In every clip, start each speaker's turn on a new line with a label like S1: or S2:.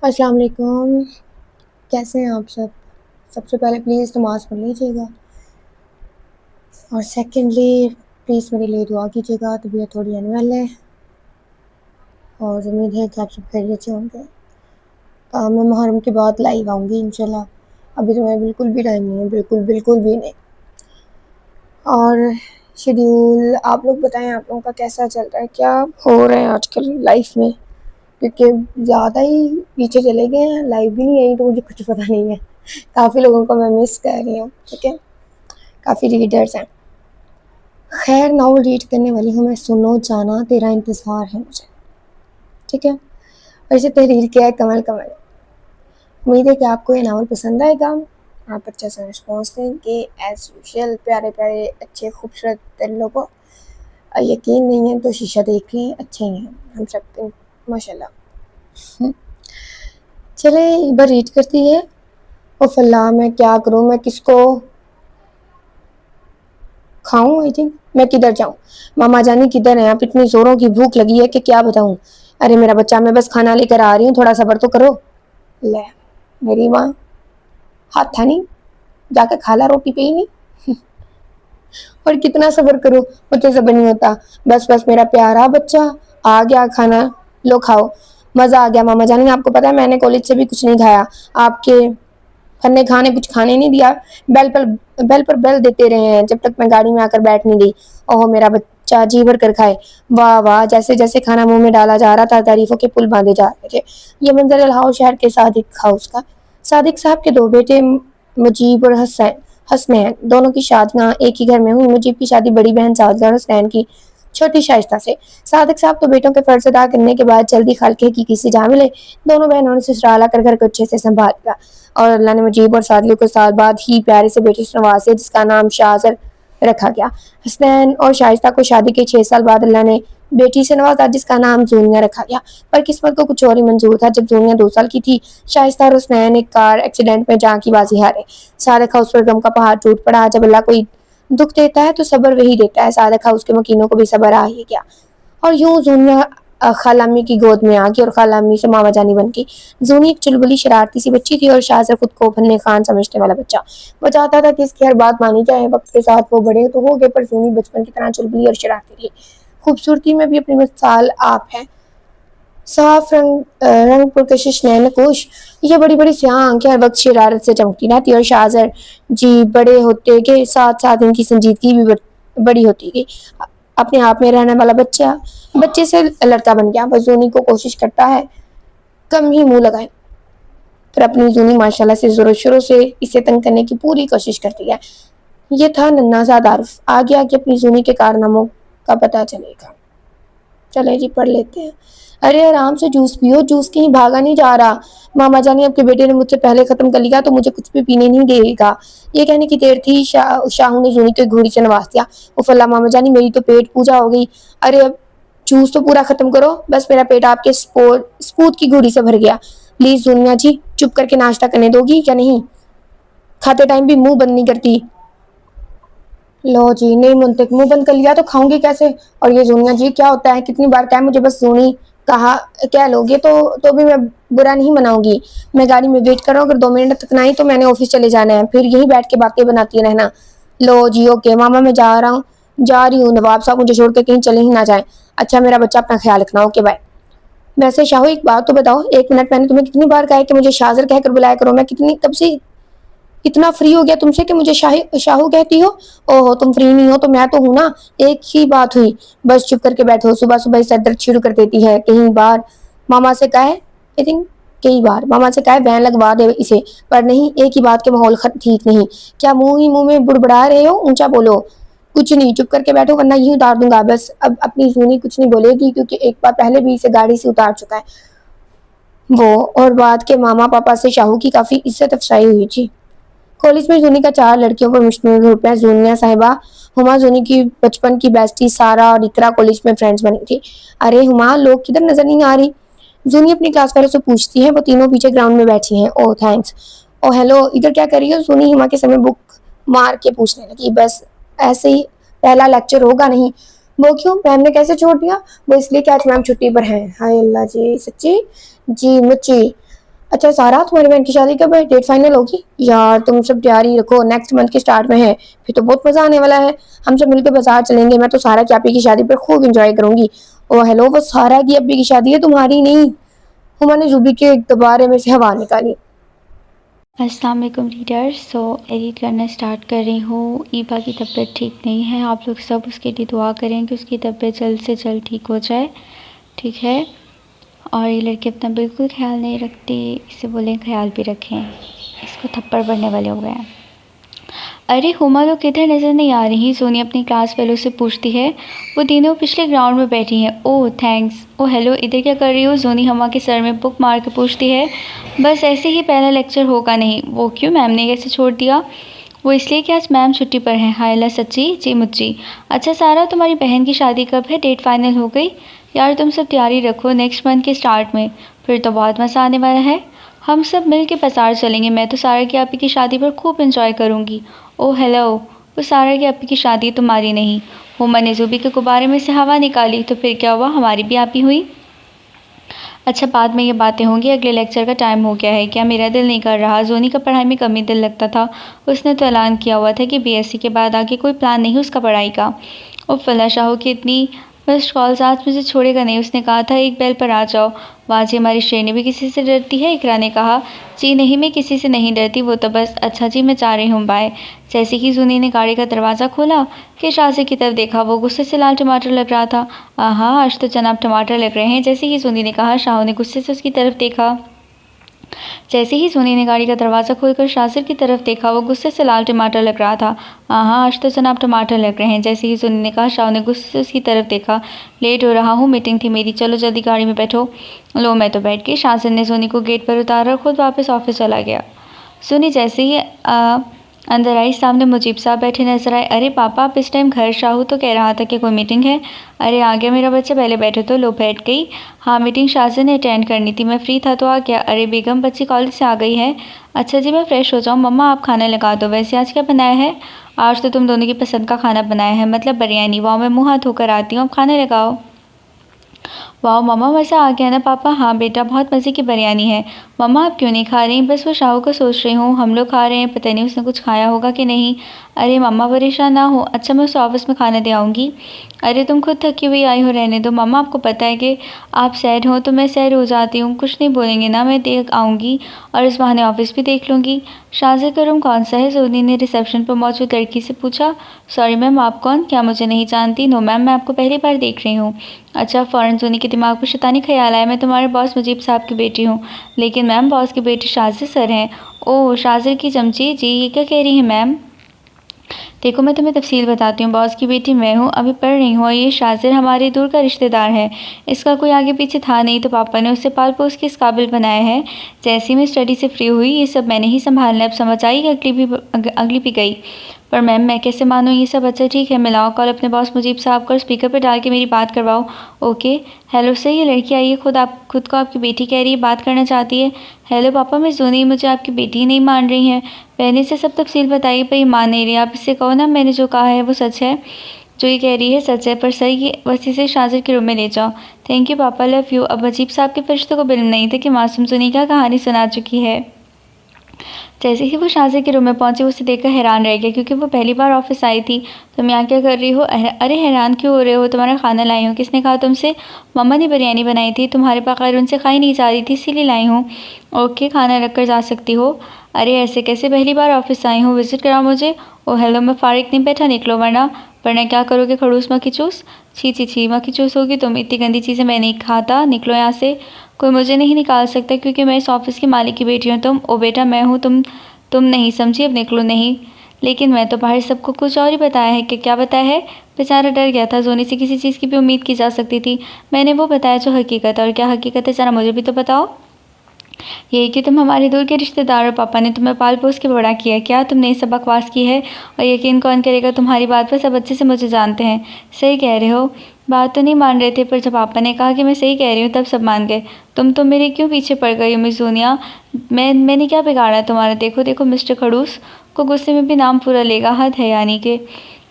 S1: अस्सलाम वालेकुम। कैसे हैं आप सब? सबसे पहले प्लीज़ नमाज़ पढ़ लीजिएगा और सेकंडली प्लीज़ मेरे लिए दुआ कीजिएगा। तबीयत थोड़ी अनवेल है और उम्मीद है कि आप सब खैरियत से होंगे। मैं मुहर्रम के बाद लाइव आऊँगी इंशाल्लाह। अभी तो मैं बिल्कुल भी टाइम नहीं है, बिल्कुल भी नहीं। और शेड्यूल आप लोग बताएँ, आप लोगों का कैसा चल रहा है? क्या हो रहा है आजकल लाइफ में? क्योंकि ज़्यादा ही पीछे चले गए हैं, लाइव भी नहीं आई तो मुझे कुछ पता नहीं है। काफ़ी लोगों को मैं मिस कर रही हूँ, ठीक है? काफ़ी रीडर्स हैं। खैर नावल रीड करने वाली हूँ मैं, सुनो जाना तेरा इंतज़ार है मुझे, ठीक है? और इसे तहरीर किया है कमल कमल। उम्मीद है कि आपको ये नावल पसंद आएगा। आप अच्छा सा रिस्पॉन्स देंगे एज़ यूजुअल। प्यारे प्यारे अच्छे खूबसूरत दिलों को यकीन नहीं है तो शीशा देख लें, अच्छे ही हैं हम सब पे माशाल्लाह। चले एक बार रीड करती है। ओ फल्लाह मैं क्या करूँ, मैं किसको खाऊं? आई थिंक मैं किधर जाऊं? मामा जानी किधर है? आप इतनी जोरों की भूख लगी है कि क्या बताऊं। अरे मेरा बच्चा, मैं बस खाना लेकर आ रही हूँ, थोड़ा सब्र तो करो। ले मेरी माँ, हाथ था नहीं, जाकर खा ला रोटी पे ही नहीं। और कितना सब्र करूं, मुझसे सब्र नहीं होता। बस बस मेरा प्यारा बच्चा आ गया, खाना लो खाओ। मजा आ गया मामा जानी। आपको पता है मैंने कॉलेज से भी कुछ नहीं खाया, आपके फन्ने खाने कुछ खाने नहीं दिया। बेल पर बेल देते रहे हैं जब तक मैं गाड़ी में आकर बैठ नहीं गई। ओहो मेरा बच्चा जी भर कर खाए। वाह वाह, जैसे जैसे खाना मुंह में डाला जा रहा था तारीफों के पुल बांधे जा रहे थे। ये मंजर लाहौर शहर के सादिक हाउस का। सादिक साहब के दो बेटे मुजीब और हसनैन, दोनों की शादियां एक ही घर में हुई। मुजीब की शादी बड़ी बहन सादिया और हसनैन की छोटी शाइस्ता से। सादिक साहब तो बेटों के फर्ज अदा करने के बाद जल्दी खालके की किसी जा मिले। दोनों बहनों ने ससुराल आकर घर को अच्छे से संभाल लिया और अल्लाह ने मुजीब और सादियों को साल बाद ही प्यारे से बेटे से नवाजे जिसका नाम शाहजर रखा गया। हसनैन और शाइस्ता को शादी के 6 साल बाद अल्लाह ने बेटी से नवाजा जिसका नाम जूनिया रखा गया। पर किस्मत को कुछ और ही मंजूर था। जब जूनिया 2 साल की थी, शाइस्ता और हसनैन एक कार एक्सीडेंट में जान की बाजी हारे। सादिक हाउस पर गम का पहाड़ टूट पड़ा। जब अल्लाह कोई दुख देता है तो सब्र वही देता है। सादिक हाउस के मकीनों को भी सब्र आ ही गया और यूं जूनिया खालामी की गोद में आ गई और खालामी से मामा जानी बन गई। जूनी एक चुलबुली शरारती सी बच्ची थी और शाहजर खुद को फन्ने खान समझने वाला बच्चा। वो चाहता था कि इसकी हर बात मानी जाए। वक्त के साथ वो बड़े तो हो गए पर जूनी बचपन की तरह चुलबुली और शरारती रही। खूबसूरती में भी अपनी मिसाल आप है। साफ रंग पुरकशिश नैनकुश, ये बड़ी बड़ी स्याह आंखें हर वक्त शरारत से चमकती रहती और शाहजर जी बड़े होते के साथ साथ इनकी संजीदगी भी बड़ी होती गई। अपने आप में रहने वाला बच्चा बच्चे से लड़का बन गया। बस जूनी को कोशिश करता है कम ही मुंह लगाए, पर अपनी जूनी माशाल्लाह से जोरों शोरों से इसे तंग करने की पूरी कोशिश करती है। ये था नन्ना सा तारुफ। आगे आगे अपनी जूनी के कारनामों का पता चलेगा। चले जी पढ़ लेते हैं। अरे आराम से जूस पियो, जूस कहीं भागा नहीं जा रहा। मामा जानी आपके बेटे ने मुझसे पहले खत्म कर लिया तो मुझे कुछ भी पीने नहीं देगा। ये कहने की देर थी, शाहू ने जूनी को घूरी से नवाज दिया। उफल्ला मामा जानी, मेरी तो पेट पूजा हो गई। अरे अब जूस तो पूरा खत्म करो। बस मेरा पेट आपके स्पूत की घूरी से भर गया। प्लीज जूनिया जी, चुप करके नाश्ता करने दोगी या नहीं? खाते टाइम भी मुंह बंद नहीं करती। लो जी, नहीं मुंतक, मुंह बंद कर लिया तो खाऊंगी कैसे? और ये जूनिया जी क्या होता है? कितनी बार कहा मुझे बस जूनी कहा क्या लोगे तो भी मैं बुरा नहीं मनाऊंगी। मैं गाड़ी में वेट कर रहा हूँ, अगर 2 मिनट तक ना आई तो मैंने ऑफिस चले जाना है, फिर यहीं बैठ के बातें बनाती रहना। लो जी ओके मामा, मैं जा रहा हूँ, जा रही हूँ। नवाब साहब मुझे छोड़ के कहीं चले ही ना जाए। अच्छा मेरा बच्चा, अपना ख्याल रखना। Okay bye. वैसे शाहू एक बात तो बताओ, 1 मिनट मैंने तुम्हें कितनी बार कहा है कि मुझे शाहजर कहकर बुलाया करो? मैं कितनी कब से इतना फ्री हो गया तुमसे कि मुझे शाहू कहती हो? ओहो तुम फ्री नहीं हो तो मैं तो हूं ना। एक ही बात हुई, बस चुप करके बैठो। सुबह सुबह ही सर दर्द शुरू कर देती है। कई बार मामा से कहा है, आई थिंक कई बार मामा से कहा है वैन लगवा दे इसे, पर नहीं, एक ही बात के माहौल ठीक नहीं। क्या मुंह ही मुंह में बुड़बड़ा रहे हो? ऊंचा बोलो। कुछ नहीं, चुप करके बैठो वरना यूं उतार दूंगा। बस अब अपनी जूनी कुछ नहीं बोलेगी क्योंकि एक बार पहले भी इसे गाड़ी से उतार चुका है वो। और बाद के मामा पापा से शाहू की काफी इज्जत अफजाई हुई थी। कॉलेज में जूनी का 4 लड़कियों पर मुश्तमिल ग्रुप है। जूनिया साहिबा, हुमा जूनी की बचपन की बेस्टी, सारा और इकरा कॉलेज में फ्रेंड्स बनी थी। अरे हुमा, लोग किधर नजर नहीं आ रही? जूनी अपनी क्लास वालों से पूछती है। वो तीनों पीछे ग्राउंड में बैठी हैं। ओह थैंक्स। ओह हेलो, इधर क्या कर रही हो? जूनी हुमा के समय बुक मार के पूछने लगी। बस ऐसे ही, पहला लेक्चर होगा नहीं। वो क्यों, मैम ने कैसे छोड़ दिया? वो इसलिए कि आज मैम छुट्टी पर हैं। हाय अल्लाह जी, सच्ची जी मुच्ची। अच्छा सारा, तुम्हारी बहन की शादी कब है? डेट फाइनल होगी? यार तुम सब तैयारी रखो, नेक्स्ट मंथ के स्टार्ट में है, फिर तो बहुत मजा आने वाला है। हम सब मिलकर बाजार चलेंगे, मैं तो सारा की आपी की शादी पर खूब एंजॉय करूंगी। ओ हेलो, वो सारा की अब्बी की शादी है, तुम्हारी नहीं। हुमा ने जुबी के दोबारे में से हवा निकाली।
S2: अस्सलाम वालेकुम रीडर। एडिट करना स्टार्ट कर रही हूँ। ईबा की तबीयत ठीक नहीं है, आप लोग सब उसके लिए दुआ करें कि उसकी तबीयत जल्द से जल्द ठीक हो जाए, ठीक है। और ये लड़की अपना बिल्कुल ख्याल नहीं रखती, इसे बोलें ख्याल भी रखें। इसको थप्पड़ पड़ने वाले हो गए हैं। अरे हुमा लोग किधर नज़र नहीं आ रही? सोनी अपनी क्लास फेलो से पूछती है। वो तीनों पिछले ग्राउंड में बैठी हैं। ओह थैंक्स। ओ हेलो, इधर क्या कर रही हो? सोनी हुमा के सर में बुक मार के पूछती है। बस ऐसे ही, पहला लेक्चर होगा नहीं। वो क्यों, मैम ने कैसे छोड़ दिया? वो इसलिए कि आज मैम छुट्टी पर हैं। हाय अल्लाह, सच्ची? जी मुच्ची। अच्छा सारा, तुम्हारी बहन की शादी कब है? डेट फाइनल हो गई? यार तुम सब तैयारी रखो, नेक्स्ट मंथ के स्टार्ट में, फिर तो बहुत मज़ा आने वाला है। हम सब मिल के बाजार चलेंगे, मैं तो सारा की आपी की शादी पर खूब इंजॉय करूँगी। ओह हेलो, वो सारा की आपी की शादी तुम्हारी नहीं। हुमा ने जुबी के गुब्बारे में से हवा निकाली। तो फिर क्या हुआ, हमारी भी आपी हुई। अच्छा बाद में ये बातें होंगी, अगले लेक्चर का टाइम हो गया है। क्या मेरा दिल नहीं कर रहा? जोनी का पढ़ाई में कम ही दिल लगता था। उसने तो ऐलान किया हुआ था कि बीएससी के बाद आगे कोई प्लान नहीं उसका पढ़ाई का। और फला शाहू की इतनी मिस्ड कॉल्स, आज मुझे छोड़ेगा नहीं। उसने कहा था एक बेल पर आ जाओ। वाजी, हमारी शेरनी भी किसी से डरती है? इकरा ने कहा। जी नहीं, मैं किसी से नहीं डरती, वो तो बस। अच्छा जी, मैं जा रही हूँ, बाय। जैसे ही जूनी ने गाड़ी का दरवाज़ा खोला कि शाजी की तरफ देखा, वो गुस्से से लाल टमाटर लग रहा था। हाँ आज तो जनाब टमाटर लग रहे हैं। जैसे ही जूनी ने कहा, शाहू ने गुस्से से उसकी तरफ देखा। जैसे ही सोनी ने गाड़ी का दरवाज़ा खोलकर शासिर की तरफ देखा, वो गुस्से से लाल टमाटर लग रहा था। हाँ आज तो जनाब टमाटर लग रहे हैं। जैसे ही सोनी ने कहा, शाह ने गुस्से से उसकी तरफ देखा। लेट हो रहा हूँ, मीटिंग थी मेरी, चलो जल्दी गाड़ी में बैठो। लो मैं तो बैठ गई। शासिर ने सोनी को गेट पर उतारा और खुद वापस ऑफिस चला गया। सोनी जैसे ही अंदर आई, सामने मुजीब साहब बैठे नजर आए। अरे पापा, आप इस टाइम घर? शाहू तो कह रहा था कि कोई मीटिंग है। अरे आ गया मेरा बच्चा, पहले बैठो तो। लो बैठ गई। हाँ मीटिंग शाहजी ने अटेंड करनी थी, मैं फ्री था तो आ गया। अरे बेगम, बच्ची कॉलेज से आ गई है? अच्छा जी, मैं फ्रेश हो जाऊँ। मम्मा आप खाना लगा दो। वैसे आज क्या बनाया है? आज तो तुम दोनों की पसंद का खाना बनाया है, मतलब बिरयानी। वाह, मैं मुँह हाथ धोकर आती हूँ, अब खाना लगाओ। वाह मम्मा, मज़ा आ गया ना पापा? हाँ बेटा, बहुत मज़े की बिरयानी है। मम्मा आप क्यों नहीं खा रही? बस वो शाहू को सोच रही हूँ, हम लोग खा रहे हैं, पता नहीं उसने कुछ खाया होगा कि नहीं। अरे मम्मा परेशान ना हो। अच्छा मैं उसे ऑफिस में खाना दे आऊँगी। अरे तुम खुद थकी हुई आई हो, रहने दो। मम्मा आपको पता है कि आप सैड हो तो मैं सैड हो जाती हूँ। कुछ नहीं बोलेंगे ना, मैं देख आऊँगी और इस बहाने ऑफिस भी देख लूँगी। शाज़े का रूम कौन सा है? सोनी ने रिसेप्शन पर मौजूद लड़की से पूछा। सॉरी मैम, आप कौन? क्या मुझे नहीं जानती? नो मैम, मैं आपको पहली बार देख रही हूँ। अच्छा, फ़ौरन सोनी के दिमाग पर शैतानी ख्याल आया, मैं तुम्हारे बॉस मुजीब साहब की बेटी हूँ। लेकिन मैम बॉस के बेटे शाज़िर सर हैं। ओह शाज़िर की चमची जी, ये क्या कह रही हैं मैम? देखो मैं तुम्हें तफसील बताती हूँ। बॉस की बेटी मैं हूँ, अभी पढ़ रही हूँ, और ये शाज़िर हमारे दूर का रिश्तेदार है। इसका कोई आगे पीछे था नहीं, तो पापा ने उसे पाल पोस के इस काबिल बनाया है। जैसे ही मैं स्टडी से फ्री हुई, ये सब मैंने ही संभालना है। अब समझ आई कि अगली भी गई। पर मैम मैं कैसे मानूँ ये सब? अच्छा ठीक है, मिलाओ कॉल अपने बॉस मुजीब साहब को, स्पीकर पर डाल के मेरी बात करवाओ। ओके। हेलो सर, ये लड़की आई है, खुद को आपकी बेटी कह रही है, बात करना चाहती है। हेलो पापा, मैं जोनी, मुझे आपकी बेटी नहीं मान रही है। पहले से सब तफसील बताइए, पर ये मान नहीं रही। आप इससे कहो ना मैंने जो कहा है वो सच है, जो ये कह रही है सच है। पर सर ये बस इसे शाज़िर के रूम में ले जाओ। थैंक यू पापा, लव यू। अब अजीब साहब के फरिश्ते को बिल्म नहीं थे कि मासूम जोनी का कहानी सुना चुकी है। जैसे ही वो शाज़िर के रूम में पहुंची, उसे देखकर हैरान रह गया, क्योंकि वो पहली बार ऑफिस आई थी। तुम यहाँ क्या कर रही हो? अरे हैरान क्यों हो रहे हो? तुम्हारा खाना लाई हूँ। किसने कहा तुमसे? मम्मा ने बिरयानी बनाई थी, तुम्हारे बगैर उनसे खाई नहीं जा रही थी, इसीलिए लाई हूँ। ओके, खाना रख कर जा सकती हो। अरे ऐसे कैसे, पहली बार ऑफिस आई हूँ, विजिट कराओ मुझे। ओ हेलो, मैं फारिग नहीं बैठा, निकलो वरना क्या करोगे? खड़ूस मक्खी चूस। छी छी छी, मक्खी चूस होगी तुम, इतनी गंदी चीज़ें मैं नहीं खाता, निकलो यहाँ से। कोई मुझे नहीं निकाल सकता, क्योंकि मैं इस ऑफिस की मालिक की बेटी हूँ। तुम? ओ बेटा मैं हूँ, तुम नहीं समझी, अब निकलो। नहीं, लेकिन मैं तो बाहर सबको कुछ और ही बताया है। कि क्या बताया है? बेचारा डर गया था, जोनी से किसी चीज़ की भी उम्मीद की जा सकती थी। मैंने वो बताया जो हकीकत है। और क्या हकीकत है, ज़रा मुझे भी तो बताओ। यही कि तुम हमारे दूर के रिश्तेदार हो, पापा ने तुम्हें पाल पोस के बड़ा किया। क्या तुमने ये सब बकवास की है? और यकीन कौन करेगा तुम्हारी बात पर? सब अच्छे से मुझे जानते हैं। सही कह रहे हो। बात तो नहीं मान रहे थे, पर जब पापा ने कहा कि मैं सही कह रही हूँ, तब सब मान गए। तुम तो मेरे क्यों पीछे पड़ गई हो मिस दुनिया? मैंने क्या बिगाड़ा तुम्हारा? देखो देखो मिस्टर खड़ूस को गुस्से में भी नाम पूरा लेगा, हद है यानी कि।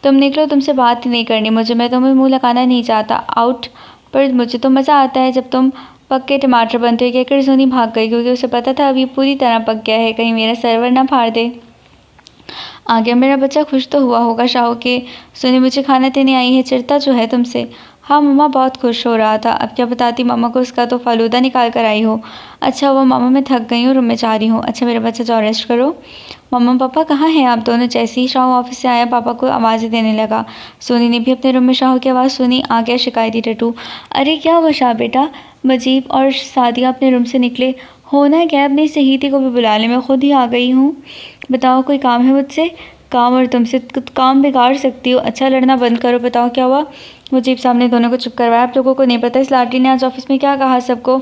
S2: तुम निकलो, तुमसे बात ही नहीं करनी मुझे, मैं तुम्हें मुँह लगाना नहीं चाहता। आउट। पर मुझे तो मज़ा आता है जब तुम पक्के टमाटर बनते हुए कहकर सोनी भाग गई, क्योंकि उसे पता था अब ये पूरी तरह पक गया है, कहीं मेरा सर्वर ना फाड़ दे। आगे मेरा बच्चा खुश तो हुआ होगा शाहू के सोनी मुझे खाना देने आई है, चिढ़ता जो है तुमसे। हाँ मम्मा, बहुत खुश हो रहा था। अब क्या बताती मम्मा को उसका तो फालूदा निकाल कर आई हो। अच्छा हुआ मम्मा, मैं थक गई हूँ, रूम में जा रही हूँ। अच्छा मेरा बच्चा, जाओ रेस्ट करो। मम्मा पापा कहाँ हैं आप दोनों? जैसे ही शाहू ऑफिस से आया पापा को आवाज़ें देने लगा। सोनी ने भी अपने रूम में शाहू की आवाज़ सुनी। आ गया शिकायती टट्टू। अरे क्या हुआ शाह बेटा? मजीब और सादिया अपने रूम से निकले। होना क्या, अपनी सहीती को भी बुला ले, मैं खुद ही आ गई हूँ। बताओ कोई काम है मुझसे? काम और तुमसे काम बिगाड़ सकती हो। अच्छा लड़ना बंद करो, बताओ क्या हुआ? मुजीब सामने दोनों को चुप करवाया। आप लोगों को नहीं पता इस लाटरी ने आज ऑफिस में क्या कहा सबको?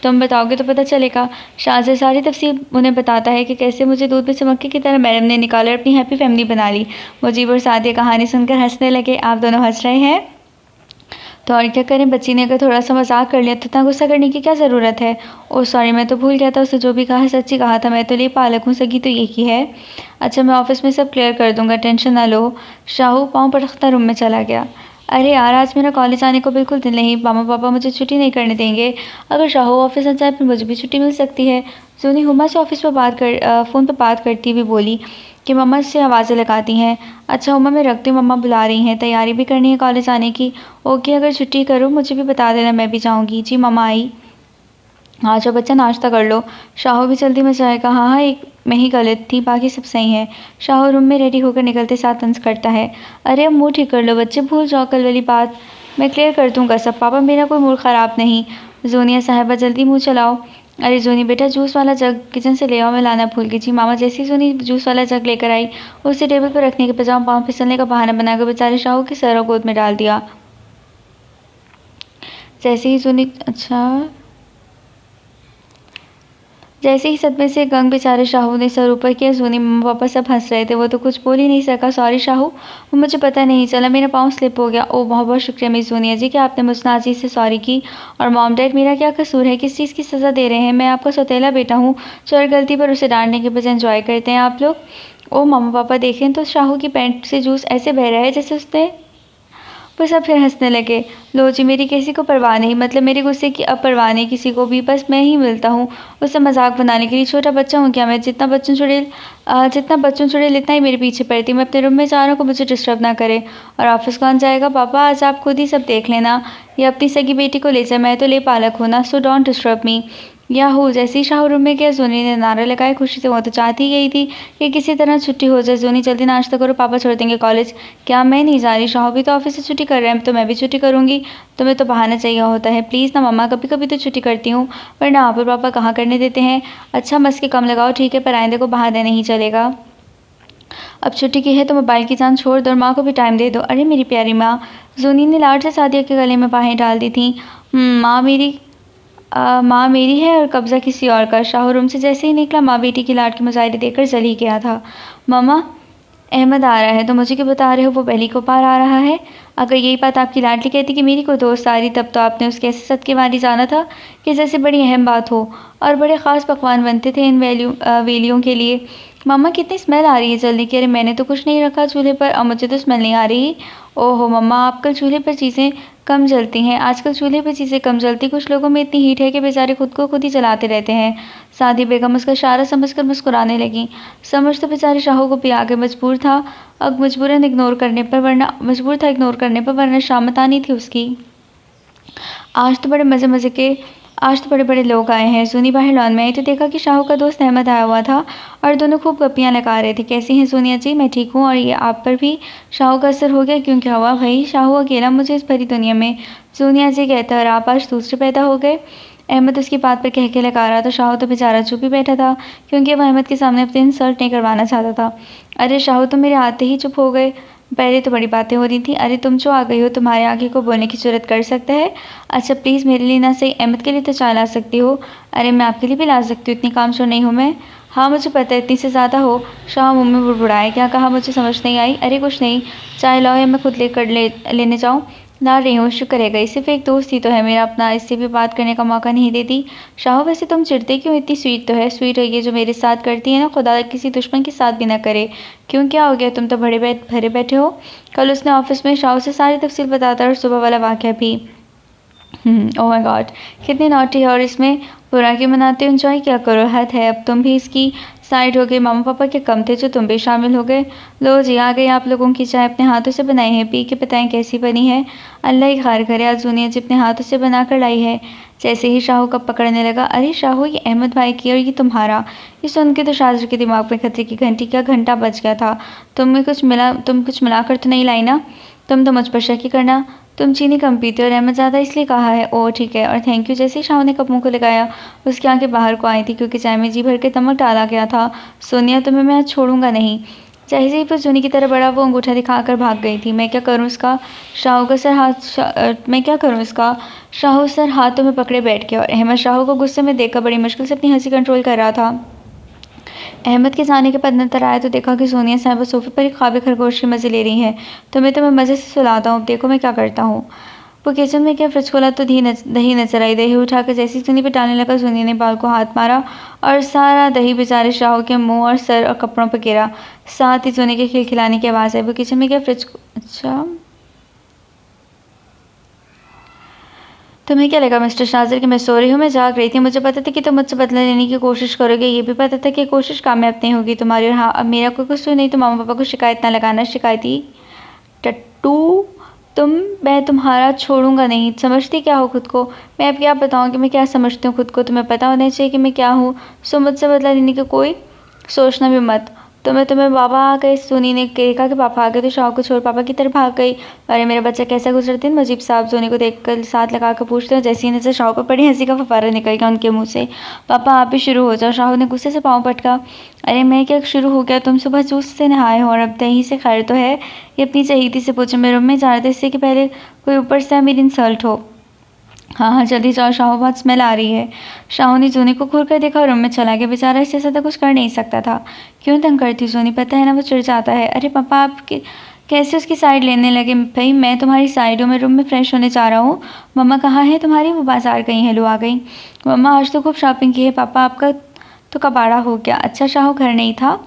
S2: तुम बताओगे तो पता चलेगा। शाहज़र सारी तफसील उन्हें बताता है कि कैसे मुझे दूध में चमक्के की तरह मैडम ने निकाला और अपनी हैप्पी फैमिली बना ली। मुजीब और सादिया कहानी सुनकर हंसने लगे। आप दोनों हंस रहे हैं तो और क्या करें, बच्ची ने अगर थोड़ा सा मजाक कर लिया तो इतना गुस्सा करने की क्या ज़रूरत है। ओह सॉरी, मैं तो भूल गया था, उसने जो भी कहा सच्ची कहा था, मैं तो ले पालक हूँ, सगी तो एक ही है। अच्छा मैं ऑफिस में सब क्लियर कर दूंगा, टेंशन ना लो। शाहू पाँव पटकता रूम में चला गया। अरे यार, आज मेरा कॉलेज आने को बिल्कुल दिल नहीं, मामा पापा मुझे छुट्टी नहीं करने देंगे। अगर शाहू ऑफिस आ जाए फिर मुझे भी छुट्टी मिल सकती है। सोनी हुमा से ऑफिस पर फ़ोन पर बात करती हुई बोली कि मम्मा से आवाज़ें लगाती हैं। अच्छा उमा, मैं रखती हूँ, मम्मा बुला रही हैं, तैयारी भी करनी है कॉलेज आने की। ओके, अगर छुट्टी करो मुझे भी बता देना, मैं भी जाऊँगी। जी मम्मा आई। हाँ जो बच्चा, नाश्ता कर लो। शाहू भी जल्दी में जाएगा। हाँ हाँ, एक मैं ही गलत थी, बाकी सब सही है। शाहू रूम में रेडी होकर निकलते साथ तंज करता है। अरे अब मुँह ठीक कर लो बच्चे, भूल जाओ कल वाली बात, मैं क्लियर कर दूँगा सब। पापा मेरा कोई मूड ख़राब नहीं। जोनिया साहिबा जल्दी मुँह चलाओ। अरे जोनी बेटा, जूस वाला जग किचन से ले आओ, मैं लाना भूल गई। जी मामा। जैसे ही जोनी जूस वाला जग लेकर आई, उसे टेबल पर रखने के बजाय पाँव फिसलने का बहाना बनाकर बेचारे शाहू के सर और गोद में डाल दिया। जैसे ही जोनी जैसे ही सदमे से गंग बेचारे शाहू ने सर ऊपर किया, जोनी मम्मा पापा सब हंस रहे थे, वो तो कुछ बोल ही नहीं सका। सॉरी शाहू, वो मुझे पता नहीं चला, मेरा पाँव स्लिप हो गया। ओह बहुत बहुत शुक्रिया मिस जोनिया जी कि आपने मुझ नाज़ी से सॉरी की। और मॉम डैड, मेरा क्या कसूर है, किस चीज़ की सज़ा दे रहे हैं? मैं आपका सौतेला बेटा हूँ जो हर गलती पर उसे डांटने के बजाय एंजॉय करते हैं आप लोग। ओह मामा पापा देखें तो शाहू की पैंट से जूस ऐसे बह रहा है जैसे उसने। वो सब फिर हंसने लगे। लो जी, मेरी किसी को परवाह नहीं, मतलब मेरे गुस्से की अब परवाह नहीं किसी को भी, बस मैं ही मिलता हूँ उससे मजाक बनाने के लिए। छोटा बच्चा हूँ क्या मैं? जितना बच्चों चुड़ैल इतना ही मेरे पीछे पड़ती। मैं अपने रूम में जा रहा हूँ को मुझे डिस्टर्ब ना करे। और ऑफिस कौन जाएगा पापा? आज आप खुद ही सब देख लेना, या अपनी सगी बेटी को ले जाए, मैं तो ले पालक हूँ ना, so don't disturb me. Yahoo, जैसे ही शाहू रूम में गया, जोनी ने नारा लगाया खुशी से। वो तो चाहती गई थी कि किसी तरह छुट्टी हो जाए। जोनी जल्दी नाश्ता करो, पापा छोड़ देंगे कॉलेज। क्या मैं नहीं जा रही? शाहू भी तो ऑफिस से छुट्टी कर रहे हैं, तो मैं भी छुट्टी करूँगी। तुम्हें तो बहाना चाहिए होता है। प्लीज़ ना मम्मा, कभी कभी तो छुट्टी करती हूँ, वरना आप और पापा कहाँ करने देते हैं। अच्छा मस्के कम लगाओ ठीक है, पर आइंदे को बहाना नहीं चलेगा। अब छुट्टी की है तो मोबाइल की जान छोड़ दो और माँ को भी टाइम दे दो। अरे मेरी प्यारी माँ। जोनी ने लाड से सादिया के गले में बाहें डाल दी थी। माँ मेरी है और कब्ज़ा किसी और का। शाहू रूम से जैसे ही निकला, माँ बेटी की लाड की मुजाहिरे देखकर जल ही गया था। मामा, अहमद आ रहा है तो मुझे क्यों बता रहे हो? वो पहली को पार आ रहा है। अगर यही बात आपकी लाडली कहती कि मेरी कोई दोस्त आ रही, तब तो आपने उसके ऐसे सदके वाली जाना था कि जैसे बड़ी अहम बात हो। और बड़े ख़ास पकवान बनते थे इन वेलियों के लिए। मम्मा कितनी स्मेल आ रही है जल्दी की। अरे मैंने तो कुछ नहीं रखा चूल्हे पर और मुझे तो स्मेल नहीं आ रही। ओहो मम्मा, आजकल चूल्हे पर चीज़ें कम जलती हैं। आजकल चूल्हे पर चीज़ें कम जलती, कुछ लोगों में इतनी हीट है कि बेचारे खुद को खुद ही जलाते रहते हैं। सादी बेगम उसका इशारा समझकर मुस्कुराने लगी। समझ तो बेचारे शाहू को भी आगे मजबूर था, अब मजबूरन इग्नोर करने पर, वरना शामत आनी थी उसकी। आज तो बड़े बड़े लोग आए हैं। सोनी बाहर लॉन में आई तो देखा कि शाहू का दोस्त अहमद आया हुआ था और दोनों खूब गप्पियाँ लगा रहे थे। कैसी हैं सोनिया जी? मैं ठीक हूँ। और ये आप पर भी शाहू का असर हो गया? क्यों, क्या हुआ भाई? शाहू अकेला मुझे इस भरी दुनिया में। सोनिया जी कहता और आप आज दूसरे पैदा हो गए। अहमद उसकी बात पर कह के लगा रहा था। शाहू तो बेचारा चुप ही बैठा था, क्योंकि वह अहमद के सामने अपने इंसल्ट नहीं करवाना चाहता था। अरे शाहू, तो मेरे आते ही चुप हो गए। पहले तो बड़ी बातें हो रही थी। अरे तुम जो आ गई हो, तुम्हारे आगे को बोलने की जरूरत कर सकता है? अच्छा प्लीज़ मेरे लिए ना सही, अहमद के लिए तो चाय ला सकती हो। अरे मैं आपके लिए भी ला सकती हूँ, इतनी कामचोर नहीं हूँ मैं। हाँ मुझे पता है, इतनी से ज़्यादा हो। शाह मुँह में बुड़बुड़ाए। क्या कहा मुझे समझ नहीं आई। अरे कुछ नहीं, चाय लाओ या मैं खुद लेने जाऊँ? ला रही हूँ, शुक्र है गई। सिर्फ एक दोस्त ही तो है मेरा अपना, इससे भी बात करने का मौका नहीं देती। शाहू वैसे तुम चिढ़ते क्यों? इतनी स्वीट तो है। स्वीट है ये जो मेरे साथ करती है ना, खुदा किसी दुश्मन के साथ भी ना करे। क्यों, क्या हो गया? तुम तो भरे बैठे हो। कल उसने ऑफिस में शाहू से सारी तफसील बताता और सुबह वाला वाक़या भी। ओह माय गॉड, कितनी नॉटी है। और इसमें बुरा क्यों मनाते हो, एंजॉय क्या करो, हद है। अब तुम भी इसकी साइड हो गए, मामा पापा के कम थे जो तुम भी शामिल हो गए। लो जी, आ गई आप लोगों की चाय, अपने हाथों से बनाई है, पी के बताएं कैसी बनी है। अल्लाह ही खैर करे, आज दुनिया जी अपने हाथों से बना कर लाई है। जैसे ही शाहू कप पकड़ने लगा, अरे शाहू ये अहमद भाई की और ये तुम्हारा। ये सुन के तो शाहजहां के दिमाग में खतरे की घंटी का घंटा बज गया था। तुम कुछ मिलाकर तो नहीं लाई ना, तुम तो मुझ पर शक ही करना। तुम चीनी कम पीते हो और अहमद ज़्यादा इसलिए कहा है। ओह ठीक है और थैंक यू। जैसे ही शाह ने कप मुंह को लगाया, उसकी आंखें बाहर को आई थी क्योंकि चाय में जी भर के नमक डाला गया था। सोनिया, तुम्हें मैं आज छोड़ूंगा नहीं। जैसे ही फिर सोनी की तरह बड़ा वो अंगूठा दिखाकर भाग गई थी। मैं क्या करूँ इसका, मैं क्या करूँ इसका। शाहू सर हाथों में पकड़े बैठ गया और अहमद शाहू को गुस्से में देखकर बड़ी मुश्किल से अपनी हंसी कंट्रोल कर रहा था। अहमद के जाने के बाद नजर आया तो देखा कि सोनिया साहिबा सोफे पर एक ख्वाबी खरगोश के मज़े ले रही है। तो मैं मज़े से सुलाता हूँ, देखो मैं क्या करता हूँ। वो किचन में क्या फ्रिज खोला तो दही नजर आई। दही उठाकर जैसी सोनी पे डालने लगा, सोनी ने बाल को हाथ मारा और सारा दही बेचारे शाहू के मुंह और सर और कपड़ों पर गिरा। साथ ही सोनी के खिलखिलाने की आवाज़ आई। वो किचन में क्या फ्रिज, अच्छा तुम्हें क्या लगा मिस्टर शाजर कि मैं सो रही हूँ, मैं जाग रही थी। मुझे पता था कि तुम मुझसे बदला लेने की कोशिश करोगे, ये भी पता था कि कोशिश कामयाब नहीं होगी तुम्हारी। और हाँ, अब मेरा कोई कसूर नहीं तो मामा पापा को शिकायत ना लगाना। शिकायती टट्टू, मैं तुम्हारा छोड़ूंगा नहीं। समझती क्या हो खुद को। मैं अब क्या बताऊँ कि मैं क्या समझती हूँ खुद को, तुम्हें पता होना चाहिए कि मैं क्या हूँ। सो मुझसे बदला लेने की कोई सोचना भी मत। तुम्हें पापा आ गए। सोनी ने देखा कि पापा आ गए तो शाह को छोड़ पापा की तरफ भाग गई। अरे मेरा बच्चा कैसा गुजरा दिन। मुजीब साहब सोनी को देखकर साथ लगाकर पूछते हैं। जैसी ही नजर शाह पर पड़ी, हंसी का फव्वारा निकल गया उनके मुंह से। पापा आप भी शुरू हो जाओ। शाह ने गुस्से से पाँव पटका। अरे मैं क्या शुरू हो गया, तुम सुबह जूस से नहाए हो और अब दही से खैर तो है। ये अपनी चहेती से पूछे। मैं रूम में जा रहे थे इससे कि पहले कोई ऊपर से मेरी इंसल्ट हो। हाँ हाँ जल्दी जाओ, शाहू बहुत स्मेल आ रही है। शाहू ने जोनी को घूर कर देखा और रूम में चला गया। बेचारा इससे ज़्यादा कुछ कर नहीं सकता था। क्यों तंग करती जोनी, पता है ना वो चिढ़ जाता है। अरे पापा आप कैसे उसकी साइड लेने लगे। भाई मैं तुम्हारी साइड हूँ, मैं रूम में फ्रेश होने जा रहा हूँ। मम्मा कहाँ है तुम्हारी, वो बाजार गई हैं, लो आ गई। मम्मा आज तो खूब शॉपिंग की है। पापा आपका तो कबाड़ा हो गया। अच्छा शाहू घर नहीं था।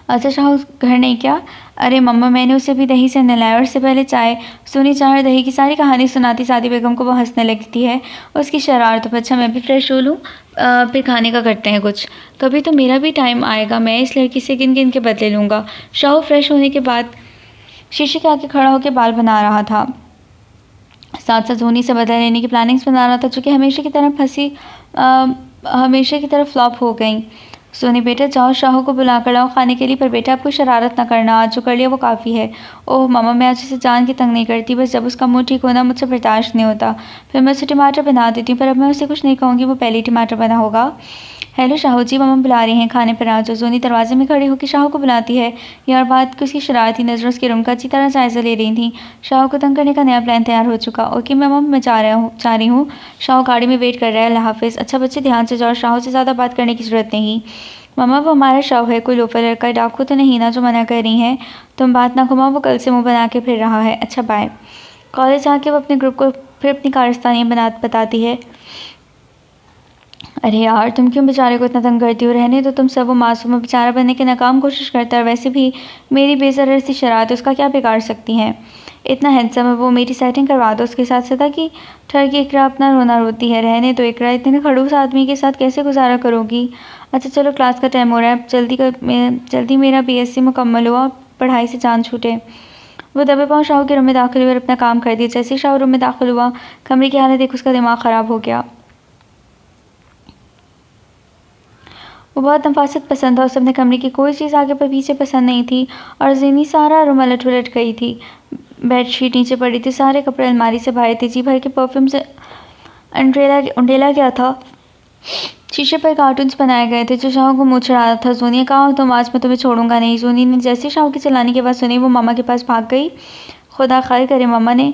S2: अच्छा शाहू घर नहीं क्या। अरे मम्मा मैंने उसे भी दही से नहलाया और इससे पहले चाय। सोनी चाय और दही की सारी कहानी सुनाती सादी बेगम को वो हंसने लगती है उसकी शरारत पर। अच्छा मैं भी फ्रेश हो लूँ, फिर खाने का करते हैं कुछ। कभी तो मेरा भी टाइम आएगा, मैं इस लड़की से गिन गिन के बदले लूँगा। शाहू फ्रेश होने के बाद शीशे के आगे खड़ा होकर बाल बना रहा था, साथ साथ सोनी से बदला लेने की प्लानिंग्स बना रहा था जो कि हमेशा की तरह फ्लॉप हो गई। सोनी बेटा जाओ शाहू को बुला कर लाओ खाने के लिए, पर बेटा आप कोई शरारत ना करना, आज जो कर लिया वो काफ़ी है। ओह मामा मैं आज उसे जान के तंग नहीं करती, बस जब उसका मुंह ठीक होना मुझसे बर्दाश्त नहीं होता। फिर मैं उसे टमाटर बना देती हूँ, पर अब मैं उसे कुछ नहीं कहूँगी, वो पहले ही टमाटर बना होगा। हेलो शाहू जी, मम्मा बुला रही हैं खाने पर आ जाओ। सोनी दरवाजे में खड़ी होकर शाहू को बुलाती है। ये और बात कि उसकी शरारती नज़रों उसके रूम का अच्छी तरह जायज़ा ले रही थी। शाहू को तंग करने का नया प्लान तैयार हो चुका। ओके मम्मा मैं जा रही हूँ। शाहू गाड़ी में वेट कर रहा है। अल्लाह हाफिज़। अच्छा बच्चे ध्यान से जाओ, शाहू से ज़्यादा बात करने की ज़रूरत नहीं। मम्मा वो हमारा शाहू है, कोई लोफर लड़का, डाकू तो नहीं ना जो मना कर रही हैं। तुम बात ना घुमाओ, वो कल से मुँह बना के फिर रहा है। अच्छा बाय। कॉलेज आके वो अपने ग्रुप को फिर अपनी कारस्तानी बताती है। अरे यार तुम क्यों बेचारे को इतना तंग करती हो, रहने तो तुम सब। वो मासूम बेचारा बनने की नाकाम कोशिश करता है, वैसे भी मेरी बेज़र सी शरारत उसका क्या बिगाड़ सकती हैं। इतना हैंडसम है वो, मेरी सेटिंग करवा दो उसके साथ। सदा की ठर की इकरा अपना रोना रोती है। रहने तो इकरा, इतने खड़ूस आदमी के साथ कैसे गुजारा करोगी। अच्छा चलो क्लास का टाइम हो रहा है, जल्दी मेरा BSc मुकम्मल हुआ, पढ़ाई से जान छूटे। वो दबे पाँव शाहू के रूम में दाखिल हुए और अपना काम कर दिया। जैसे ही शाहू रूम में दाखिल हुआ, कमरे की हालत देख उसका दिमाग ख़राब हो गया। वो बहुत नफासत पसंद था, उसे अपने कमरे की कोई चीज़ आगे पर पीछे पसंद नहीं थी और ज़ीनी सारा रूम उलट पुलट गई थी। बेडशीट नीचे पड़ी थी, सारे कपड़े अलमारी से बाहर थे, जी भर के परफ्यूम से उंडेला गया था। शीशे पर कार्टून्स बनाए गए थे जो शाहू को मुँह चढ़ा था। सोनिया कहा तुम आज मैं तुम्हें छोड़ूंगा नहीं। सोनी ने जैसे शाहू की चलाने की बात सुनी वो मामा के पास भाग गई। खुदा खैर करे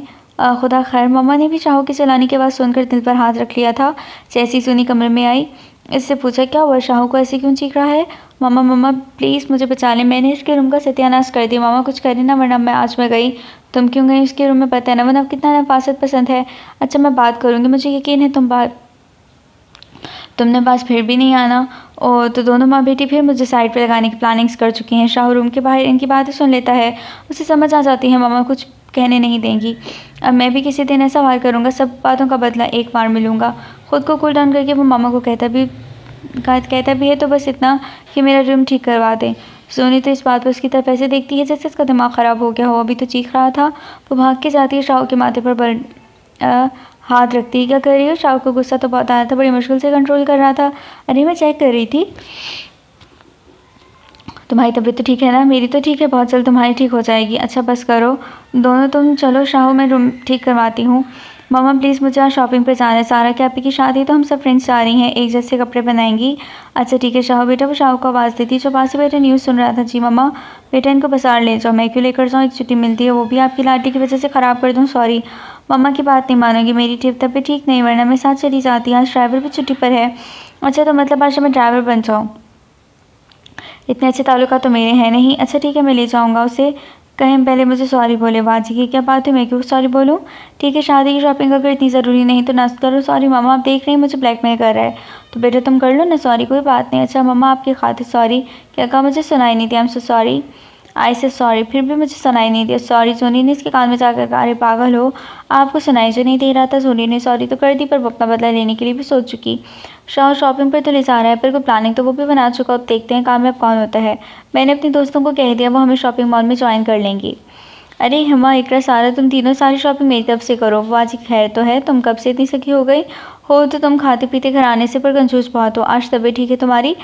S2: खुदा खैर मामा ने भी शाहू की चलाने की बात सुनकर दिल पर हाथ रख लिया था। जैसे ही सोनी कमरे में आई इससे पूछा क्या हुआ, शाहू को ऐसे क्यों चीख रहा है। मम्मा प्लीज़ मुझे बचा लें, मैंने इसके रूम का सत्यानाश कर दिया। मामा कुछ करे ना वरना मैं आज मैं गई। तुम क्यों गई उसके रूम में, पता है ना वरना कितना नफासत पसंद है। अच्छा मैं बात करूँगी, मुझे यकीन है तुमने पास फिर भी नहीं आना। और तो दोनों माँ बेटी फिर मुझे साइड पे लगाने की प्लानिंग्स कर चुकी हैं। शाहू रूम के बाहर इनकी बातें सुन लेता है, उसे समझ आ जाती है मामा कुछ कहने नहीं देंगी। अब मैं भी किसी दिन ऐसा वार करूँगा, सब बातों का बदला एक बार मिलूँगा। ख़ुद को कूल डाउन करके वो मामा को कहता भी है तो बस इतना कि मेरा रूम ठीक करवा दें। सोनी तो इस बात पर उसकी तरफ ऐसे देखती है जैसे उसका दिमाग ख़राब हो गया हो। अभी तो चीख रहा था। वो भाग के जाती है, शाहू के माथे पर हाथ रखती है। क्या कर रही हो? शाहू को गुस्सा तो बहुत आया था, बड़ी मुश्किल से कंट्रोल कर रहा था। अरे मैं चेक कर रही थी। तुम्हारी तबीयत तो ठीक है ना? मेरी तो ठीक है, बहुत जल्द तुम्हारी ठीक हो जाएगी। अच्छा बस करो दोनों, तुम चलो शाहू, मैं रूम ठीक करवाती हूँ। मामा प्लीज़ मुझे आज शॉपिंग पे जाना है। सारा की आपी की शादी, तो हम सब फ्रेंड्स जा रही हैं, एक जैसे कपड़े बनाएंगी। अच्छा ठीक है शाहू बेटा। वो शाहू को आवाज़ देती जो पास ही बैठे न्यूज़ सुन रहा था। जी मम्मा। बेटा इनको बाजार ले जाओ। मैं क्यों लेकर जाऊँ? एक छुट्टी मिलती है, वो भी आपकी लाडली की वजह से ख़राब कर दूँ? सॉरी। मम्मा की बात नहीं मानोगी, मेरी तबीयत ठीक नहीं, वरना मैं साथ चली जाती। आज ड्राइवर भी छुट्टी पर है। अच्छा तो मतलब आज मैं ड्राइवर बन जाऊँ? इतने अच्छे ताल्लुकात तो मेरे हैं नहीं। अच्छा ठीक है, मैं ले जाऊँगा उसे। कहीं पहले मुझे सॉरी बोले। वाह जी की क्या बात है, मैं क्यों सॉरी बोलूँ? ठीक है, शादी की शॉपिंग अगर इतनी ज़रूरी नहीं तो ना करो। सॉरी मामा, आप देख रहे हैं मुझे ब्लैकमेल कर रहा है, तो बेटा तुम कर लो ना सॉरी, कोई बात नहीं। अच्छा मम्मा आपकी खातिर सॉरी। क्या कहा? मुझे सुनाई नहीं दिया। I am so sorry. आई से सॉरी, फिर भी मुझे सुनाई नहीं दिया। सॉरी। सोनी ने इसके कान में जाकर कहा, अरे पागल हो, आपको सुनाई जो नहीं दे रहा था? सोनी ने सॉरी तो कर दी, पर वो अपना बदला लेने के लिए भी सोच चुकी। शाह शॉपिंग पर तो ले जा रहा है, पर कोई प्लानिंग तो वो भी बना चुका। अब देखते हैं कामयाब कौन होता है। मैंने अपने दोस्तों को कह दिया, वो हमें शॉपिंग मॉल में ज्वाइन कर लेंगी। अरे हुमा, इकरा, सारा, तुम तीनों सारी शॉपिंग मेरी तरफ से करो। वो आज खैर तो है, तुम कब से इतनी सखी हो गई हो? तो तुम खाते पीते घर आने से पर कंजूस बहुत हो। आज तबीयत ठीक है तुम्हारी?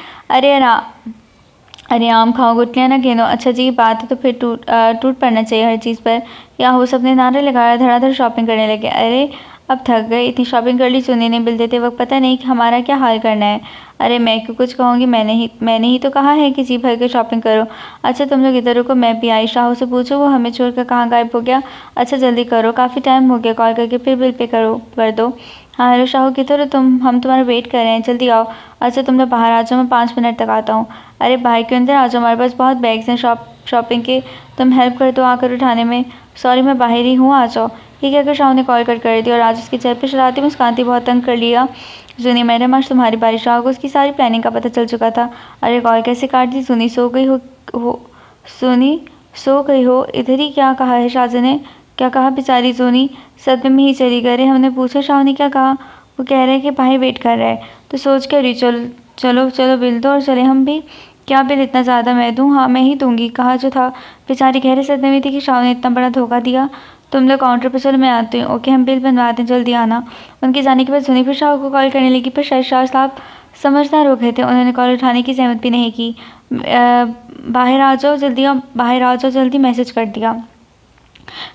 S2: अरे आम खाओ, गुटलियाँ ना गिनो। अच्छा जी, बात है तो फिर टूट पड़ना चाहिए हर चीज़ पर। या हो सबने नारे लगाया, धड़ाधड़ शॉपिंग करने लगे। अरे अब थक गए, इतनी शॉपिंग कर ली। सुनी ने बिल देते वक्त पता नहीं कि हमारा क्या हाल करना है। अरे मैं क्यों कुछ कहूँगी, मैंने ही तो कहा है कि जी भर के शॉपिंग करो। अच्छा तुम लोग इधर रुको, मैं भी आई। शाहू से पूछो वो हमें छोड़कर कहाँ गायब हो गया। अच्छा जल्दी करो, काफ़ी टाइम हो गया, कॉल करके फिर बिल पे कर दो। हाँ हेलो शाहू, किधर हो तुम? हम तुम्हारा वेट कर रहे हैं, जल्दी आओ। अच्छा तुम लोग बाहर आ जाओ, मैं 5 मिनट तक आता हूँ। अरे बाहर के अंदर आ जाओ, हमारे पास बहुत बैग्स हैं शॉपिंग के, तुम हेल्प कर दो आकर उठाने में। सॉरी मैं बाहर ही हूँ, आ जाओ। ठीक है, अगर शाहू ने कॉल कर दी और आज उसके चेहरे पर शरारती मुस्कान थी, बहुत तंग कर लिया। सुनी मैडम आज तुम्हारी बारिश। शाहू को उसकी सारी प्लानिंग का पता चल चुका था। अरे कॉल कैसे काट दी? सुनी सो गई हो इधर ही? क्या कहा है शाहजहाँ ने? क्या कहा? बेचारी सोनी सदमे में ही चली गई। हमने पूछा शाहू ने क्या कहा? वो कह रहे हैं कि भाई वेट कर रहा है। तो सोच कर रही, चलो बिल दो और चले हम भी। क्या बिल इतना ज़्यादा मैं दूँ? हाँ मैं ही दूँगी, कहा जो था। बेचारी गहरे सदमे में थी कि शाहू ने इतना बड़ा धोखा दिया। तुम लोग काउंटर पर चलो, मैं आती हूँ। ओके हम बिल बनवाते हैं, जल्दी आना। उनके जाने के बाद सुनी फिर शाहू को कॉल करने लगी, पर शायद शाह साहब समझदार हो गए थे, उन्होंने कॉल उठाने की सहमत भी नहीं की। बाहर आ जाओ जल्दी, मैसेज कर दिया।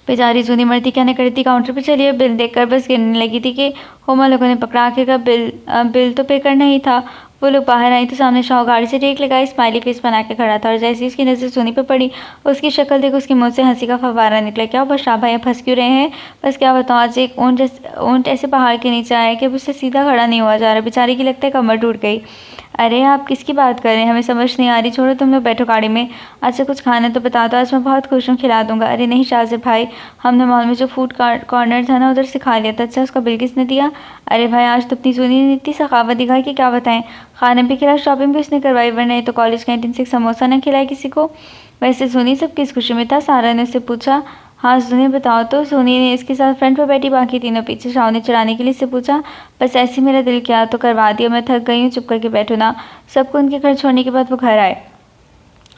S2: बेचारी जूनी मरती क्या न करती, काउंटर पे चलिए बिल देखकर बस गिरने लगी थी कि होमा लोगों ने पकड़ा के कहा बिल तो पे करना ही था। वो लोग बाहर आई तो सामने शाह गाड़ी से टेक लगाई, स्माइली फेस बना के खड़ा था, और जैसे ही उसकी नज़र सोनी पे पड़ी, उसकी शक्ल देख उसके मुंह से हंसी का फव्वारा निकला। क्या बस शाह भाई फंस क्यों रहे हैं? बस क्या बताऊँ, आज एक ऊँट ऐसे पहाड़ के नीचे आया कि अब उससे सीधा खड़ा नहीं हुआ जा रहा। बेचारी की लगता है कमर टूट गई। अरे आप किसकी बात कर रहे हैं? हमें समझ नहीं आ रही। छोड़ो तुम लोग बैठो गाड़ी में। अच्छा कुछ खाना तो बता दो, आज मैं बहुत खुश हूँ, खिला दूंगा। अरे नहीं शाहज़ेब भाई, हमने मॉल में जो फूड कॉर्नर था ना, उधर से खा लिया था। अच्छा उसका बिल किसने दिया? अरे भाई आज तो अपनी सुनी ने इतनी सखावत दिखाई कि क्या बताएं। खाने भी खिला, शॉपिंग भी उसने करवाई, वरना तो कॉलेज कैंटीन से समोसा ना खिलाए किसी को। वैसे सुनी सब किस खुशी में था? सारा ने उससे पूछा। हाँ सुनी बताओ तो। सोनी ने इसके साथ फ्रंट पर बैठी, बाकी तीनों पीछे। शाह ने चढ़ाने के लिए इससे पूछा। बस ऐसे मेरा दिल किया तो करवा दिया, मैं थक गई हूँ, चुप करके बैठो ना। सबको उनके घर छोड़ने के बाद वो घर आए।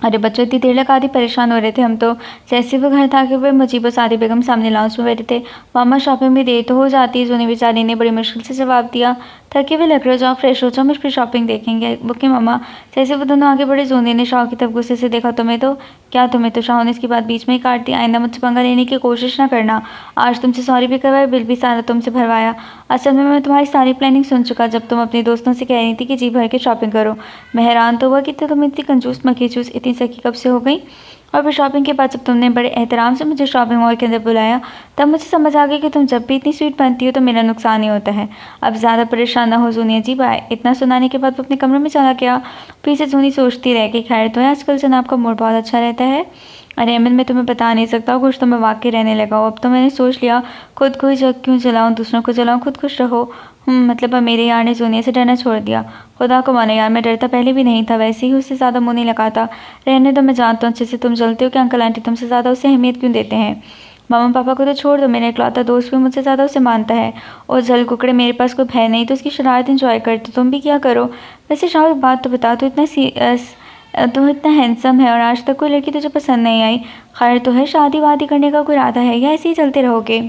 S2: अरे बच्चों इतनी देर लगा दी, परेशान हो रहे थे हम तो। जैसे वो घर था कि वह मुजीब और सादी बेगम सामने लाउंज में बैठे थे। मामा शॉपिंग में देर तो हो जाती है, सोनी बेचारी ने बड़ी मुश्किल से जवाब दिया। थके हुए लग रहे हो, जाओ फ्रेश हो जाओ, मैं फिर शॉपिंग देखेंगे। ओके मामा। जैसे वो दोनों आगे बढ़े, सोनी ने शाह की तरफ गुस्से से देखा। तुम्हें तो शाह ने इसकी बात बीच में ही काट दी। आइंदा मुझसे पंगा लेने की कोशिश ना करना। आज तुमसे सॉरी भी करवाया, बिल भी सारा तुमसे भरवाया। असल में मैं तुम्हारी सारी प्लानिंग सुन चुका, जब तुम अपने दोस्तों से कह रही थी कि जी भर के शॉपिंग करो। मैं हैरान तो हुआ कि तुम इतनी कंजूस मखीचूस इतनी सखी कब से हो गई। और फिर शॉपिंग के बाद जब तुमने बड़े एहतराम से मुझे शॉपिंग मॉल के अंदर बुलाया, तब मुझे समझ आ गया कि तुम जब भी इतनी स्वीट बनती हो तो मेरा नुकसान ही होता है। अब ज़्यादा परेशान ना हो जूनी। अजीब आए। इतना सुनाने के बाद वो अपने कमरे में चला गया। पीछे जूनी सोचती रह गई, खैर तो है, आजकल जनाब का मूड बहुत अच्छा रहता है। अरे अमन मैं तुम्हें बता नहीं सकता, कुछ तो मैं वाकई रहने लगा हूँ। अब तो मैंने सोच लिया खुद को ही जग क्यों जलाऊँ, दूसरों को जलाऊँ, खुद खुश रहो। मतलब अब मेरे यार ने जूनियर से डरना छोड़ दिया। खुदा को मानो यार, मैं डरता पहले भी नहीं था, वैसे ही उससे ज़्यादा मुँह नहीं लगाता। रहने दो, मैं जानता हूँ अच्छे से तुम जलते हो कि अंकल आंटी तुमसे ज़्यादा उसे अहमियत क्यों देते हैं। मामा पापा को तो छोड़ दो, मेरा इकलौता दोस्त भी मुझसे ज़्यादा उसे मानता है। और जल कुकड़े, मेरे पास कोई भय नहीं तो उसकी शरारत एंजॉय करती, तुम भी क्या करो। वैसे शाह एक बात तो बता, तुम इतना हैंडसम है और आज तक कोई लड़की तुझे पसंद नहीं आई। खैर तो है, शादी वादी करने का कोई इरादा है या ऐसे ही चलते रहोगे?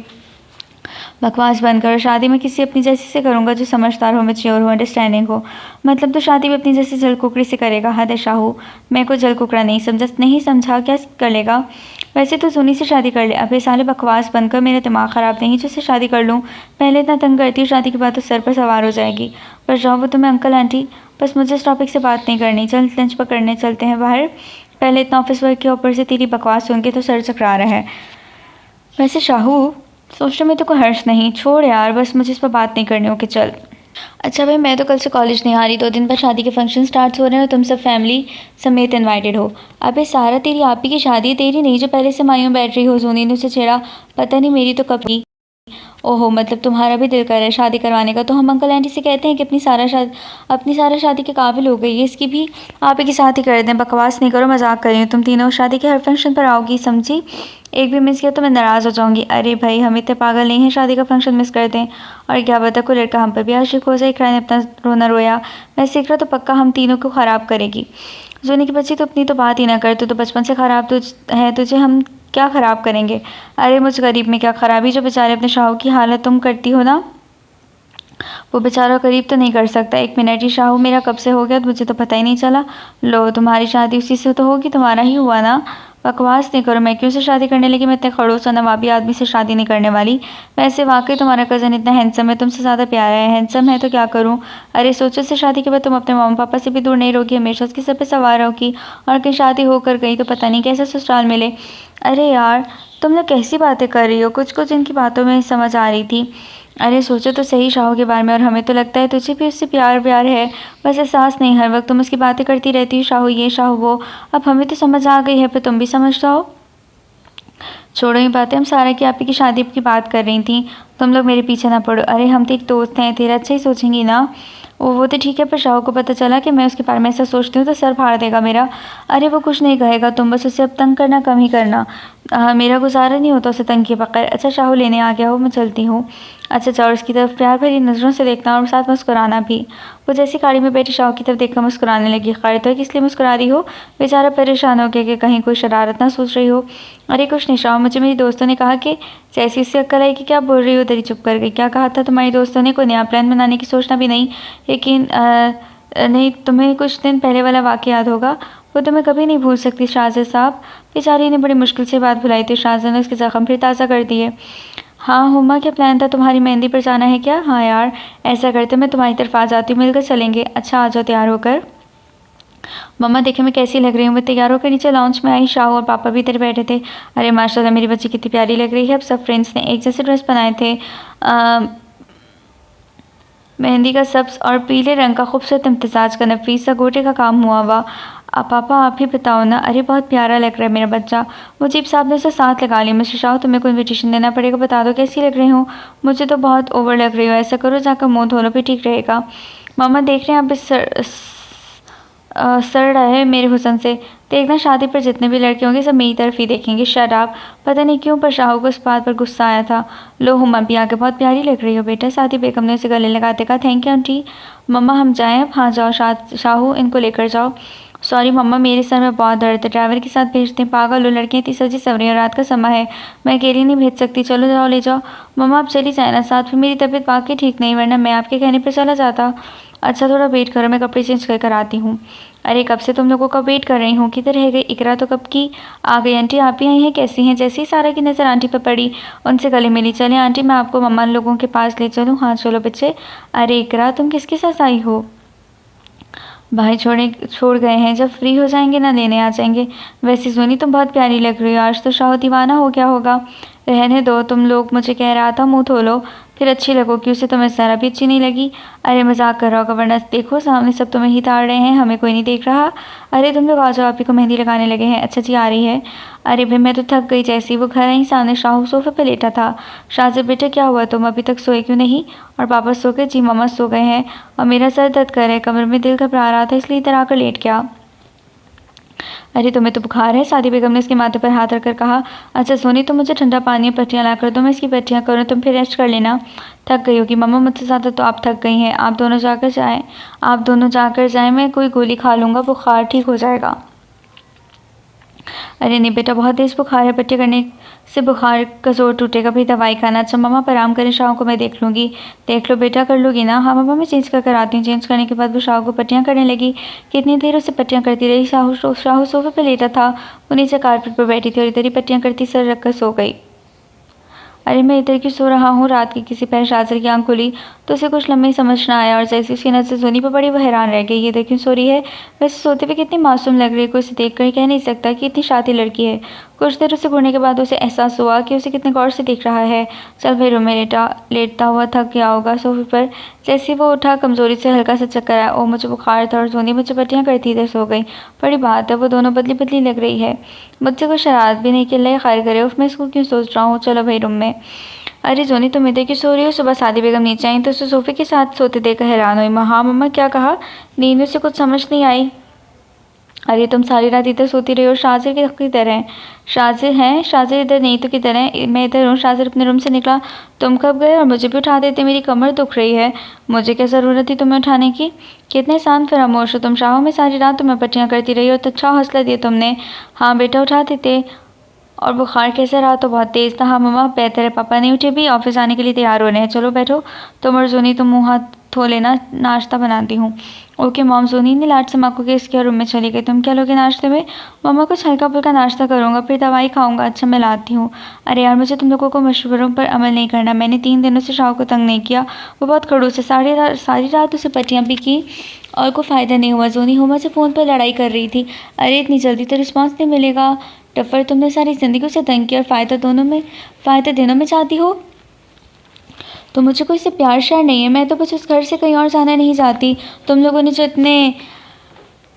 S2: बकवास बंद करो, शादी मैं किसी अपनी जैसी से करूँगा जो समझदार हो, मैच्योर हो, अंडरस्टैंडिंग हो। मतलब तो शादी भी अपनी जैसी जल कुकड़ी से करेगा? हद है शाहू, मैं कोई जल कुकड़ा नहीं समझा क्या कर लेगा? वैसे तो सोनी से शादी कर ले। अबे साले बकवास बंद कर, मेरा दिमाग ख़राब नहीं जो उससे शादी कर लूँ। पहले इतना तंग करती हूँ, शादी के बाद तो सर पर सवार हो जाएगी। पर जाओ, वो तुम्हें अंकल आंटी, बस मुझे इस टॉपिक से बात नहीं करनी। चल लंच पकड़ने चलते हैं बाहर। पहले इतना ऑफिस वर्क के ऊपर से तेरी बकवास सुन के तो सर चकरा रहा है। वैसे शाहू, सोचने में तो कोई हर्ष नहीं, छोड़ यार, बस मुझे इस पर बात नहीं करनी। ओके चल। अच्छा भाई, मैं तो कल से कॉलेज नहीं आ रही, 2 दिन बाद शादी के फंक्शन स्टार्ट हो रहे हैं और तुम सब फैमिली समेत इनवाइटेड हो। अबे सारा, तेरी आप ही की शादी है, तेरी नहीं जो पहले से मायूं बैठ रही हो। सोनी ने उसे छेड़ा। पता नहीं मेरी तो कब की। ओहो, मतलब तुम्हारा भी दिल कर रहा है शादी करवाने का? तो हम अंकल आंटी से कहते हैं कि अपनी सारा शादी के काबिल हो गई है, इसकी भी आप ही के साथ ही कर दें। बकवास नहीं करो, मजाक कर रही हूँ। तुम तीनों शादी के हर फंक्शन पर आओगी, समझी? एक भी मिस किया तो मैं नाराज़ हो जाऊंगी। अरे भाई, हम इतने पागल नहीं हैं शादी का फंक्शन मिस कर दें। और क्या पता कोई लड़का हम पर भी आशिक हो जाए। इकरा ने अपना रोना रोया। वैसे इकरा तो पक्का हम तीनों को ख़राब करेगी। सोनी की बच्ची तो अपनी तो बात ही ना कर, तू तो बचपन से ख़राब है, तुझे हम क्या ख़राब करेंगे? अरे मुझ गरीब में क्या ख़राबी, जो बेचारे अपने शाहू की हालत तुम करती हो ना, वो बेचारा गरीब तो नहीं कर सकता। 1 मिनट ही, शाहू मेरा कब से हो गया मुझे तो पता ही नहीं चला। लो, तुम्हारी शादी उसी से तो होगी, तुम्हारा ही हुआ ना। बकवास नहीं करो, मैं क्यों से शादी करने लगी? मैं इतने खड़ूस और नवाबी आदमी से शादी नहीं करने वाली। वैसे वाकई तुम्हारा कज़न इतना हैंडसम है, तुमसे ज़्यादा प्यारा है। हैंडसम है तो क्या करूँ? अरे सोचो, से शादी के बाद तुम अपने मामा पापा से भी दूर नहीं रहोगी, हमेशा उसके सर पे सवार रहोगी। और कहीं शादी होकर गई तो पता नहीं कैसे ससुराल मिले। अरे यार, तुम लोग कैसी बातें कर रही हो? कुछ कुछ इनकी बातों में समझ आ रही थी। अरे सोचो तो सही शाहू के बारे में, और हमें तो लगता है तुझे भी उससे प्यार है। बस एहसास नहीं, हर वक्त तुम उसकी बातें करती रहती हो, शाहू ये शाहू वो। अब हमें तो समझ आ गई है, पर तुम भी समझ जाओ। छोड़ो ये बातें, हम सारा की आप ही की शादी की बात कर रही थी। तुम लोग मेरे पीछे ना पड़ो। अरे हम तेरे दोस्त हैं, तेरा अच्छा ही सोचेंगी ना। वो तो ठीक है, पर शाहू को पता चला कि मैं उसके बारे में ऐसा सोचती हूँ तो सर फाड़ देगा मेरा। अरे वो कुछ नहीं कहेगा, तुम बस उसे अब तंग करना कम ही करना। मेरा गुजारा नहीं होता उसे तंग किए बगैर। अच्छा शाहू लेने आ गया हो, मैं चलती हूँ। अच्छा जाओ, उसकी तरफ प्यार भरी नज़रों से देखना और साथ मुस्कुराना भी। वो जैसी गाड़ी में बैठी शाहू की तरफ देखकर मुस्कुराने लगी। खैर तो किस लिए मुस्कुरा रही हो? बेचारा परेशान हो गया कि कहीं कोई शरारत ना सोच रही हो। अरे कुछ नहीं शाहू, मुझे मेरी दोस्तों ने कहा कि जैसी उससे अक्ल आई कि क्या बोल रही हो, तेरी चुप कर गई। क्या कहा था तुम्हारी दोस्तों ने? कोई नया प्लान बनाने की सोचना भी नहीं। लेकिन नहीं, तुम्हें कुछ दिन पहले वाला वाक़या याद होगा, वो तो मैं कभी नहीं भूल सकती। शाहज़ाद साहब, बेचारी ने बड़ी मुश्किल से बात भुलाई थी। शाहज़ाद ने उसके ज़ख्म फिर ताज़ा कर दिए। हाँ हुमा, क्या प्लान था? तुम्हारी मेहंदी पर जाना है क्या? हाँ यार, ऐसा करते मैं तुम्हारी तरफ आ जाती हूँ, मिलकर चलेंगे। अच्छा आ जाओ तैयार होकर। मम्मा देखे मैं कैसी लग रही हूँ? मैं तैयार होकर नीचे लाउंज में आई, शाहू और पापा भी इधर बैठे थे। अरे माशाल्लाह, मेरी बच्ची कितनी प्यारी लग रही है। अब सब फ्रेंड्स ने एक जैसे ड्रेस बनाए थे। मेहंदी का सब्ज़ और पीले रंग का खूबसूरत इम्तिजाज का नफीस सा गोटे का काम हुआ हुआ। पापा आप ही बताओ ना। अरे बहुत प्यारा लग रहा है मेरा बच्चा। मुजीब साहब ने उसे साथ लगा लिया। मिस्टर शाह, तुम्हें कोई इन्विटेशन देना पड़ेगा, बता दो कैसी लग रही हूँ? मुझे तो बहुत ओवर लग रही हो। ऐसा करो जाकर मुँह धो लो, भी ठीक रहेगा। मामा देख रहे हैं आप इस सड़ रहा है मेरे हुस्न से। देखना शादी पर जितने भी लड़के होंगे सब मेरी तरफ ही देखेंगे। Shut up. पता नहीं क्यों पर शाहू को इस बात पर गुस्सा आया था। लो हुमा भी आके, बहुत प्यारी लग रही हो बेटा। साथी बेगम ने उसे गले लगाते कहा। Thank you aunty. मम्मा हम जाएं अब? हाँ जाओ, शाहू इनको लेकर जाओ। सॉरी मम्मा, मेरे सर में बहुत दर्द है, ड्राइवर के साथ भेजते हैं। पागल हो, लड़कियाँ इतनी सजी सवरी और रात का समय है, मैं अकेली नहीं भेज सकती। चलो जाओ, ले जाओ। मम्मा आप चली जाए ना साथ में, मेरी तबीयत वाकई ठीक नहीं, वरना मैं आपके कहने पर चला जाता। अच्छा थोड़ा वेट करो, मैं कपड़े चेंज कर आती हूँ। अरे कब से तुम लोगों का वेट कर रही हूँ, किधर रह गई? इकरा तो कब की आ गई। आंटी आप ही आई हैं, कैसी हैं? जैसे ही सारा की नज़र आंटी पर पड़ी, उनसे गले मिली। चले आंटी, मैं आपको मम्मा लोगों के पास ले चलूँ? हाँ चलो बच्चे। अरे इकरा, तुम किसके साथ आई हो? भाई छोड़ गए हैं, जब फ्री हो जाएंगे ना लेने आ जाएंगे। वैसे सोनी तुम बहुत प्यारी लग रही हो, आज तो शाह दीवाना हो गया होगा। रहने दो, तुम लोग मुझे कह रहा था मुँह धो लो, फिर अच्छी लगोगी उसे। तुम्हें ज़रा भी अच्छी नहीं लगी। अरे मजाक कर रहा होगा, वरना देखो सामने सब तुम्हें ही ताड़ रहे हैं, हमें कोई नहीं देख रहा। अरे तुम लोग आ जाओ, आप ही को मेहंदी लगाने लगे हैं। अच्छा जी आ रही है। अरे भाई मैं तो थक गई। जैसे ही वो घर आई, सामने शाहू सोफे पे लेटा था। शाहज़ाद बेटा क्या हुआ, तुम अभी तक सोए क्यों नहीं? और पापा सो गए? जी मम्मा सो गए हैं, और मेरा सर दर्द कर रहा है, कमर में दिल घबरा रहा था, इसलिए इधर आकर लेट गया। अरे तुम्हें तो बुखार है? सादी बेगम ने उसके माथे पर हाथ रखकर कहा। अच्छा सोनी, तुम मुझे ठंडा पानी और पट्टियाँ ला कर दो, मैं इसकी पट्टियाँ करूँ, तुम फिर रेस्ट कर लेना। थक गई होगी मम्मा, मुझसे ज़्यादा तो आप थक गई हैं। आप दोनों जाकर जाएं, मैं कोई गोली खा लूँगा, बुखार ठीक हो जाएगा। अरे नहीं बेटा, बहुत तेज़ बुखार है, पट्टी करने से बुखार का जोर टूटेगा, फिर दवाई खाना। अच्छा मम्मा, पर आराम करें, शाह को मैं देख लूँगी। देख लो बेटा, कर लूँगी ना? हाँ मम्मा, मैं चेंज कर आती हूँ। चेंज करने के बाद वो शाह को पट्टियाँ करने लगी। कितनी देर उससे पट्टियाँ करती रही। शाहू सोफे पर लेटा था, वो नीचे कारपेट पर बैठी थी और इधर ही पट्टियाँ करती सर रख कर सो गई। अरे मैं इधर क्यों सो रहा हूँ? रात की किसी पहर शाज़र की आंख खुली तो उसे कुछ लम्हे समझ ना आया और जैसे उसकी नज़र सोनी पर पड़ी वो हैरान रह गई। ये इधर क्यों सो रही है? वैसे सोते हुए कितनी मासूम लग रही है, कोई उसे देख कर कह नहीं सकता कि इतनी शातिर लड़की है। कुछ देर उसे घूरने के बाद उसे एहसास हुआ कि उसे कितने गौर से देख रहा है। चल भाई रूम में लेटता हुआ थक गया होगा सोफे पर। जैसे ही वो उठा, कमज़ोरी से हल्का सा चक्कर आया। ओ मुझे बुखार था और सोनी मुझे पट्टियाँ करती इधर सो गई। बड़ी बात है, वो दोनों बदली बदली लग रही है। मुझसे कोई शरारत भी नहीं कि अल्लाह खैर करे। उफ, मैं इसको क्यों सोच रहा हूँ। चलो भाई रूम में। अरे जोनी, तुम इधर क्यों सो रही हो? सुबह सादी बेगम नीचे आई तो उसे सोफे के साथ सोते देखकर हैरान हुई। हाँ मम्मा, क्या कहा? नींद में से कुछ समझ नहीं आई। अरे तुम सारी रात इधर सोती रही हो। शाजिर किधर है? शाजिर हैं? शाजिर इधर नहीं तो किधर है? मैं इधर हूँ। शाजिर अपने रूम से निकला। तुम कब गए? और मुझे भी उठा देते, मेरी कमर दुख रही है। मुझे क्या ज़रूरत थी तुम्हें उठाने की? कितने शांत फरामोश हो तुम। शाहों में सारी रात तुम्हें पट्टियाँ करती रही हो तो अच्छा हौसला दिया तुमने। हाँ बेटा, उठा देते। और बुखार कैसे रहा? तो बहुत तेज़ था। हाँ मम्मा, बेहतर है, पापा नहीं उठे भी, ऑफिस आने के लिए तैयार हो रहे हैं। चलो बैठो। तुम और जोनी, तुम मुँह हाथ धो लेना, नाश्ता बनाती हूँ। Okay mom. सोनी ने लाड से माँ को किस के रूम में चली गई। तुम क्या लोगे नाश्ते में? मम्मा, कुछ हल्का फुल्का नाश्ता करूँगा, फिर दवाई खाऊंगा। अच्छा मैं लाती हूँ। अरे यार, मुझे तुम लोगों को मशवरों पर अमल नहीं करना। मैंने 3 दिनों से शाह को तंग नहीं किया, वो बहुत खड़ूस है। सारी रात उसे पट्टियाँ भी की और कोई फ़ायदा नहीं हुआ। जोनी हुमा से फ़ोन पर लड़ाई कर रही थी। अरे इतनी जल्दी तो रिस्पॉन्स नहीं मिलेगा। टफ़र, तुमने सारी ज़िंदगी उसे तंग किया और फ़ायदा देनों में चाहती हो। तो मुझे कोई से प्यार श्यार नहीं है, मैं तो बस उस घर से कहीं और जाना नहीं चाहती। तुम लोगों ने जो इतने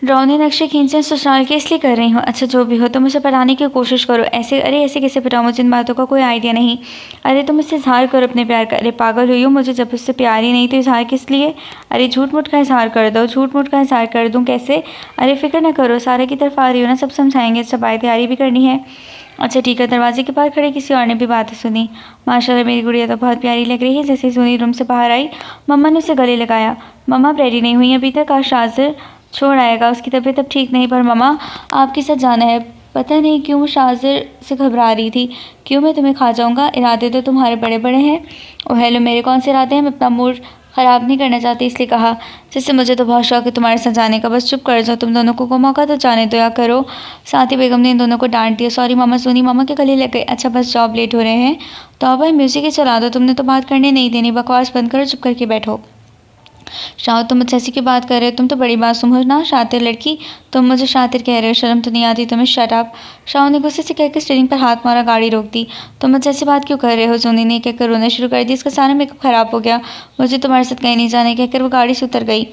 S2: डरावने नक्शे खींचे ससुराल के, इसलिए कर रही हूँ। अच्छा जो भी हो, तुम उसे पटाने की कोशिश करो। ऐसे कैसे पटाऊँ? मुझे इन बातों का कोई आइडिया नहीं। अरे तुम उससे इजहार करो अपने प्यार का। अरे पागल हुई हो? मुझे जब उससे प्यार ही नहीं तो इजहार किस लिए? अरे झूठ मूठ का इजहार कर दो। झूठ मूठ का इजहार कर दूँ कैसे? अरे फिक्र न करो, सारा की तरफ आ रही हो ना, सब समझाएंगे। सब आए, तैयारी भी करनी है। अच्छा ठीक है। दरवाजे के पास खड़े किसी और ने भी बातें सुनी। माशाल्लाह मेरी गुड़िया तो बहुत प्यारी लग रही है। जैसे ही सोनी रूम से बाहर आई, मम्मा ने उसे गले लगाया। मम्मा आप रेडी नहीं हुई अभी तक? आज शाजिर छोड़ आएगा, उसकी तबीयत अब ठीक नहीं। पर मम्मा आपके साथ जाना है। पता नहीं क्यों वो शाजिर से घबरा रही थी। क्यों, मैं तुम्हें खा जाऊँगा? इरादे तो तुम्हारे बड़े बड़े हैं। ओह हेलो, मेरे कौन से इरादे हैं? मैं अपना मूड ख़राब नहीं करना चाहती इसलिए कहा। जैसे मुझे तो बहुत शौक है तुम्हारे साथ जाने का। बस चुप कर जाओ, तुम दोनों को मौका तो जाने दो या करो। साथी बेगम ने इन दोनों को डांट दिया। सॉरी मामा, सोनी मामा के गले लग गए। अच्छा बस जॉब लेट हो रहे हैं तो अब भाई म्यूज़िक ही चला दो। तुमने तो बात करने नहीं देनी, बकवास बंद करो, चुप करके बैठो। शाह तुम मुझसे ऐसी की बात कर रहे हो? तुम तो बड़ी मासूम हो ना, शातिर लड़की। तुम मुझे शातिर कह रहे हो? शर्म तो नहीं आती तुम्हें? Shut up. शाह ने गुस्से से कहकर स्टीयरिंग पर हाथ मारा, गाड़ी रोक दी। तुम मुझसे ऐसी बात क्यों कर रहे हो? जोनी ने कहकर रोना शुरू कर दी। इसका सारा मेकअप खराब हो गया, मुझे तुम्हारे साथ कहीं नहीं जाने कहकर वो गाड़ी से उतर गई।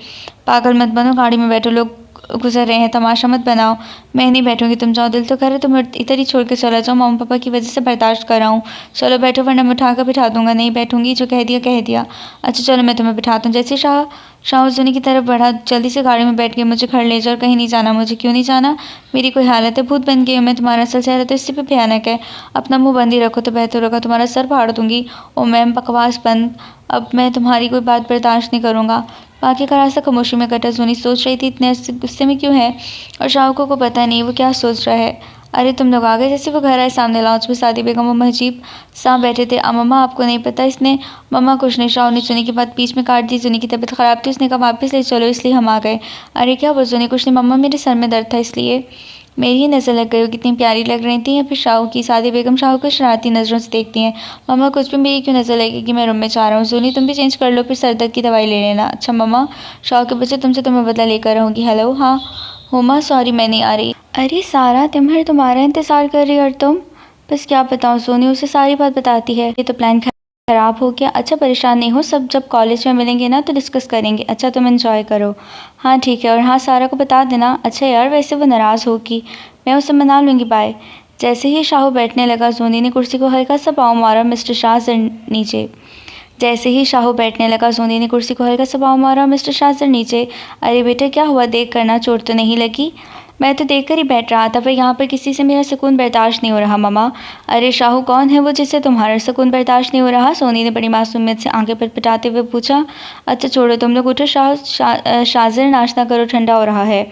S2: पागल मत बनो, गाड़ी में बैठो, लोग गुजर रहे हैं, तमाशा मत बनाओ। मैं नहीं बैठूंगी, तुम जाओ। दिल तो करे तुम इधर ही छोड़ के चला जाओ, मम्मा पापा की वजह से बर्दाश्त कर रहा हूँ। चलो बैठो वरना मैं उठा कर बिठा दूंगा। नहीं बैठूंगी, जो कह दिया। अच्छा चलो मैं तुम्हें बिठाता हूँ। जैसे शाह जोनी की तरफ बढ़ा, जल्दी से गाड़ी में बैठ गई। मुझे घर ले जाओ, कहीं नहीं जाना। मुझे क्यों नहीं जाना? मेरी कोई हालत है? भूत बन गई हूँ मैं? तुम्हारा असल चेहरा तो इससे भी भयानक है। अपना मुंह बंद ही रखो तो बेहतर होगा, तुम्हारा सर फाड़ दूंगी। ओ मैम बकवास बंद, अब मैं तुम्हारी कोई बात बर्दाश्त नहीं करूँगा। बाकी का रास्ता खामोशी में कटा। जोनी सोच रही थी इतने गुस्से में क्यों है, और शाह को पता नहीं वो क्या सोच रहा है। अरे तुम लोग आ गए। जैसे वो घर आए, सामने लाउंज में सादी बेगम और महजीब साहब बैठे थे। मम्मा आपको नहीं पता इसने? मम्मा कुछ नहीं। शाह ने जोनी की बात बीच में काट दी। जोनी की तबीयत ख़राब थी, उसने कहा वापस ले चलो, इसलिए हम आ गए। अरे क्या वो? जोनी कुछ नहीं मम्मा, मेरे सर में दर्द था इसलिए। मेरी ही नज़र लग गई हो, कितनी प्यारी लग रही थी। या फिर शाह की? सादी बेगम शाह को शरारती नज़रों से देखती हैं। मम्मा कुछ भी, मेरी क्यों नज़र लगेगी? मैं रूम में जा रहा हूँ। जोनी तुम भी चेंज कर लो, फिर सर दर्द की दवाई ले लेना। अच्छा मम्मा, शाह के बच्चे तुमसे तुम्हें बदला लेकर रहूँगी। हेलो हाँ हुमा, सॉरी मैं नहीं आ रही। अरे सारा तिमहर तुम्हारा इंतज़ार कर रही है और तुम? बस क्या बताऊँ, सोनी उसे सारी बात बताती है। ये तो प्लान खराब हो गया। अच्छा परेशान नहीं हो, सब जब कॉलेज में मिलेंगे ना तो डिस्कस करेंगे। अच्छा तुम एंजॉय करो। हाँ ठीक है, और हाँ सारा को बता देना। अच्छा यार वैसे वो नाराज़ होगी, मैं उसे मना लूँगी, बाय। जैसे ही शाह बैठने लगा, जोनी ने कुर्सी को हल्का सा पाँव मारा। मिस्टर शाह सर नीचे। जैसे ही शाह बैठने लगा, जोनी ने कुर्सी को हल्का सा पाँव मारा। मिस्टर शाह सर नीचे। अरे बेटा क्या हुआ, देख करना, चोट तो नहीं लगी? मैं तो देखकर ही बैठ रहा था, पर यहाँ पर किसी से मेरा सुकून बर्दाश्त नहीं हो रहा मम्मा। अरे शाहू, कौन है वो जिससे तुम्हारा सुकून बर्दाश्त नहीं हो रहा? सोनी ने बड़ी मासूमियत से आंखें पटपटाते हुए पूछा। अच्छा छोड़ो, तुम लोग उठो, शाज़र नाश्ता करो, ठंडा हो रहा है।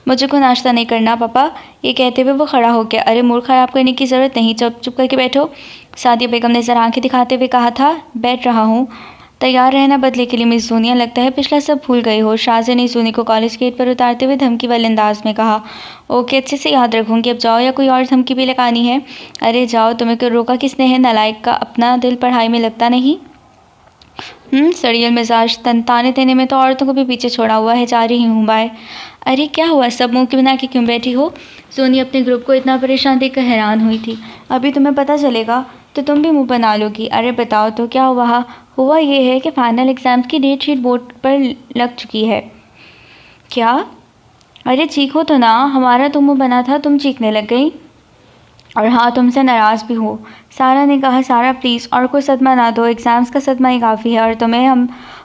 S2: मुझे को नाश्ता नहीं करना पापा। ये कहते हुए वो खड़ा हो गया। अरे मूड ख़राब करने की ज़रूरत नहीं, चुप करके बैठो। सादिया बेगम ने ज़रा आंखें दिखाते हुए कहा था। बैठ रहा हूँ। तैयार रहना बदले के लिए मिस सोनिया, लगता है पिछला सब भूल गई हो। शाज़र ने सोनी को कॉलेज गेट पर उतारते हुए धमकी वाले अंदाज में कहा। ओके, अच्छे से याद रखूँगी। अब जाओ, या कोई और धमकी भी लगानी है? अरे जाओ, तुम्हें क्यों रोका किसने है? नालायक का अपना दिल पढ़ाई में लगता नहीं। सड़ियल मिजाज, ताने देने में तो औरतों को भी पीछे छोड़ा हुआ है। जा रही हूँ, बाय। अरे क्या हुआ, सब मुंह की बना के क्यों बैठी हो? सोनी अपने ग्रुप को इतना परेशान देखकर हैरान हुई थी। अभी तुम्हें पता चलेगा तो तुम भी मुंह बना लोगी। अरे बताओ तो क्या हुआ? हुआ ये है कि फाइनल एग्ज़ाम्स की डेट शीट बोर्ड पर लग चुकी है। क्या? अरे चीखो तो ना, हमारा तो मुंह बना था, तुम चीखने लग गई। और हाँ, तुमसे नाराज़ भी हो। सारा ने कहा। सारा प्लीज़ और कोई सदमा ना दो, एग्ज़ाम्स का सदमा ही काफ़ी है। और तुम्हें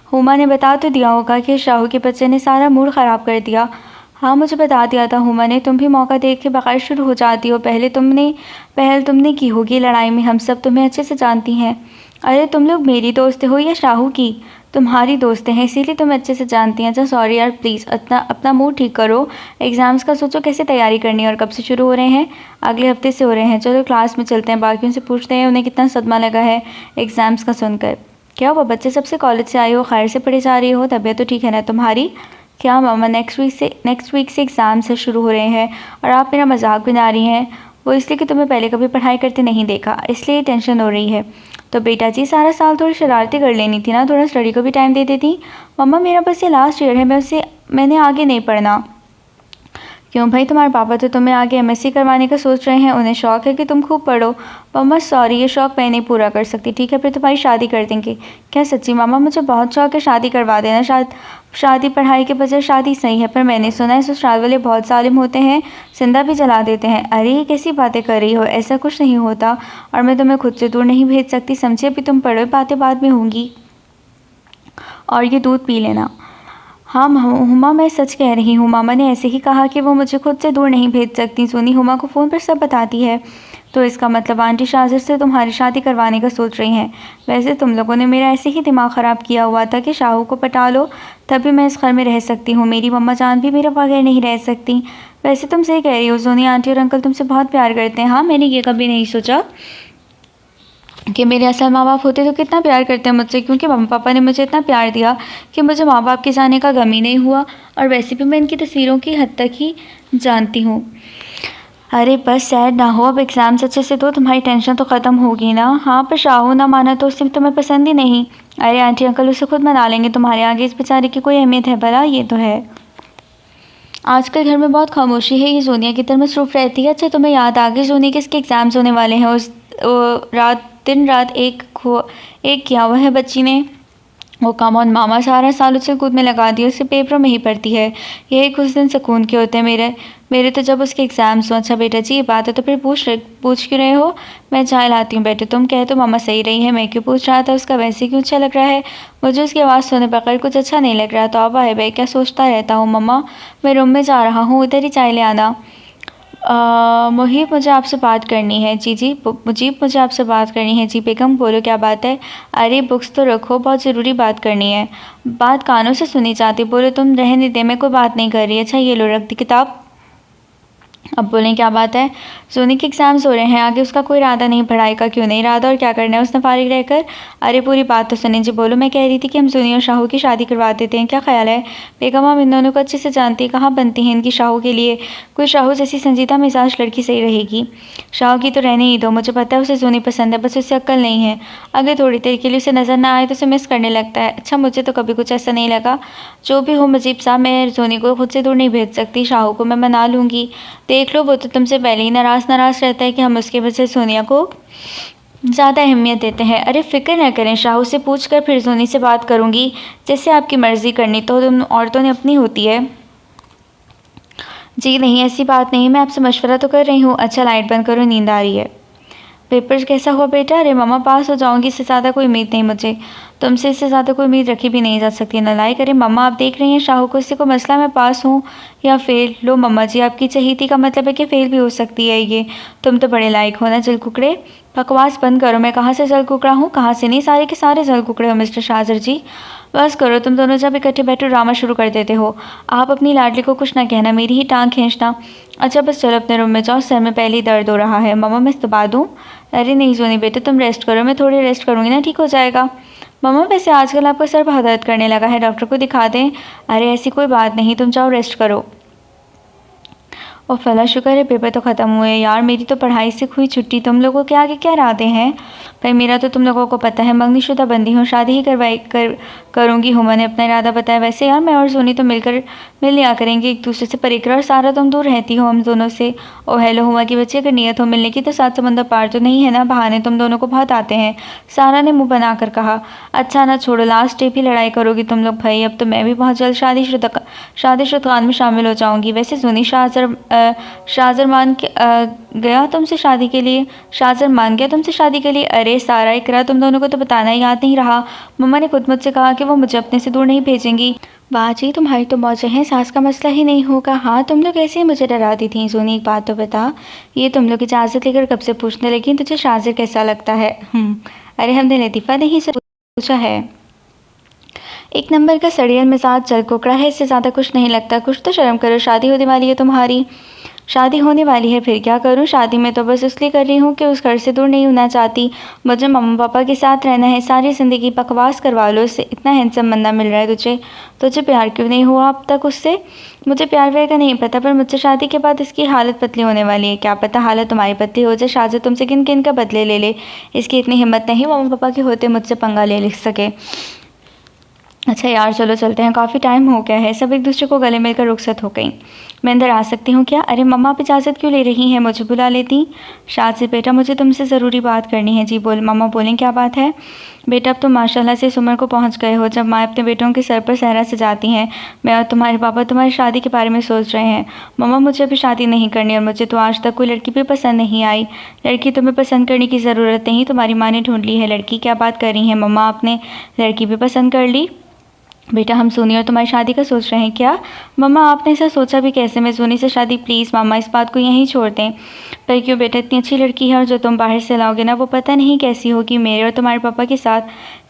S2: हुमा ने बता तो दिया होगा कि शाहू के बच्चे ने सारा मूड ख़राब कर दिया। हाँ, मुझे बता दिया था हुमा ने। तुम भी मौका देख के बग़ैर शुरू हो जाती हो। पहल तुमने की होगी लड़ाई में, हम सब तुम्हें अच्छे से जानती हैं। अरे तुम लोग मेरी दोस्त हो या शाहू की? तुम्हारी दोस्त हैं, इसीलिए तुम अच्छे से जानती हैं। अच्छा सॉरी यार, प्लीज़ अपना मूड ठीक करो। एग्ज़ाम्स का सोचो कैसे तैयारी करनी है। और कब से शुरू हो रहे हैं? अगले हफ्ते से हो रहे हैं। चलो क्लास में चलते हैं, बाकियों से पूछते हैं उन्हें कितना सदमा लगा है एग्ज़ाम्स का सुनकर। क्या हुआ बच्चे, सबसे कॉलेज से आई हो, खैर से पढ़े जा रही हो? तबीयत तो ठीक है ना तुम्हारी? क्या मामा, नेक्स्ट वीक से एग्ज़ाम से शुरू हो रहे हैं और आप मेरा मजाक बना रही हैं। वो इसलिए कि तुम्हें पहले कभी पढ़ाई करते नहीं देखा, इसलिए टेंशन हो रही है। तो बेटा जी, सारा साल थोड़ी शरारती कर लेनी थी ना, थोड़ा स्टडी को भी टाइम दे देती। मम्मा मेरा बस ये लास्ट ईयर है, मैंने आगे नहीं पढ़ना। क्यों भाई, तुम्हारे पापा तो तुम्हें आगे एमएससी करवाने का सोच रहे हैं, उन्हें शौक़ है कि तुम खूब पढ़ो। मम्मा सॉरी, ये शौक़ मैं नहीं पूरा कर सकती। ठीक है, फिर तुम्हारी शादी कर देंगे। क्या सच्ची मामा? मुझे बहुत शौक़ है, शादी करवा देना। शादी पढ़ाई के बजाय शादी सही है, पर मैंने सुना है ससुराल वाले बहुत जालिम होते हैं, जिंदा भी जला देते हैं। अरे ये कैसी बातें कर रही हो, ऐसा कुछ नहीं होता। और मैं तुम्हें खुद से दूर नहीं भेज सकती, समझे? अभी तुम पढ़ो, बातें बाद में होंगी। और ये दूध पी लेना। हाँ हुमा, मैं सच कह रही हूँ। मामा ने ऐसे ही कहा कि वो मुझे खुद से दूर नहीं भेज सकती। सोनी हुमा को फ़ोन पर सब बताती है। तो इसका मतलब आंटी शाज़र से तुम्हारी शादी करवाने का सोच रही हैं। वैसे तुम लोगों ने मेरा ऐसे ही दिमाग ख़राब किया हुआ था कि शाहू को पटा लो, तभी मैं इस घर में रह सकती हूँ। मेरी मम्मा जान भी मेरे बगैर नहीं रह सकती। वैसे तुम सही कह रही हो सोनी, आंटी और अंकल तुमसे बहुत प्यार करते हैं। हाँ, मैंने ये कभी नहीं सोचा कि मेरे असल माँ बाप होते तो कितना प्यार करते हैं मुझसे, क्योंकि मम्मा पापा ने मुझे इतना प्यार दिया कि मुझे माँ बाप के जाने का गम ही नहीं हुआ। और वैसे भी मैं इनकी तस्वीरों की हद तक ही जानती हूँ। अरे बस सैड ना हो, अब एग्ज़ाम्स अच्छे से दो, तुम्हारी टेंशन तो ख़त्म होगी ना। हाँ, पर शाहू ना माना तो उससे तुम्हें पसंद ही नहीं। अरे आंटी अंकल उसे खुद मना लेंगे, तुम्हारे आगे इस बेचारे की कोई अहमियत है भला? ये तो है। आजकल घर में बहुत खामोशी है, ये जोनिया की तरह मसरूफ़ रहती है। अच्छा तुम्हें याद आ गई जोनिया के इसके एग्ज़ाम्स होने वाले हैं। उस दिन रात एक किया हुआ है बच्ची ने। वो कम ऑन मामा, सारा साल उसे कूद में लगा दिया, उसे पेपरों में ही पढ़ती है। यही कुछ दिन सुकून के होते हैं मेरे तो जब उसके एग्ज़ाम्स हो। अच्छा बेटा जी, ये बात है तो फिर पूछ क्यों रहे हो? मैं चाय लाती हूँ बेटे, तुम कहे तो मामा सही रही है। मैं क्यों पूछ रहा था उसका, वैसे क्यों अच्छा लग रहा है? मुझे उसकी आवाज़ सुने बगैर कुछ अच्छा नहीं लग रहा। तौबा है भाई, क्या सोचता रहता हूँ। मम्मा मैं रूम में जा रहा हूँ, इधर ही चाय ले आना। मुहीब मुझे आपसे बात करनी है। जी मुजीब मुझे आपसे बात करनी है। जी बेगम बोलो क्या बात है? अरे बुक्स तो रखो, बहुत ज़रूरी बात करनी है। बात कानों से सुनी जाती, बोलो तुम रहने दे, मैं कोई बात नहीं कर रही। अच्छा ये लो, रख दी किताब। अब बोलें क्या बात है? सोनी के एग्ज़ाम्स हो रहे हैं, आगे उसका कोई इरादा नहीं पढ़ाई का। क्यों नहीं इरादा, और क्या करना है उसने फारिग रहकर? अरे पूरी बात तो सुने जी। बोलो। मैं कह रही थी कि हम सोनी और शाहू की शादी करवा देते हैं, क्या ख्याल है? बेगम हम इन दोनों को अच्छे से जानती है, कहाँ बनती हैं इनकी शाहू के लिए। कोई शाहू जैसी संजीदा मिजाज लड़की सही रहेगी। शाहू की तो रहने ही दो, मुझे पता है उसे सोनी पसंद है, बस उसे अक्ल नहीं है। अगर थोड़ी देर के लिए उसे नज़र ना आए तो उसे मिस करने लगता है। अच्छा मुझे तो कभी कुछ ऐसा नहीं लगा। जो भी हो मुजीब साहब, मैं सोनी को खुद से दूर नहीं भेज सकती, शाहू को मैं मना लूँगी। देख लो, वो तो तुमसे पहले ही नाराज़ रहता है कि हम उसके वजह से सोनिया को ज़्यादा अहमियत देते हैं। अरे फ़िक्र न करें, शाहू से पूछ कर फिर सोनी से बात करूँगी। जैसे आपकी मर्ज़ी, करनी तो तुम औरतों ने अपनी होती है। जी नहीं, ऐसी बात नहीं, मैं आपसे मशवरा तो कर रही हूँ। अच्छा लाइट बंद करो, नींद आ रही है। पेपर कैसा हुआ बेटा? अरे मम्मा पास हो जाऊंगी, इससे ज़्यादा कोई उम्मीद नहीं मुझे, तुमसे इससे ज़्यादा कोई उम्मीद रखी भी नहीं जा सकती। नालायक! अरे मम्मा आप देख रही हैं शाहू को, इससे कोई मसला मैं पास हूँ या फेल? लो मम्मा जी, आपकी चहेती का मतलब है कि फेल भी हो सकती है ये। तुम तो बड़े लायक हो ना जल कुकड़े। बकवास बंद करो, मैं कहाँ से जल कुकड़ा हूँ? कहाँ से नहीं, सारे के सारे जल कुकड़े हो मिस्टर शाहजर जी। बस करो, तुम दोनों जब इकट्ठे बैठे ड्रामा शुरू कर देते हो। आप अपनी लाडली को कुछ ना कहना, मेरी ही टांग खींचना। अच्छा बस चलो अपने रूम में जाओ, सर में पहले ही दर्द हो रहा है। मम्मा मैं दबा दूँ? अरे नहीं सोनी बेटे, तुम रेस्ट करो, मैं थोड़ी रेस्ट करूँगी ना, ठीक हो जाएगा। मम्मा वैसे आजकल आपका सर बहुत दर्द करने लगा है, डॉक्टर को दिखा दें? अरे ऐसी कोई बात नहीं, तुम जाओ रेस्ट करो। और फला शुक्र है पेपर तो ख़त्म हुए यार, मेरी तो पढ़ाई से हुई छुट्टी। तुम लोगों के आगे क्या इरादे हैं? भाई मेरा तो तुम लोगों को पता है, मंगनीशुदा बंदी हूँ, शादी ही करूँगी हूँ, मैंने अपना इरादा बताया। वैसे यार मैं और सोनी तो मिल लिया करेंगे एक दूसरे से, पर इकरा और सारा तुम दूर रहती हो हम दोनों से। ओ हेलो हुआ कि बच्चे, अगर नियत हो मिलने की तो सात समंदर पार तो नहीं है ना, बहाने तुम दोनों को बहुत आते हैं, सारा ने मुँह बनाकर कहा। अच्छा ना छोड़ो, लास्ट डे भी लड़ाई करोगी तुम लोग। भाई अब तो मैं भी बहुत जल्द शादीशुदा में शामिल हो जाऊँगी। वैसे सोनी शाहजर मान गया तुमसे शादी के लिए? शाहजर मान गया तुमसे शादी के लिए? अरे सारा इकरा, तुम दोनों को तो बताना याद नहीं रहा। मम्मा ने खुद मुझसे कहा कि वो मुझे अपने से दूर नहीं भेजेंगी। वाह जी, तुम्हारी तो मौजें हैं, सास का मसला ही नहीं होगा। हाँ तुम लोग ऐसे ही मुझे डराती थी। सोनी एक बात तो बता, ये तुम लोग इजाज़त लेकर कब से पूछने लगी तुझे शाहजर कैसा लगता है? अरे हमने लतीफ़ा नहीं से पूछा है। एक नंबर का सड़ियल मिजाज जल कुकड़ा है, इससे ज़्यादा कुछ नहीं लगता। कुछ तो शर्म करो, शादी होने वाली है तुम्हारी। शादी होने वाली है फिर क्या करूं? शादी में तो बस इसलिए कर रही हूँ कि उस घर से दूर नहीं होना चाहती। मुझे मम्मा पापा के साथ रहना है सारी ज़िंदगी। बकवास करवा लो इससे, इतना हैंडसम बंदा मिल रहा है तुझे प्यार क्यों नहीं हुआ अब तक उससे? मुझे प्यार व्यार का नहीं पता, पर मुझसे शादी के बाद इसकी हालत पतली होने वाली है। क्या पता हालत तुम्हारी पतली हो जाए, शाहजहां तुमसे किन किन का बदले ले ले। इसकी इतनी हिम्मत नहीं मम्मा पापा के होते मुझसे पंगा ले सके। अच्छा यार चलो चलते हैं, काफ़ी टाइम हो गया है। सब एक दूसरे को गले मिलकर रुखसत हो गई। मैं अंदर आ सकती हूँ क्या? अरे मम्मा आप इजाज़त क्यों ले रही हैं? मुझे बुला लेती। शाहज़ बेटा मुझे तुमसे ज़रूरी बात करनी है। जी बोल मम्मा बोलें, क्या बात है? बेटा अब तो माशाल्लाह से इस उम्र को पहुँच गए हो जब माँ अपने बेटों के सर पर सहरा सजाती हैं। मैं और तुम्हारे पापा तुम्हारी शादी के बारे में सोच रहे हैं। मम्मा मुझे अभी शादी नहीं करनी और मुझे तो आज तक कोई लड़की भी पसंद नहीं आई। लड़की तुम्हें पसंद करने की ज़रूरत नहीं, तुम्हारी माँ ने ढूंढ ली है लड़की। क्या बात कर रही हैं मम्मा, आपने लड़की भी पसंद कर ली? बेटा हम सोनी और तुम्हारी शादी का सोच रहे हैं। क्या मम्मा आपने ऐसा सोचा भी कैसे? मैं सोनी से शादी, प्लीज़ मामा इस बात को यहीं छोड़ दें। पर क्यों बेटा, इतनी अच्छी लड़की है और जो तुम बाहर से लाओगे ना वो पता नहीं कैसी होगी, मेरे और तुम्हारे पापा के साथ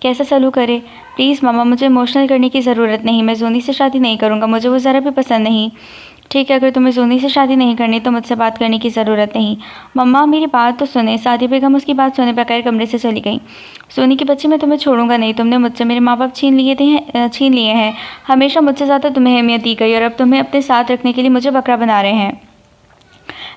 S2: कैसा सलूक करे। प्लीज़ मामा मुझे इमोशनल करने की ज़रूरत नहीं, मैं सोनी से शादी नहीं करूँगा, मुझे वो ज़रा भी पसंद नहीं। ठीक है, अगर तुम्हें सोनी से शादी नहीं करनी तो मुझसे बात करने की ज़रूरत नहीं। मम्मा मेरी बात तो सुने। सादी बेगम उसकी बात सुने बगैर कमरे से चली गई। सोनी के बच्चे मैं तुम्हें छोड़ूंगा नहीं, तुमने मुझसे मेरे माँ बाप छीन लिए हैं। हमेशा मुझसे ज़्यादा तुम्हें अहमियत दी गई और अब तुम्हें अपने साथ रखने के लिए मुझे बकरा बना रहे हैं।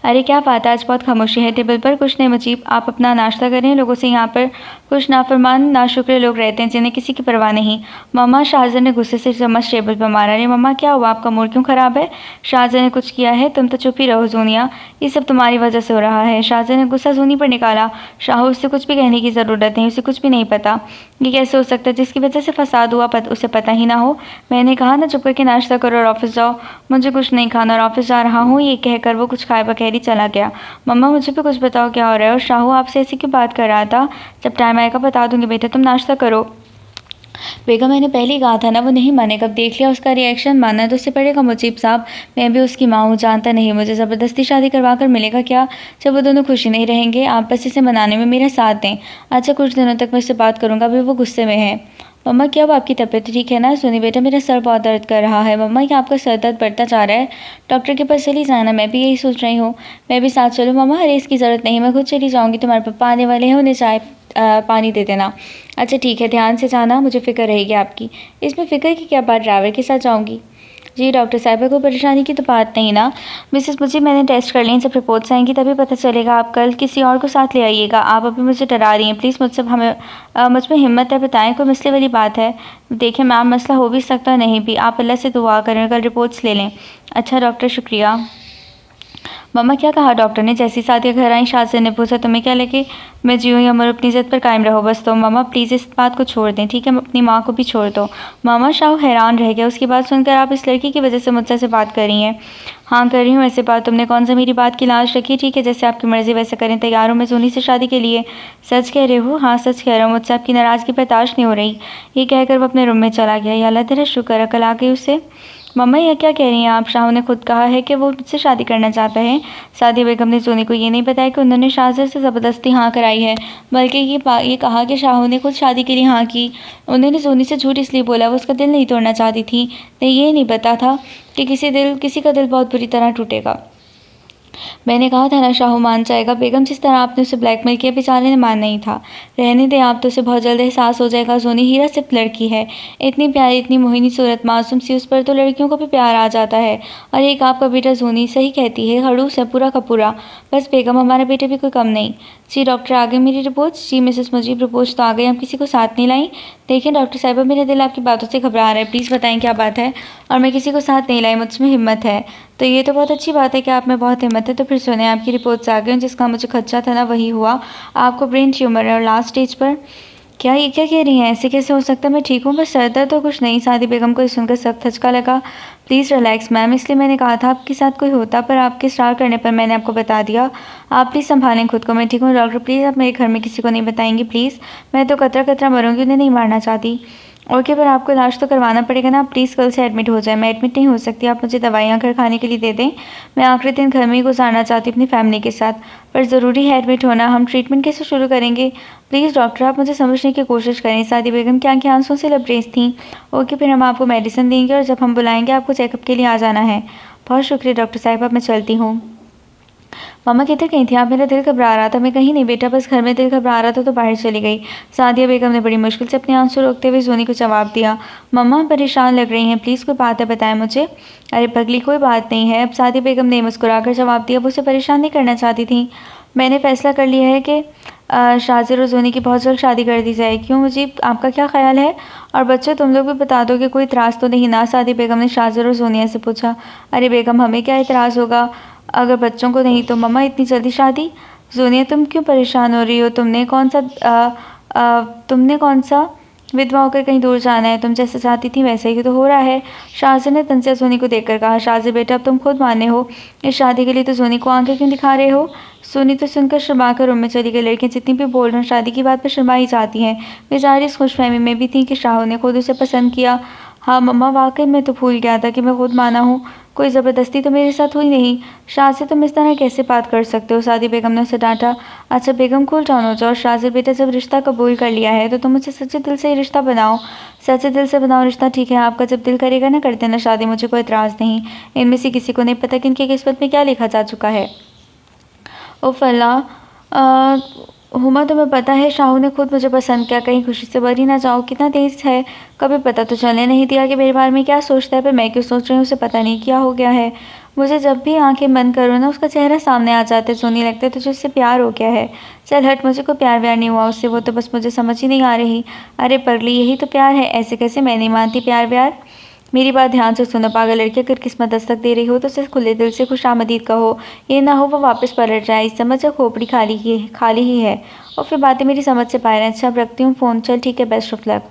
S2: अरे क्या बात है, आज बहुत खामोशी है टेबल पर। कुछ नहीं मुजीब, आप अपना नाश्ता करें। लोगों से यहाँ पर कुछ नाफरमान नाशुक्र लोग रहते हैं जिन्हें किसी की परवाह नहीं। मम्मा, शाहजहां ने गुस्से से चम्मच टेबल पर मारा। अरे मम्मा क्या हुआ, आपका मूड क्यों ख़राब है? शाहजहां ने कुछ किया है? तुम तो चुप ही रहो जोनिया, ये सब तुम्हारी वजह से हो रहा है। शाहजहां ने गुस्सा जोनी पर निकाला। शाहू, उससे कुछ भी कहने की ज़रूरत नहीं, उसे कुछ भी नहीं पता। ये कैसे हो सकता है? जिसकी वजह से फसाद हुआ उसे पता ही ना हो। मैंने कहा ना चुप करके नाश्ता करो और ऑफिस जाओ। मुझे कुछ नहीं खाना और ऑफिस जा रहा हूँ, ये कहकर वो कुछ खाए बगैर ही चला गया। मम्मा मुझे भी कुछ बताओ क्या हो रहा है? और शाहू आपसे ऐसी क्यों बात कर रहा था? जब टाइम आएगा बता दूंगी बेटा, तुम नाश्ता करो। बेगम मैंने पहले ही कहा था ना वो नहीं मानेगा, अब देख लिया उसका रिएक्शन। मानना तो उससे पड़ेगा मुजीब साहब, मैं भी उसकी माँ हूँ, जानता नहीं मुझे ज़बरदस्ती शादी करवा कर मिलेगा क्या? जब वो दोनों खुशी नहीं रहेंगे, आप बस इसे मनाने में मेरा साथ दें। अच्छा कुछ दिनों तक मैं इससे बात करूँगा, अभी वो गुस्से में है। मम्मा क्या वो आपकी तबीयत ठीक है ना? सुनी बेटा मेरा सर बहुत दर्द कर रहा है। मम्मा क्या आपका सर दर्द बढ़ता जा रहा है? डॉक्टर के पास चली जाना, मैं भी यही सोच रही हूँ। मैं भी साथ चलूँ? मम्मा अरे इसकी ज़रूरत नहीं, मैं खुद चली जाऊँगी, तुम्हारे पापा आने वाले हैं, उन्हें चाय पानी दे देना। अच्छा ठीक है, ध्यान से जाना, मुझे फ़िक्र रहेगी आपकी। इसमें फ़िक्र की क्या बात, ड्राइवर के साथ जाऊँगी। जी डॉक्टर साहिबा को परेशानी की तो बात नहीं ना? मिसेस मुझे मैंने टेस्ट कर लिए, जब रिपोर्ट्स आएंगी तभी पता चलेगा। आप कल किसी और को साथ ले आइएगा। आप अभी मुझे डरा रही हैं, प्लीज़ मुझ में हिम्मत है, बताएं कोई मसले वाली बात है? देखिए मैम मसला हो भी सकता है नहीं भी, आप अल्लाह से दुआ करें, कल रिपोर्ट्स ले लें। अच्छा डॉक्टर शुक्रिया। मम्मा क्या कहा डॉक्टर ने? जैसी सादिया घर आई शाजिद ने पूछा, तुम्हें क्या लगे मैं जीऊँ या मरूँ? अपनी जिद पर कायम रहो बस। तो मम्मा प्लीज़ इस बात को छोड़ दें, ठीक है? अपनी माँ को भी छोड़ दो। मामा शाहू हैरान रह गया। उसकी बात सुनकर आप इस लड़की की वजह से मुझसे ऐसे बात कर रही हैं? हाँ कर रही हूँ ऐसे बात। तुमने कौन सा मेरी बात की लाज रखी? ठीक है जैसे आपकी मर्ज़ी वैसे करें। तैयार हूँ मैं सोनी से शादी के लिए। सच कह रहे हो? हाँ सच कह रहा हूँ। मुझसे आपकी नाराज़गी बर्दाश्त नहीं हो रही। ये कहकर वो अपने रूम में चला गया। या अल्लाह तेरा शुक्र, अकल आ गई उसे। मम्मा यह क्या कह रही हैं आप? शाहू ने खुद कहा है कि वो मुझसे शादी करना चाहता है। सादिया बेगम ने सोनी को ये नहीं बताया कि उन्होंने शाहज़र से ज़बरदस्ती हाँ कराई है, बल्कि ये कहा कि शाहू ने खुद शादी के लिए हाँ की। उन्होंने सोनी से झूठ इसलिए बोला वो उसका दिल नहीं तोड़ना चाहती थी। नहीं ये नहीं पता था कि किसी का दिल बहुत बुरी तरह टूटेगा। मैंने कहा था ना शाहू मान जाएगा। बेगम जिस तरह आपने उसे ब्लैकमेल किया बेचारे ने मान नहीं था। रहने दें आप तो उसे बहुत जल्द एहसास हो जाएगा। सोनी हीरा सिर्फ लड़की है, इतनी प्यारी इतनी मोहिनी सूरत मासूम सी, उस पर तो लड़कियों को भी प्यार आ जाता है। और एक आपका बेटा सोनी सही कहती है, खड़ूस है पूरा का पूरा। बस बेगम हमारे बेटे भी कोई कम नहीं। जी डॉक्टर आ गई मेरी रिपोर्ट? जी मिसेस मुजीब रिपोर्ट तो आ गई, हम किसी को साथ नहीं लाई। देखिए डॉक्टर साहिबा मेरा दिल आपकी बातों से घबरा रहा है, प्लीज़ बताएं क्या बात है। और मैं किसी को साथ नहीं लाई, मुझमें हिम्मत है। तो ये तो बहुत अच्छी बात है कि आप में बहुत हिम्मत है। तो फिर सुने आपकी रिपोर्ट्स आ गई, जिसका मुझे खदशा था ना वही हुआ। आपको ब्रेन ट्यूमर है और लास्ट स्टेज पर। क्या ये क्या कह रही हैं? ऐसे कैसे हो सकता है? मैं ठीक हूँ, बस सर दर्द तो कुछ नहीं। सादी बेगम को सुनकर सख्त झटका लगा। प्लीज़ रिलैक्स मैम, इसलिए मैंने कहा था आपके साथ कोई होता, पर आपके इसरार करने पर मैंने आपको बता दिया। आप प्लीज़ संभालें खुद को। मैं ठीक हूँ डॉक्टर, प्लीज़ आप मेरे घर में किसी को नहीं बताएंगी प्लीज़। मैं तो कतरा कतरा मरूंगी, उन्हें नहीं मारना चाहती। ओके पर आपको इलाज तो करवाना पड़ेगा ना। आप प्लीज़ कल से एडमिट हो जाए। मैं एडमिट नहीं हो सकती, आप मुझे दवाइयाँ घर खाने के लिए दे दें। मैं आखिरी दिन घर में ही गुजारना चाहती हूँ अपनी फैमिली के साथ। पर ज़रूरी है एडमिट होना। हम ट्रीटमेंट कैसे शुरू करेंगे? प्लीज़ डॉक्टर आप मुझे समझने की कोशिश करें। सादी बेगम की आंखें आंसुओं से लबरेज थीं। ओके फिर हम आपको मेडिसिन देंगे और जब हम बुलाएंगे आपको चेकअप के लिए आ जाना है। बहुत शुक्रिया डॉक्टर साहिबा, अब मैं चलती हूँ। मम्मा किधर गई थी आप? मेरा दिल घबरा रहा था। मैं कहीं नहीं बेटा, बस घर में दिल घबरा रहा था तो बाहर चली गई। सादिया बेगम ने बड़ी मुश्किल से अपने आंसू रोकते हुए सोनी को जवाब दिया। मम्मा परेशान लग रही हैं, प्लीज़ कोई बात है बताएं मुझे। अरे पगली कोई बात नहीं है। अब सादिया बेगम ने मुस्कुराकर जवाब दिया। वो उसे परेशान नहीं करना चाहती थी। मैंने फ़ैसला कर लिया है कि शाजिर और सोनी की बहुत जल्द शादी कर दी जाए। क्यों मुझे आपका क्या ख्याल है? और बच्चों तुम लोग भी बता दो कि कोई इतराज़ तो नहीं ना? सादी बेगम ने शाजिर और सोनिया से पूछा। अरे बेगम हमें क्या इतराज़ होगा, अगर बच्चों को नहीं तो। मम्मा इतनी जल्दी शादी? सोनिया तुम क्यों परेशान हो रही हो? तुमने कौन सा विधवा होकर कहीं दूर जाना है? तुम जैसे चाहती थी वैसे ही तो हो रहा है। शाजिर ने तंजिया सोनी को देखकर कहा। शाजिर बेटा अब तुम खुद माने हो, इस शादी के लिए तो सोनी को आंखें क्यों दिखा रहे हो? सोनी तो सुनकर शर्मा कर रूम में चली गई। लड़कियां जितनी भी बोल रही शादी की बात पर शर्मा ही जाती हैं। बेचारी इस खुशफहमी में भी थी कि शाहू ने खुद उसे पसंद किया। हाँ मम्मा वाकई मैं तो भूल गया था कि मैं खुद माना हूँ, कोई ज़बरदस्ती तो मेरे साथ हुई नहीं। शाह से तुम इस तरह कैसे बात कर सकते हो? सादी बेगम ने उसे डांटा। अच्छा बेगम कूल डाउन हो जाओ। शाजिर बेटा जब रिश्ता कबूल कर लिया है तो तुम मुझसे सच्चे दिल से ही रिश्ता बनाओ। सच्चे दिल से बनाओ रिश्ता, ठीक है? आपका जब दिल करेगा ना कर देना शादी, मुझे कोई एतराज़ नहीं। इनमें से किसी को नहीं पता कि इनकी किस्मत में क्या लिखा जा चुका है। उफ़ अल्लाह, हुमा तुम्हें पता है शाहू ने खुद मुझे पसंद किया। कहीं खुशी से बरी ना जाओ, कितना तेज़ है, कभी पता तो चलने नहीं दिया कि मेरे बारे में क्या सोचता है। पर मैं क्यों सोच रही हूँ उसे पता नहीं क्या हो गया है। मुझे जब भी आंखें बंद करो ना उसका चेहरा सामने आ जाता है। सोनी लगता है तुझे उससे प्यार हो गया है। चल हट, मुझे कोई प्यार व्यार नहीं हुआ उससे, वो तो बस मुझे समझ ही नहीं आ रही। अरे पगली यही तो प्यार है, ऐसे कैसे? मैं नहीं मानती प्यार व्यार। मेरी बात ध्यान से सुनो पागल लड़की, अगर किस्मत दस्तक दे रही हो तो उसे खुले दिल से खुशामदीद कहो। ये ना हो वो वापस पलट जाए। इस समझ या खोपड़ी खाली ही है। और फिर बातें मेरी समझ से बाहर हैं। अच्छा अब रखती हूँ फ़ोन। चल ठीक है, बेस्ट ऑफ लक।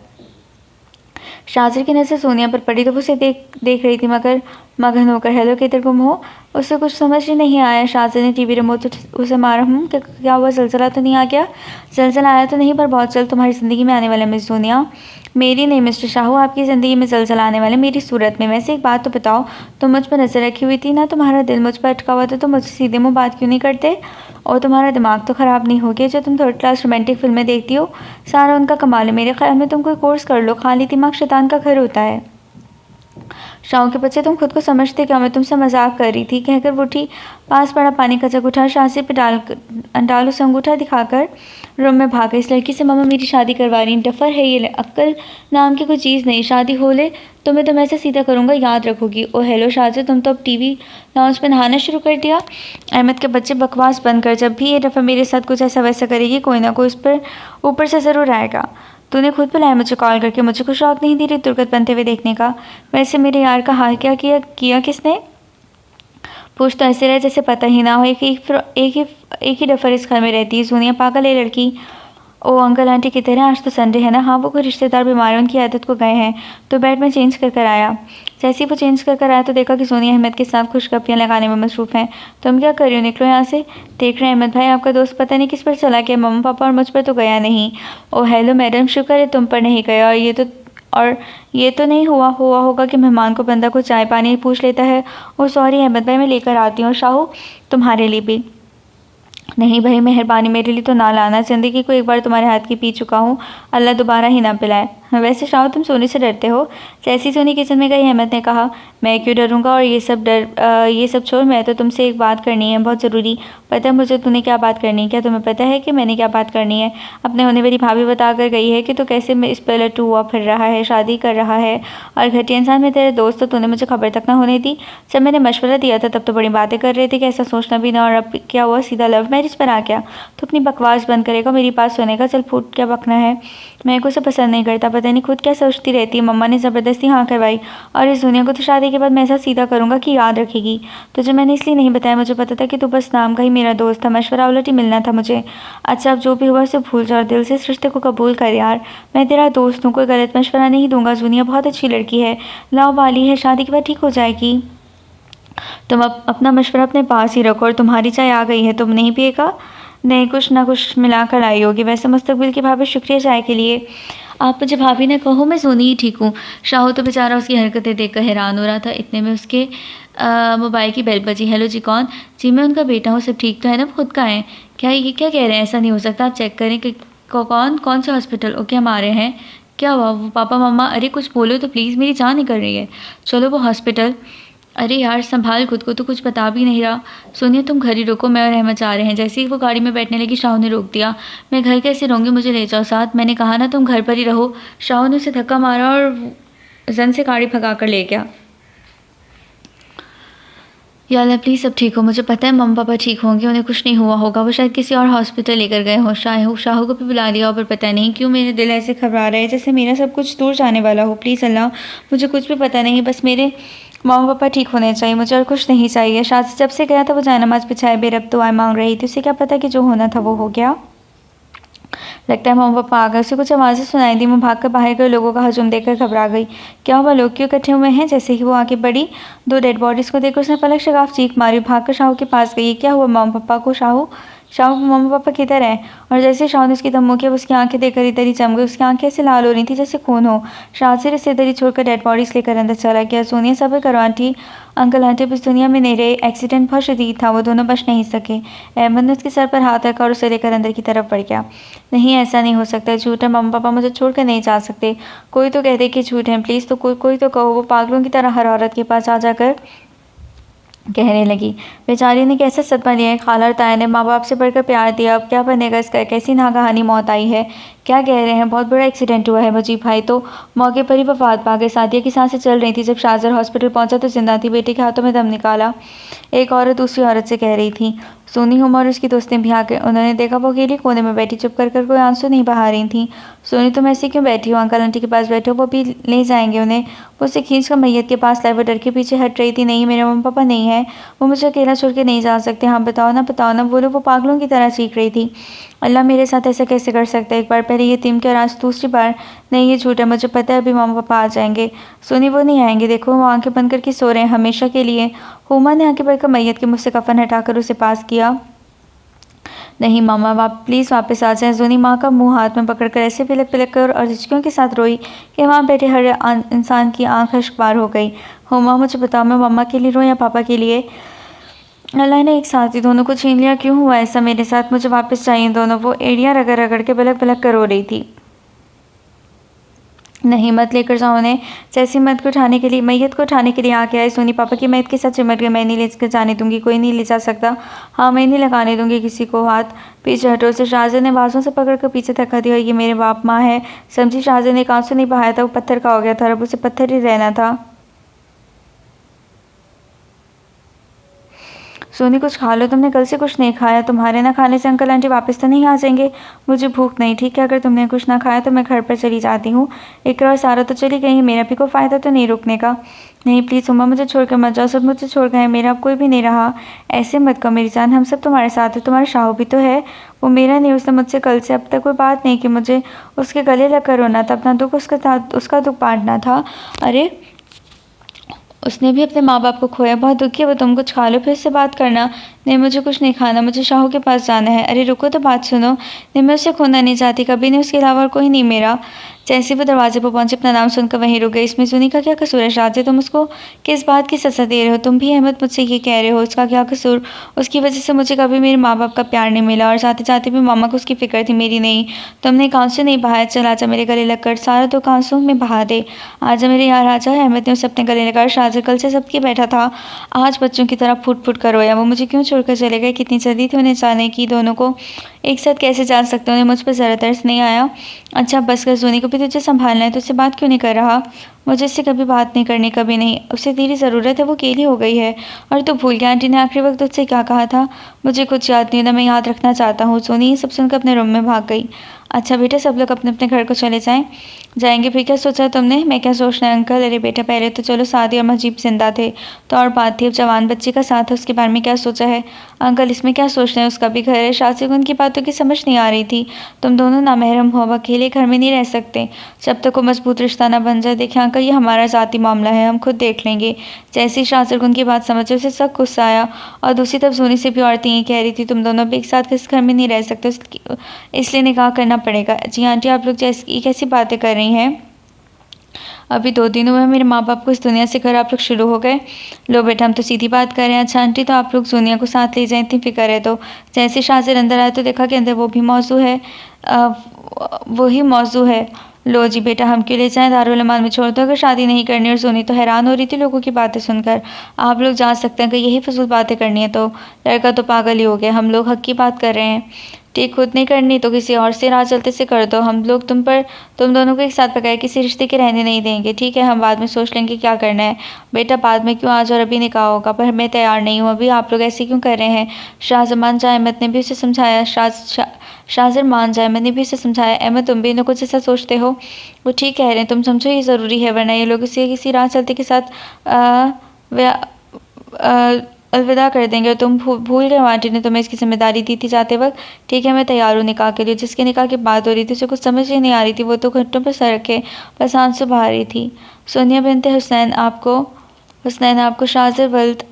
S2: शाजिर की नज़र सोनिया पर पड़ी तो वो उसे देख रही थी मगर मगन होकर। हेलो किधर गुम हो? उसे कुछ समझ ही नहीं आया। शाजिर ने टीवी रिमोट उसे मारा। क्या हुआ, जलजला तो नहीं आ गया? जलजला आया तो नहीं पर बहुत जल्द तुम्हारी ज़िंदगी में आने वाला है मिस सोनिया। मेरी नहीं मिस्टर शाहू, आपकी ज़िंदगी में जलजला आने वाले मेरी सूरत में। वैसे एक बात तो बताओ, तुम मुझ पर नज़र रखी हुई थी ना, तुम्हारा दिल मुझ पर अटका हुआ था, तो मुझसे सीधे मुँह बात क्यों नहीं करते? और तुम्हारा दिमाग तो ख़राब नहीं हो गया जो तुम थर्ड क्लास रोमांटिक फिल्में देखती हो? सारा उनका कमाल है। मेरे ख्याल में तुम कोई कोर्स कर लो, खाली दिमाग शैतान का घर होता है। शाहू के बच्चे तुम खुद को समझते क्या? मैं तुमसे मजाक कर रही थी, कहकर वो उठी। पास पड़ा पानी का जग उठा शाजिर पे डालो से अंगूठा दिखाकर रूम में भाग गई। इस लड़की से मामा मेरी शादी करवा रही, डफर है ये, अक्ल नाम की कोई चीज़ नहीं। शादी हो ले तो मैं तुम्हें ऐसे सीधा करूँगा, याद रखोगी। ओ हेलो शाजिर, तुम तो अब टीवी लॉन्च में नहाना शुरू कर दिया। अहमद के बच्चे बकवास बंद कर, जब भी ये दफ़ा मेरे साथ कुछ ऐसा वैसा करेगी कोई ना कोई उस पर ऊपर से ज़रूर आएगा। तूने खुद बुलाया मुझे कॉल करके, मुझे कुछ शौक नहीं दे रही दुर्गत बनते हुए देखने का। वैसे मेरे यार का हाल क्या किया किसने? पूछ तो ऐसे रहे जैसे पता ही ना हो। एक ही डफर इस घर में रहती है। सोनिया पागल है लड़की। ओ अंकल आंटी की तरह आज तो संडे है ना। हाँ, वो कोई रिश्तेदार बीमार है, उनकी आदत को गए हैं, तो बेड में चेंज कर आया। जैसे ही वो चेंज कर आया तो देखा कि सोनिया अहमद के साथ खुशखबरियाँ लगाने में मसरूफ़ हैं। तुम क्या कर रही हो, निकलो यहाँ से। देख रहे हैं अहमद भाई, आपका दोस्त पता नहीं किस पर चला गया, मम्मा पापा और मुझ पर तो गया नहीं। ओ हेलो मैडम, शुक्र है तुम पर नहीं गया। और ये तो नहीं हुआ होगा कि मेहमान को बंदा को चाय पानी पूछ लेता है। ओ सॉरी अहमद भाई, मैं लेकर आती हूँ। शाहू, तुम्हारे लिए भी। नहीं भाई, मेहरबानी, मेरे लिए तो ना लाना। ज़िंदगी को एक बार तुम्हारे हाथ की पी चुका हूँ, अल्लाह दोबारा ही ना पिलाए। वैसे शाह, तुम सोनी से डरते हो? जैसी सोनी किचन में गई अहमद ने कहा, मैं क्यों डरूंगा, और ये सब छोड़, मैं तो तुमसे एक बात करनी है, बहुत ज़रूरी। पता है मुझे तूने क्या बात करनी है? क्या तुम्हें पता है कि मैंने क्या बात करनी है? अपने होने वाली भाभी बता कर गई है कि तू कैसे मैं इस पर लट्टू हुआ फिर रहा है, शादी कर रहा है, और घटिया इंसान में तेरे दोस्त, तो तूने मुझे खबर तक ना होने दी। जब मैंने मशवरा दिया था तब तो बड़ी बातें कर रहे थे कि ऐसा सोचना भी ना, और अब क्या हुआ, सीधा लव मैरिज पर आ गया। तो अपनी बकवास बंद करेगा, मेरी बात सुनेगा। चल फूट, क्या बकना है। मैं को उसे पसंद नहीं करता, पता नहीं खुद क्या सोचती रहती है। मम्मा ने ज़बरदस्ती हाँ करवाई, और इस दुनिया को तो शादी के बाद मैं ऐसा सीधा करूँगा कि याद रखेगी। तुझे मैंने इसलिए नहीं बताया, मुझे पता था कि तू बस नाम का ही मेरा दोस्त था, मशवरा उलट ही मिलना था मुझे। अच्छा, अब जो भी हुआ उसे भूल जा और दिल से इस रिश्ते को कबूल कर यार। मैं तेरा दोस्त हूँ, कोई गलत मशवरा नहीं दूंगा। जुनिया बहुत अच्छी लड़की है, लावाली है, शादी के बाद ठीक हो जाएगी। तुम अपना मशवरा अपने पास ही रखो। और तुम्हारी चाय आ गई है, तुम नहीं पिएगा? नहीं, कुछ ना कुछ मिला कर आई होगी। वैसे मुस्तकबिल की भाभी, शुक्रिया चाय के लिए। आप मुझे भाभी ना कहो, मैं सोनी ही ठीक हूँ। शाहू तो बेचारा उसकी हरकतें देखकर हैरान हो रहा था। इतने में उसके मोबाइल की बेल बजी। हेलो जी, कौन? जी मैं उनका बेटा हूँ, सब ठीक तो है ना? खुद का है क्या? ये क्या कह रहे हैं? ऐसा नहीं हो सकता, आप चेक करें कि कौन सा हॉस्पिटल? ओके, हम आ रहे हैं। क्या हुआ? वो पापा मम्मा, अरे कुछ बोलो तो प्लीज़, मेरी जान निकल रही है। चलो वो हॉस्पिटल। अरे यार संभाल खुद को, तो कुछ बता भी नहीं रहा। सोनिया तुम घर ही रुको, मैं और अहमद जा रहे हैं। जैसे ही वो गाड़ी में बैठने लगी, शाहू ने रोक दिया। मैं घर कैसे रहूँगी, मुझे ले जाओ साथ। मैंने कहा ना तुम घर पर ही रहो। शाहू ने उसे धक्का मारा और जन से गाड़ी भगा कर ले गया। या अल्लाह प्लीज़ सब ठीक हो। मुझे पता है मम्मा पापा ठीक होंगे, उन्हें कुछ नहीं हुआ होगा। वो शायद किसी और हॉस्पिटल लेकर गए हो। शाहू को भी बुला लिया, पर पता नहीं क्यों मेरे दिल ऐसे घबरा रहा है जैसे मेरा सब कुछ दूर जाने वाला हो। प्लीज़ अल्लाह, मुझे कुछ भी पता नहीं, बस मेरे मम्मा पापा ठीक होने चाहिए, मुझे और कुछ नहीं चाहिए। शायद जब से गया था वो जायनमाज़ बिछाए बेरब दुआएं मांग रही थी। उसे क्या पता कि जो होना था वो हो गया। लगता है मम्मा पापा आ गए। उसे कुछ आवाज़ें सुनाई दी। मैं भागकर बाहर गए, लोगों का हजूम देखकर घबरा गई। क्या हुआ, लोग क्यों इकट्ठे हुए हैं? जैसे ही वो आगे बढ़ी, 2 डेड बॉडीज़ को देखकर उसने पलक शगाफ चीख मारी। भागकर शाहू के पास गई। क्या हुआ मम्मा पापा को? शाहू मम्मा पापा किधर हैं? और जैसे ही शाहू ने उसकी धम्मों किया, उसकी आंखें देखकर इधर ही जम गई। उसकी आंखें ऐसे लाल हो रही थी जैसे खून हो। शाह से रिश्तेदारी छोड़कर डेड बॉडीज़ लेकर अंदर चला गया। सोनिया सब्र करो आंटी, अंकल आंटी अब इस दुनिया में नहीं रहे। एक्सीडेंट बहुत शदीद था, वो दोनों बच नहीं सके। अहमद ने उसके सर पर हाथ रखा और उसे लेकर अंदर की तरफ बढ़ गया। नहीं, ऐसा नहीं हो सकता, झूठ है। मम्मा पापा मुझे छोड़कर नहीं जा सकते। कोई तो कह दे कि झूठ है, प्लीज़। तो कोई तो कहो। वो पागलों की तरह हर औरत के पास आ जाकर कहने लगी। बेचारी ने कैसे सदमा लिया है। खाला और ताया ने माँ बाप से बढ़कर प्यार दिया, अब क्या बनेगा इसका? कैसी नागहानी मौत आई है? क्या कह रहे हैं? बहुत बड़ा एक्सीडेंट हुआ है। मुजीब भाई तो मौके पर ही वफात पा गए। सादिया की सांसें चल रही थी। जब शाहजर हॉस्पिटल पहुंचा तो जिंदा थी। बेटे के हाथों में दम निकाला, एक औरत दूसरी औरत से कह रही थी। सोनी हुमा और उसकी दोस्तें भी आ गए। उन्होंने देखा वो अकेली कोने में बैठी चुप कर कोई आंसू नहीं बहा रही थी। सोनी तुम ऐसे क्यों बैठी हो? अंकल आंटी के पास बैठो, वो भी ले जाएंगे उन्हें। वो उसे खींच कर मैयत के पास लाए। वो डर के पीछे हट रही थी। नहीं, मेरे मम्मा पापा नहीं है, वो मुझे अकेला छोड़ के नहीं जा सकते। हाँ बताओ ना बोलो। वो पागलों की तरह चीख रही थी। अल्लाह मेरे साथ ऐसा कैसे कर सकता है? एक बार पहले यतीम के और आज दूसरी बार। नहीं, ये झूठ है, मुझे पता है अभी मम्मा पापा आ जाएंगे। सोनी वो नहीं आएंगे, देखो वो आंखें बंद करके सो रहे हैं हमेशा के लिए। हुमा ने आंखें बढ़कर मैयत के मुँह से कफन हटाकर उसे पास किया। नहीं मामा, आप प्लीज़ वापस आ जाएं। जोनी माँ का मुंह हाथ में पकड़कर ऐसे पिलक पिलक कर और हिचकियों के साथ रोई कि वहाँ बैठे हर इंसान की आंख अश्कबार हो गई। हुमा मुझे बताओ, मैं मम्मा के लिए रोऊं या पापा के लिए? अल्लाह ने एक साथ ही दोनों को छीन लिया। क्यों हुआ ऐसा मेरे साथ? मुझे वापस चाहिए दोनों। वो एड़ियाँ रगड़ रगड़ के पलक पलक कर रो रही थी। नहीं, मत लेकर जाओ उन्हें। जैसी मैयत को उठाने के लिए आके आए। सोनी पापा की मैयत के साथ चिमट गई। मैं नहीं लेकर जाने दूंगी, कोई नहीं ले जा सकता। हाँ, मैं नहीं लगाने दूंगी किसी को हाथ। पीछे हटो। उसे शाहजहां ने बाजों से पकड़कर पीछे धक्का दिया। ये मेरे बाप माँ है, समझी? शाहजहां ने एक आंसू नहीं बहाया था, वो पत्थर का हो गया था, अब उसे पत्थर ही रहना था। सोनी कुछ खा लो, तुमने कल से कुछ नहीं खाया, तुम्हारे ना खाने से अंकल आंटी वापस तो नहीं आ जाएंगे? मुझे भूख नहीं, ठीक है? अगर तुमने कुछ ना खाया तो मैं घर पर चली जाती हूँ। इकरा और सारा तो चली गई, मेरा भी कोई फ़ायदा तो नहीं रुकने का। नहीं प्लीज़ उमा, मुझे छोड़कर मत जाओ, सब मुझे छोड़ गए, मेरा अब कोई भी नहीं रहा। ऐसे मत कहो मेरी जान, हम सब तुम्हारे साथ हैं, तुम्हारा शाहू भी तो है, वो मेरा नहीं, उसने मुझसे कल से अब तक कोई बात नहीं कि मुझे उसके गले लग कर रोना था, अपना दुख उसका दुख बांटना था। अरे उसने भी अपने माँ बाप को खोया, बहुत दुखी है वो, तुम कुछ खा लो फिर से बात करना। नहीं मुझे कुछ नहीं खाना, मुझे शाहू के पास जाना है। अरे रुको तो बात सुनो, नहीं मैं उसे खोना नहीं चाहती, कभी नहीं, उसके अलावा और कोई नहीं मेरा। जैसे वो दरवाजे पर पहुंचे अपना नाम सुनकर वहीं रुक गई। इसमें सुनी का क्या कसूर है शादी, तुम उसको किस बात की सज़ा दे रहे हो? तुम भी अहमद मुझसे ये कह रहे हो, उसका क्या कसूर? उसकी वजह से मुझे कभी मेरे माँ बाप का प्यार नहीं मिला, और साथ ही साथ भी मामा को उसकी फिक्र थी, मेरी नहीं। तुमने एक आंसू नहीं बहाया, चल आजा मेरे गले लगकर, सारा दुख आंसू में बहा दे। आजा मेरे यार आजा। अहमद ने उसे अपने गले लगाया। शाहजहां कल से सबकी बैठा था, आज बच्चों की तरह फूट फूट कर रोया। वो मुझे क्यों छोड़कर चले गए? कितनी जल्दी थी उन्हें जाने की, दोनों को एक साथ कैसे जान सकते? उन्हें मुझ पर ज़रा तरस नहीं आया? अच्छा बस कर, सोनी को भी तुझे संभालना है, तो उससे बात क्यों नहीं कर रहा? मुझे इससे कभी बात नहीं करनी, कभी नहीं, उसे तेरी ज़रूरत है, वो अकेली हो गई है। और तू भूल गया आंटी ने आखिरी वक्त तुझसे क्या कहा था? मुझे कुछ याद नहीं था, मैं याद रखना चाहता हूँ। सोनी ये सब सुनकर अपने रूम में भाग गई। अच्छा बेटा, सब लोग अपने अपने घर को चले जाएंगे, फिर क्या सोचा है तुमने? मैं क्या सोचना है अंकल? अरे बेटा पहले तो चलो सादी और मजीब जिंदा थे तो और बात थी, अब जवान बच्चे का साथ है, उसके बारे में क्या सोचा है? अंकल इसमें क्या सोचना है, उसका भी घर है। शादी को उनकी बातों की समझ नहीं आ रही थी। तुम दोनों नामहरम हो, अब अकेले घर में नहीं रह सकते जब तक वो मजबूत रिश्ता ना बन जाए। देखिए अंकल ये हमारा ज़ाती मामला है, हम खुद देख लेंगे। जैसे ही शाहजहां उनकी बात समझे उसे सब गुस्सा आया, और दूसरी तरफ सोनी से भी औरतें ये कह रही थी तुम दोनों भी एक साथ किस घर में नहीं रह सकते, इसलिए निकाह करना पड़ेगा। जी आंटी आप लोग जैसी कैसी बातें कर रही हैं? अभी 2 दिन हुए मेरे माँ बाप को इस दुनिया से घर, आप लोग शुरू हो गए। लो बेटा हम तो सीधी बात कर रहे हैं। अच्छा आंटी तो आप लोग सोनिया को साथ ले जाएं, इतनी फिक्र है तो? जैसे शाहजहां अंदर आया तो देखा कि अंदर वो भी मौजू है, वही मौजू है। लो जी बेटा हम क्यों ले जाएं, दारुल अमान में छोड़ दो अगर शादी नहीं करनी। और सोनी तो हैरान हो रही थी लोगों की बातें सुनकर। आप लोग जा सकते हैं कि यही फजूल बातें करनी है तो? लड़का तो पागल ही हो गया, हम लोग हक की बात कर रहे हैं। ठीक खुद नहीं करनी तो किसी और से राह चलते से कर दो, हम लोग तुम दोनों को एक साथ पकाए किसी रिश्ते के रहने नहीं देंगे, ठीक है? हम बाद में सोच लेंगे क्या करना है। बेटा बाद में क्यों, आज और अभी निकाह होगा, पर मैं तैयार नहीं हूँ अभी। आप लोग ऐसे क्यों कर रहे हैं? शाहजहां मान जाए, अहमद ने भी उसे समझाया। शाहजहां मान जाए, मैंने भी उसे समझाया। अहमद तुम भी इन्हें कुछ ऐसा सोचते हो? वो ठीक कह रहे हैं, तुम समझो ये ज़रूरी है, वरना ये लोग इसे किसी राह चलते के साथ अलविदा कर देंगे। और तुम भूल गए आंटी ने तुम्हें इसकी जिम्मेदारी दी थी जाते वक्त। ठीक है मैं तैयार हूँ निकाह के लिए। जिसके निकाह की बात हो रही थी उसे कुछ समझ ही नहीं आ रही थी, वो तो घुटनों पर सर रखे बस आंसू बहा रही थी। सोनिया बिनते हुसैन आपको शाहजहां वल्द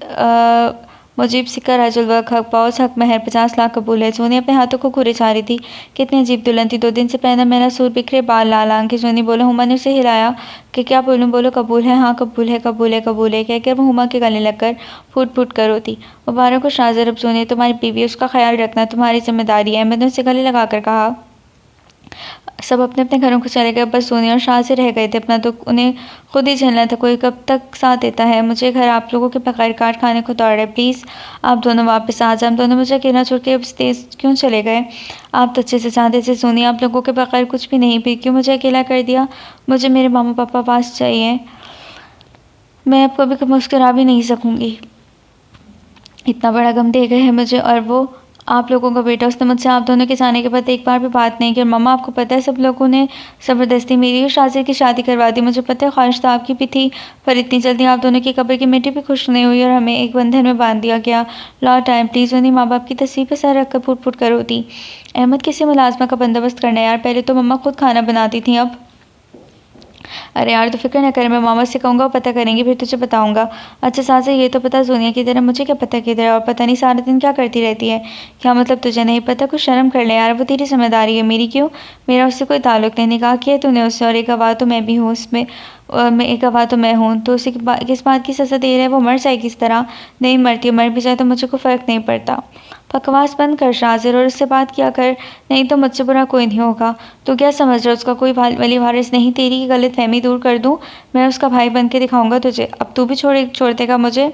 S2: मुजीब सिक्का राजुल वक हक पाउस हक महर 50 लाख कबूल है। सोनी अपने हाथों को घुरे छा रही थी। कितनी अजीब दुल्हन थी, 2 दिन से पहना मैंने सूर बिखरे बाल लाल आंखें। सोनी बोला, हुमा ने उसे हिलाया कि क्या बोलूं? बोलो कबूल है। हाँ कबूल है कबूल है कबूल है कहकर वो हुमा के गले लगकर फूट फूट कर रोती। मुबारक हो शाहजहां, अब सोनी तुम्हारी बीवी, उसका ख्याल रखना तुम्हारी जिम्मेदारी है। मैंने उसे गले लगाकर कहा। सब अपने अपने घरों को चले गए, बस सोनी और शाह से रह गए थे। अपना दुख उन्हें खुद ही झेलना था, कोई कब तक साथ देता है? मुझे घर आप लोगों के बगैर काट खाने को दौड़ रहे, प्लीज़ आप दोनों वापस आ जाए। हम दोनों मुझे अकेला छोड़ के अब तेज क्यों चले गए? आप तो अच्छे से चाहते थे सोनी, आप लोगों के बगैर कुछ भी नहीं, फिर क्यों मुझे अकेला कर दिया? मुझे मेरे मामा पापा पास चाहिए, मैं अब कभी मुस्कुरा भी नहीं सकूँगी। इतना बड़ा गम दे गए हैं मुझे, और वो आप लोगों का बेटा, उसने मुझसे आप दोनों के जाने के बाद एक बार भी बात नहीं की। और मम्मा आपको पता है सब लोगों ने ज़बरदस्ती मेरी और शाहजहां की शादी करवा दी। मुझे पता है ख्वाहिश तो आपकी भी थी, पर इतनी जल्दी आप दोनों की कब्र की मिट्टी भी खुश नहीं हुई और हमें एक बंधन में बांध दिया गया। Law time please. उन्हीं माँ बाप की तस्वीर पर सर रख कर फूट फूट कर होती। अहमद किसी मुलाजमा का बंदोबस्त करना यार, पहले तो मम्मा खुद खाना बनाती थी, अब अरे यार तो फिक्र न कर, मैं मामा से कहूँगा पता करेंगे फिर तुझे बताऊँगा। अच्छा साजा ये तो पता सोनिया की तरह, मुझे क्या पता किधर है और पता नहीं सारा दिन क्या करती रहती है। क्या मतलब तुझे नहीं पता? कुछ शर्म कर ले यार, वो तेरी जिम्मेदारी है, मेरी क्यों? मेरा उससे कोई ताल्लुक नहीं, निकाह किया तूने उससे और एक गवाह तो मैं भी हूँ उसमें, मैं एक गवाह तो मैं हूँ, तो उसे किस बात की सज़ा दे रहा है? वो मर जाए किस तरह? नहीं मरती, मर भी जाए तो मुझे को फ़र्क नहीं पड़ता। बकवास बंद कर शाहजहां और उससे बात किया कर, नहीं तो मुझसे बुरा कोई नहीं होगा। तो क्या समझ रहा है उसका कोई वली वारिस नहीं? तेरी गलत फहमी दूर कर दूँ, मैं उसका भाई बन के दिखाऊंगा तुझे। अब तू भी छोड़ देगा मुझे?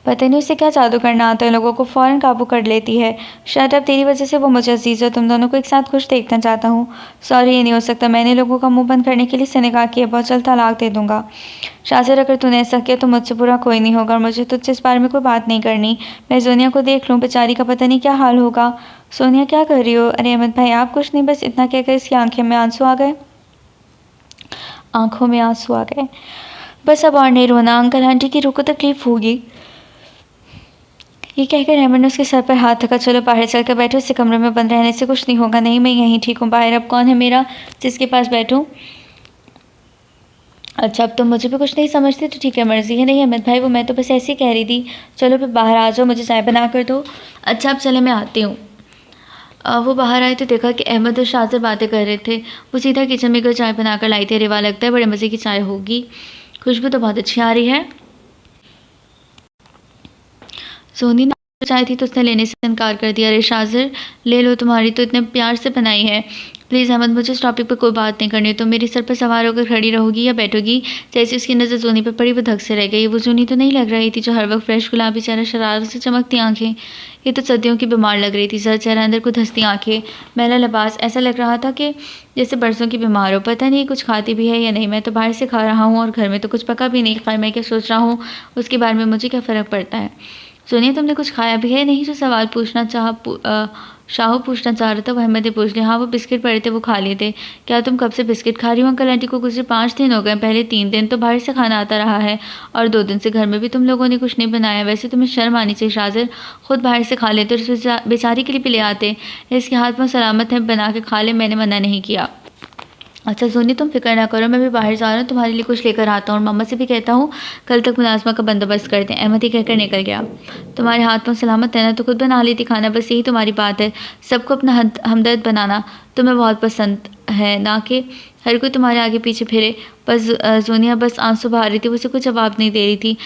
S2: पता नहीं उसे क्या जादू करना आता है, लोगों को फ़ौरन काबू कर लेती है। शट अप, तेरी वजह से वो मुझे अजीज़ और तुम दोनों को एक साथ खुश देखना चाहता हूँ। सॉरी, ये नहीं हो सकता। मैंने लोगों का मुंह बंद करने के लिए इससे निकाह किया, बहुत जल्द तलाक दे दूंगा। शाज़र, अगर तूने ऐसा किया तो मुझसे बुरा कोई नहीं होगा और मुझे तुझसे इस बारे में कोई बात नहीं करनी। मैं सोनिया को देख लूँ, बेचारी का पता नहीं क्या हाल होगा। सोनिया, क्या कर रही हो? अरे अहमद भाई, आप कुछ नहीं, बस इतना कहकर इसकी आंखों में आंसू आ गए। बस अब और नहीं रोना, अंकल आंटी की रूह को तकलीफ होगी। ये कहकर अहमद ने उसके सर पर हाथ रखा। चलो बाहर चलकर बैठो, इससे कमरे में बंद रहने से कुछ नहीं होगा। नहीं, मैं यहीं ठीक हूँ, बाहर अब कौन है मेरा जिसके पास बैठूँ? अच्छा, अब तुम मुझे भी कुछ नहीं समझते तो ठीक है, मर्जी है। नहीं अहमद भाई, वो मैं तो बस ऐसे ही कह रही थी। चलो फिर बाहर आ जाओ, मुझे चाय बना कर दो। अच्छा, अब चले, मैं आती हूँ। वो बाहर आए तो देखा कि अहमद और शाज़र बातें कर रहे थे। वो सीधा किचन में गए, चाय बनाकर लाई थी। अरे वाह, लगता है बड़े मज़े की चाय होगी, खुशबू तो बहुत अच्छी आ रही है। सोनी ने चाय थी तो उसने लेने से इनकार कर दिया। अरे शाज़र, ले लो, तुम्हारी तो इतने प्यार से बनाई है। प्लीज़ अहमद, मुझे इस टॉपिक पर कोई बात नहीं करनी। तुम मेरी सर पर सवार होकर खड़ी रहोगी या बैठोगी? जैसे उसकी नज़र जोनी पर पड़ी वो धक से रह गई। वो जोनी तो नहीं लग रही थी जो हर वक्त फ्रेश गुलाबी चेहरा, शरारत से चमकती आंखें। ये तो सदियों की बीमार लग रही थी। सर चेहरा, अंदर को धंसती आंखें, मैला लिबास, ऐसा लग रहा था कि जैसे बरसों की बीमार हो। पता नहीं कुछ खाती भी है या नहीं। मैं तो बाहर से खा रहा हूँ और घर में तो कुछ पका भी नहीं। खैर, मैं क्या सोच रहा हूँ उसके बारे में मुझे क्या फ़र्क पड़ता है। सुनिए, तुमने कुछ खाया भी है? नहीं, जो सवाल शाहू पूछना चाह रहा था वो अहमद ने पूछ लिया। हाँ, वो बिस्किट पड़े थे, वो खा लिए थे। क्या तुम कब से बिस्किट खा रही हो? अंकल आंटी को गुजरे 5 दिन हो गए, पहले 3 दिन तो बाहर से खाना आता रहा है और 2 दिन से घर में भी तुम लोगों ने कुछ नहीं बनाया। वैसे तुम्हें शर्म आनी चाहिए शाज़र, खुद बाहर से खा लेते और उस बेचारी के लिए भी ले आते। इसके हाथ में सलामत है, बना के खा ले, मैंने मना नहीं किया। अच्छा सोनी, तुम फिक्र ना करो, मैं भी बाहर जा रहा हूँ, तुम्हारे लिए कुछ लेकर आता हूँ और मम्मा से भी कहता हूँ कल तक मुलाजमा का बंदोबस्त कर दें। अहमद ही कहकर निकल गया। तुम्हारे हाथ में सलामत है ना, तो खुद बना लेती खाना, बस यही तुम्हारी बात है, सबको अपना हमदर्द बनाना तुम्हें बहुत पसंद है, ना कि हर कोई तुम्हारे आगे पीछे फिरे। बस सोनिया बस आंसू बहा रही थी, उसे कुछ जवाब नहीं दे रही थी।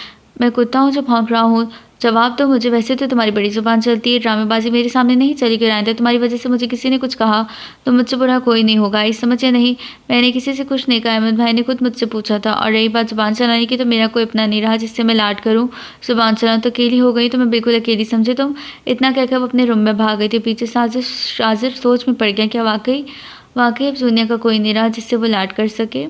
S2: मैं कुत्ता हूँ जो भौंक रहा हूँ, जवाब तो मुझे। वैसे तो तुम्हारी बड़ी ज़ुबान चलती है, ड्रामेबाजी मेरे सामने नहीं चली कर आए। तुम्हारी वजह से मुझे किसी ने कुछ कहा तो मुझसे बुरा कोई नहीं होगा, इस समझे नहीं। मैंने किसी से कुछ नहीं कहा, अहमद भाई ने खुद मुझसे पूछा था। और रही बात ज़ुबान चलाने की, तो मेरा कोई अपना नहीं रहा जिससे मैं लाड करूँ। ज़ुबान चलाऊँ तो अकेली हो गई, तो मैं बिल्कुल अकेली समझे तुम। इतना कहकर वो अपने रूम में भाग गई थी। पीछे शाज़र सोच में पड़ गया, क्या वाकई अब दुनिया का कोई नहीं रहा जिससे वो लाड कर सके।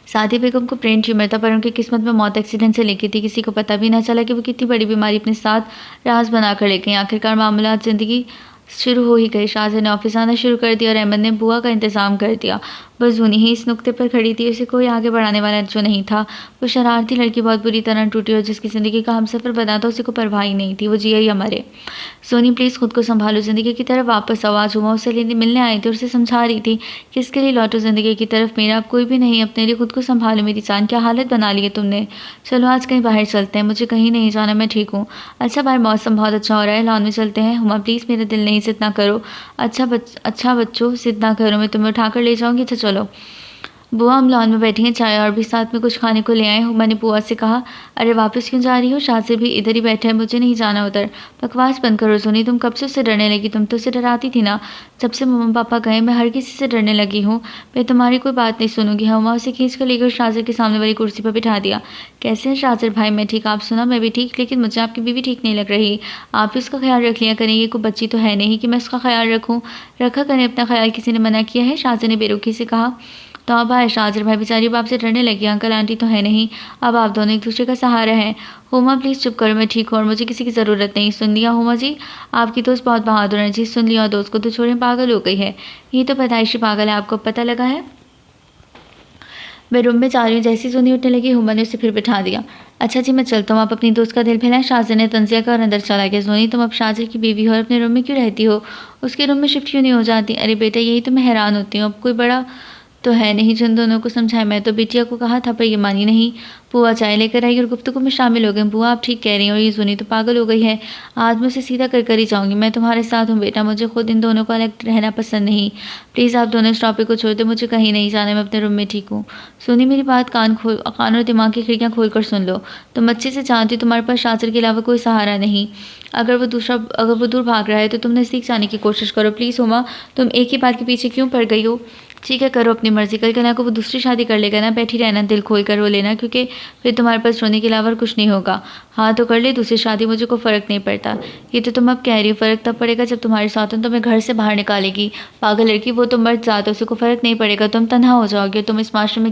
S2: सादी बेगम को ब्रेन ट्यूमर था, पर उनकी किस्मत में मौत एक्सीडेंट से लिखी थी। किसी को पता भी ना चला कि वो कितनी बड़ी बीमारी अपने साथ राज बनाकर ले गई। आखिरकार मामला ज़िंदगी शुरू हो ही गई। शाहजहां ने ऑफिस आना शुरू कर दिया और अहमद ने बुआ का इंतज़ाम कर दिया। बस जूनी ही इस नुक्ते पर खड़ी थी, उसे कोई आगे बढ़ाने वाला जो नहीं था। वो शरारती लड़की बहुत बुरी तरह टूटी और जिसकी ज़िंदगी का हमसफ़र बना था, उसे को परवाह ही नहीं थी वो जिए या मरे। सोनी, प्लीज़ खुद को संभालो, ज़िंदगी की तरफ वापस आओ। आज हुमा उसे मिलने आई थी और उसे समझा रही थी कि इसके लिए लौटो ज़िंदगी की तरफ, मेरा अब कोई भी नहीं, अपने लिए खुद को संभालो। मेरी जान, क्या हालत बना ली है तुमने। चलो आज कहीं बाहर चलते हैं, मुझे कहीं नहीं जाना, मैं ठीक हूँ। अच्छा, बाहर मौसम बहुत अच्छा हो रहा है, लॉन में चलते हैं। हुमा प्लीज़, मेरा दिल नहीं, जिद ना करो। अच्छा बच्चों, जिद ना करो, मैं तुम्हें उठाकर ले जाऊँगी। अच्छा चलो। बुआ, हम लॉन में बैठी हैं, चाय और भी साथ में कुछ खाने को ले आए। हुमा ने बुआ से कहा। अरे वापस क्यों जा रही हो? शाज़र भी इधर ही बैठे हैं, मुझे नहीं जाना उधर। बकवास बंद करो सोनी, तुम कब से उससे डरने लगी? तुम तो उसे डराती थी ना। जब से मम्मा पापा गए मैं हर किसी से डरने लगी हूँ। मैं तुम्हारी कोई बात नहीं सुनूंगी। हुमा उसे खींच कर लेकर शाज़र के सामने वाली कुर्सी पर बिठा दिया। कैसे हैं शाज़र भाई? मैं ठीक, आप सुना? मैं भी ठीक, लेकिन मुझे आपकी बीवी ठीक नहीं लग रही। आप भी उसका ख्याल रख लिया करें, ये कोई बच्ची तो है नहीं कि मैं उसका ख्याल रखूँ। रखा करें अपना ख्याल, किसी ने मना किया है? शाज़र ने बेरुखी से कहा। तौबा है शाज़र भाई, बेचारी बाप से डरने लगी। अंकल आंटी तो है नहीं, अब आप दोनों एक दूसरे का सहारा हैं। हुमा प्लीज़ चुप करो, मैं ठीक हूँ और मुझे किसी की ज़रूरत नहीं। सुन लिया हुमा जी, आपकी दोस्त बहुत बहादुर है जी। सुन लिया, दोस्त को तो छोड़ें, पागल हो गई है। ये तो पैदाइशी पागल है, आपको पता लगा है। मैं रूम में जा रही हूँ। जैसी सुनी उठने लगी, हुमा ने उसे फिर बिठा दिया। अच्छा जी, मैं चलता हूँ, आप अपनी दोस्त का दिल फैलाएं। शाज़र ने तंजिया का और अंदर चला गया। सोनी, तुम अब शाज़र की बीवी हो और अपने रूम में क्यों रहती हो? उसके रूम में शिफ्ट क्यों नहीं हो जाती? अरे बेटा, यही तो मैं हैरान होती हूँ, अब कोई बड़ा तो है नहीं जिन दोनों को समझाए। मैं तो बिटिया को कहा था पर ये मानी नहीं। बुआ चाय लेकर आई और गुफ्तगू में शामिल हो गई। बुआ, आप ठीक कह रही हैं और ये सुनी तो पागल हो गई है। आज मैं उसे सीधा कर ही जाऊँगी। मैं तुम्हारे साथ हूँ बेटा, मुझे खुद इन दोनों को अलग रहना पसंद नहीं। प्लीज़ आप दोनों इस टॉपिक को छोड़ दो, मुझे कहीं नहीं जाना, मैं अपने रूम में ठीक हूँ। सुनी, मेरी बात कान और दिमाग की खिड़कियाँ खोल कर सुन लो। तुम अच्छे से जानती हो तुम्हारे पास शाज़र के अलावा कोई सहारा नहीं। अगर वो दूर भाग रहा है तो तुम नज़दीक जाने की कोशिश करो। प्लीज़ हुमा, तुम एक ही बात के पीछे क्यों पड़ गई हो? ठीक है, करो अपनी मर्ज़ी। कल कल को वो दूसरी शादी कर लेगा ना, बैठी रहना, दिल खोल कर रो लेना, क्योंकि फिर तुम्हारे पास रोने के अलावा और कुछ नहीं होगा। हाँ तो कर ले दूसरी शादी, मुझे कोई फ़र्क नहीं पड़ता। ये तो तुम अब कह रही हो, फ़र्क तब पड़ेगा जब तुम्हारे साथ हो, तुम्हें घर से बाहर निकालेगी। पागल लड़की, वो तो मर्द ज़ात है, उसे कोई फ़र्क नहीं पड़ेगा, तुम तन्हा हो जाओगे। तुम इस माशरे में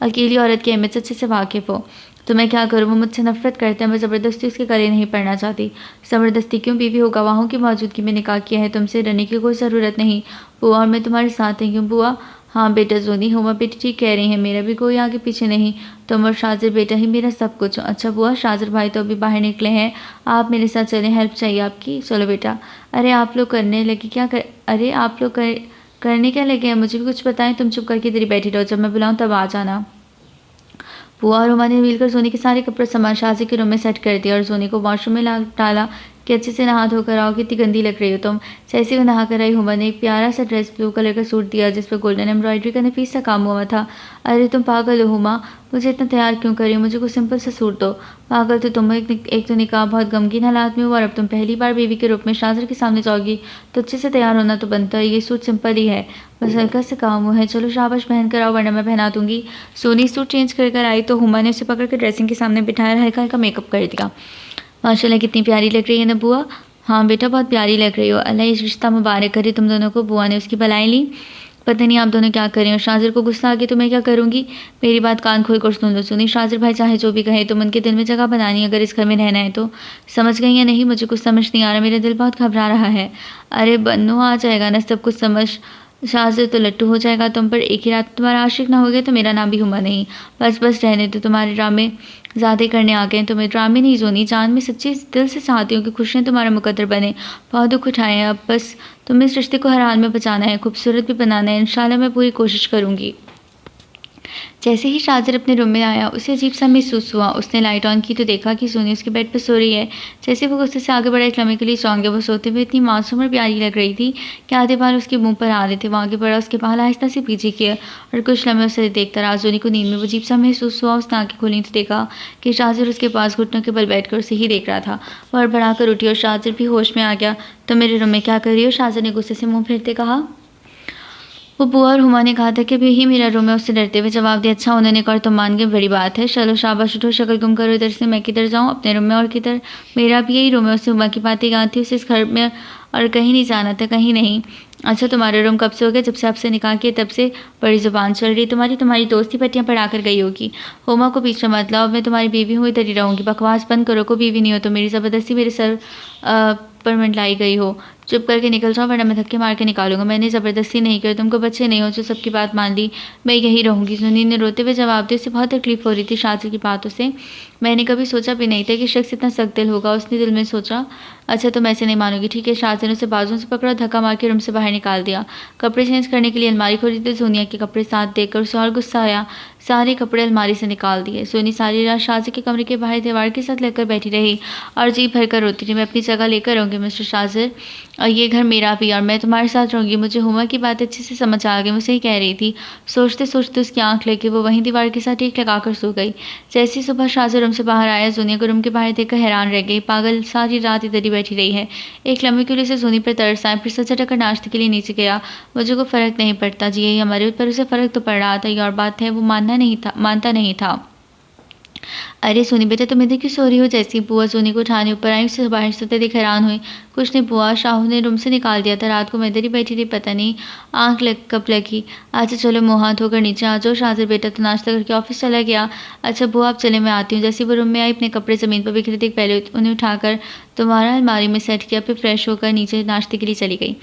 S2: अकेली औरत की अहमियत से अच्छे से वाकिफ़ हो। तो मैं क्या करूँ, वो मुझसे नफ़रत करते हैं, मैं ज़बरदस्ती उसके गले नहीं पड़ना चाहती। ज़बरदस्ती क्यों, बीवी हो गवाहों की मौजूदगी में निकाह किया है, तुमसे डरने की कोई ज़रूरत नहीं। बुआ और मैं तुम्हारे साथ हैं। क्यों बुआ? हाँ बेटा जोनी, हुमा बेटी ठीक कह रही हैं, मेरा भी कोई आगे पीछे नहीं, तुम और शाजिर बेटा ही मेरा सब कुछ हो। अच्छा बुआ, शाजिर भाई तो अभी बाहर निकले हैं, आप मेरे साथ चलें, हेल्प चाहिए आपकी, चलो बेटा। अरे आप लोग करने लगे क्या कर अरे आप लोग करने क्या लगे हैं, मुझे भी कुछ बताएं, तुम चुप करके इधर ही बैठी रहो, जब मैं बुलाऊं तब आ जाना। बुआ और हुमा ने मिलकर सोनी के सारे कपड़े सामान शाजी के रूम में सेट कर दिया और सोनी को वॉशरूम में ला डाला कि अच्छे से नहा धोकर आओ, कितनी गंदी लग रही हो तुम। जैसे वो नहा कर आई, हुमा ने एक प्यारा सा ड्रेस ब्लू कलर का सूट दिया जिस पर गोल्डन एम्ब्रॉयडरी का नफीस सा काम हुआ था। अरे तुम पागल हो हुमा, मुझे इतना तैयार क्यों कर रही हो, मुझे कोई सिंपल सा सूट दो। पागल तो तुम, एक तो निकाह बहुत गमगीन हालात में हुआ और अब तुम पहली बार बीवी के रूप में शाजर के सामने जाओगी, तो अच्छे से तैयार होना तो बनता है। ये सूट सिंपल ही है, बस हल्का से काम हुआ है, चलो शाबाश पहन कर आओ वरना मैं पहना दूंगी। सोनी सूट चेंज कर आई तो हुमा ने उसे पकड़ कर ड्रेसिंग के सामने बिठाया, हल्का हल्का मेकअप कर दिया। माशाल्लाह कितनी प्यारी लग रही है ना बुआ। हाँ बेटा बहुत प्यारी लग रही हो, अल्लाह इस रिश्ता मुबारक करे तुम दोनों को। बुआ ने उसकी भलाई ली। पता नहीं आप दोनों क्या कर रहे हो, शाजिर को गुस्सा आ गया तो मैं क्या करूँगी। मेरी बात कान खोल कर सुन लो सुनी, शाजिर भाई चाहे जो भी कहे तुम उनके दिल में जगह बनानी है, अगर इस घर में रहना है तो। समझ गई या नहीं, मुझे कुछ समझ नहीं आ रहा, मेरा दिल बहुत घबरा रहा है। अरे बन्नो आ जाएगा ना सब कुछ समझ, शाजिर तो लट्टू हो जाएगा तुम पर, एक ही रात तुम्हारा आशिक ना हो गया तो मेरा नाम भी हुमा नहीं। बस बस रहने दो, तुम्हारे ड्रामे ज़्यादा करने आ गए हैं, तुम्हें ड्रामे नहीं जोनी, जान में सच्ची दिल से चाहती हूँ कि खुशियाँ तुम्हारा मुकद्दर बने। बहुत दुख उठाए हैं, अब बस तुम्हें इस रिश्ते को हर हाल में बचाना है, खूबसूरत भी बनाना है, इंशाल्लाह मैं पूरी कोशिश करूँगी। जैसे ही शाजिर अपने रूम में आया उसे अजीब सा महसूस हुआ। उसने लाइट ऑन की तो देखा कि सोनी उसके बेड पर सो रही है। जैसे वो गुस्से से आगे बढ़ा, एक लम्हे के लिए सौंग गया। वो सोते हुए इतनी मासूम और प्यारी लग रही थी कि आधे बाल उसके मुंह पर आ रहे थे। वो आगे बढ़ा, उसके बाल आहिस्ता से पीछे किए और कुछ लम्हे उसे देखता रहा। सोनी को नींद में वो अजीब सा महसूस हुआ। उसने आंखें खोली तो देखा कि शाजिर उसके पास घुटनों के बल बैठ कर उसे ही देख रहा था। वह हड़बड़ाकर उठी और शाजिर भी होश में आ गया। तो मेरे रूम में क्या कर रही हो, शाजिर ने गुस्से से मुँह फेरते कहा। वो बुआ और हुमा ने कहा था कि अभी ही मेरा रूम है, उससे डरते हुए जवाब दिया। अच्छा उन्होंने कहा तो मान गए, बड़ी बात है, चलो शाबाश उठो, शक्ल गुम करो इधर से, मैं किधर जाऊँ अपने रूम में, और किधर, मेरा भी यही रूम है। उससे हुमा की बातें याद थी, उसे इस घर में और कहीं नहीं जाना था, कहीं नहीं। अच्छा तुम्हारा रूम कब से हो गया, जब से आपसे निकाह किया तब से बड़ी जुबान चल रही तुम्हारी दोस्त ही पट्टियाँ पढ़ा कर गई होगी। हुमा को बीच में मत लाओ, मैं तुम्हारी बीवी हूँ, इधर ही रहूँगी, बकवास बंद करो, को बीवी नहीं हो तो मेरी ज़बरदस्ती मेरे सर पर मंडलाई गई हो, चुप करके निकल जाओ वरना मैं धक्के मार के निकालूंगा। मैंने ज़बरदस्ती नहीं की, तुमको बच्चे नहीं हो जो सबकी बात मान ली, मैं यही रहूँगी। सुनी ने रोते हुए जवाब दिया। उसे बहुत तकलीफ हो रही थी शाजिर की बातों से। मैंने कभी सोचा भी नहीं था कि शख्स इतना सख्त दिल होगा, उसने दिल में सोचा। अच्छा तुम ऐसे नहीं मानोगी, ठीक है। शाजिर ने उसे बाजुओं से पकड़ा, धक्का मार के रूम से बाहर निकाल दिया। कपड़े चेंज करने के लिए अलमारी खोली तो सोनिया के कपड़े साथ देखकर उसे और गुस्सा आया। सारे कपड़े अलमारी से निकाल दिए। सोनी सारी रात शाजिर के कमरे के बाहर दीवार के साथ लगकर बैठी रही और जी भर कर रोती रही। मैं अपनी जगह लेकर रहूँगी मिस्टर शाजिर, और ये घर मेरा भी, और मैं तुम्हारे साथ रहूँगी। मुझे हुमा की बात अच्छे से समझ आ गई, मुझे ही कह रही थी। सोचते सोचते उसकी आंख लगी, वो वहीं दीवार के साथ टेक लगाकर सो गई। जैसे ही सुबह शाजिर रूम से बाहर आया, सोनिया को रूम के बाहर देखकर हैरान रह गई। पागल सारी रात इधर ही बैठी रही है। एक लम्हे के लिए उसे सोनी पर तरस आया, फिर सच ढककर नाश्ते के लिए नीचे गया। मुझे कोई फ़र्क नहीं पड़ता जी, यही हमारे ऊपर उसे फ़र्क तो पड़ रहा था, ये और बात है, वो मानता नहीं था। अरे सोनी बेटा तुम इधर क्यों सो रही हो। जैसी बुआ सोनी को उठाने ऊपर आई, उससे बाहर सोते देख हैरान हुई। कुछ नहीं बुआ, शाहू ने रूम से निकाल दिया था, रात को मैं इधर ही बैठी थी, पता नहीं आँख कब लगी। अच्छा चलो मुँह हाथ धोकर नीचे आ जाओ। शाजिर बेटा तो नाश्ता करके ऑफिस चला गया। अच्छा बुआ आप चले, मैं आती हूँ। जैसे वो रूम में आई, अपने कपड़े ज़मीन पर बिखरे थे, पहले उन्हें उठाकर तुम्हारा अलमारी में सेट किया, फिर फ्रेश होकर नीचे नाश्ते के लिए चली गई।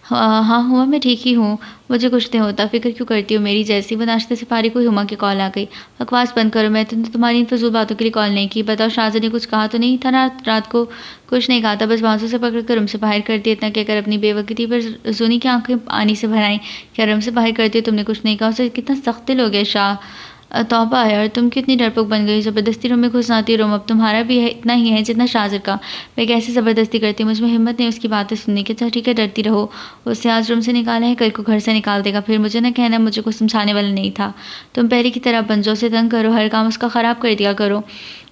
S2: हाँ हुआ, मैं ठीक ही हूँ, मुझे कुछ नहीं होता, फिक्र क्यों करती हो मेरी। जैसी वो नाश्ते से फारिग हुई, हुमा की कॉल आ गई। बकवास बंद करो, मैं तो तुम्हारी इन फजूल बातों के लिए कॉल नहीं की। बताओ शाजिर ने कुछ कहा तो नहीं था ना रात को। कुछ नहीं कहा था, बस बांसों से पकड़ कर रूम से बाहर कर दिया। इतना कहकर अपनी बेवकूफ़ी पर जोनी की आंखें पानी से भर आईं। क्या रूम से बाहर कर दिया तुमने, कुछ नहीं कहा। उसे कितना सख्त दिल हो गया शाह, तौबा है, और तुम कितनी डरपोक बन गई, ज़बरदस्ती रूम में घुस आती हो। रूम अब तुम्हारा भी है, इतना ही है जितना शाजिर का। मैं कैसे ज़बरदस्ती करती हूँ, मुझमें हिम्मत नहीं उसकी बातें सुनने की। अच्छा ठीक है डरती रहो, उससे आज रूम से निकाला है, कल को घर से निकाल देगा, फिर मुझे ना कहना मुझे कुछ समझाने वाला नहीं था। तुम पहले की तरह बन जाओ, उसे तंग करो, हर काम उसका ख़राब कर दिया करो।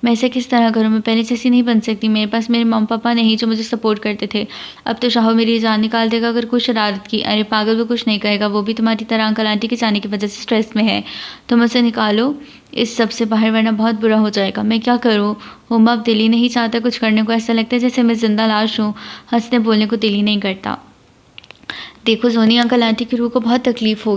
S2: मैं ऐसे किस तरह करूँ, मैं पहले जैसी नहीं बन सकती। मेरे पास मेरे मम्मी पापा नहीं जो मुझे सपोर्ट करते थे। अब तो शाहू मेरी जान निकाल देगा अगर कुछ शरारत की। अरे पागल, वो कुछ नहीं कहेगा, वो भी तुम्हारी तरह अंकल आंटी के जाने की वजह से स्ट्रेस में है। तो मुझसे निकालो इस सब से बाहर, वरना बहुत बुरा हो जाएगा। मैं क्या करूँ हुमा, अब दिल ही नहीं चाहता कुछ करने को। ऐसा लगता है जैसे मैं जिंदा लाश हूँ। हंसने बोलने को दिल ही नहीं करता। देखो सोनी, अंकल आंटी की रूह को बहुत तकलीफ़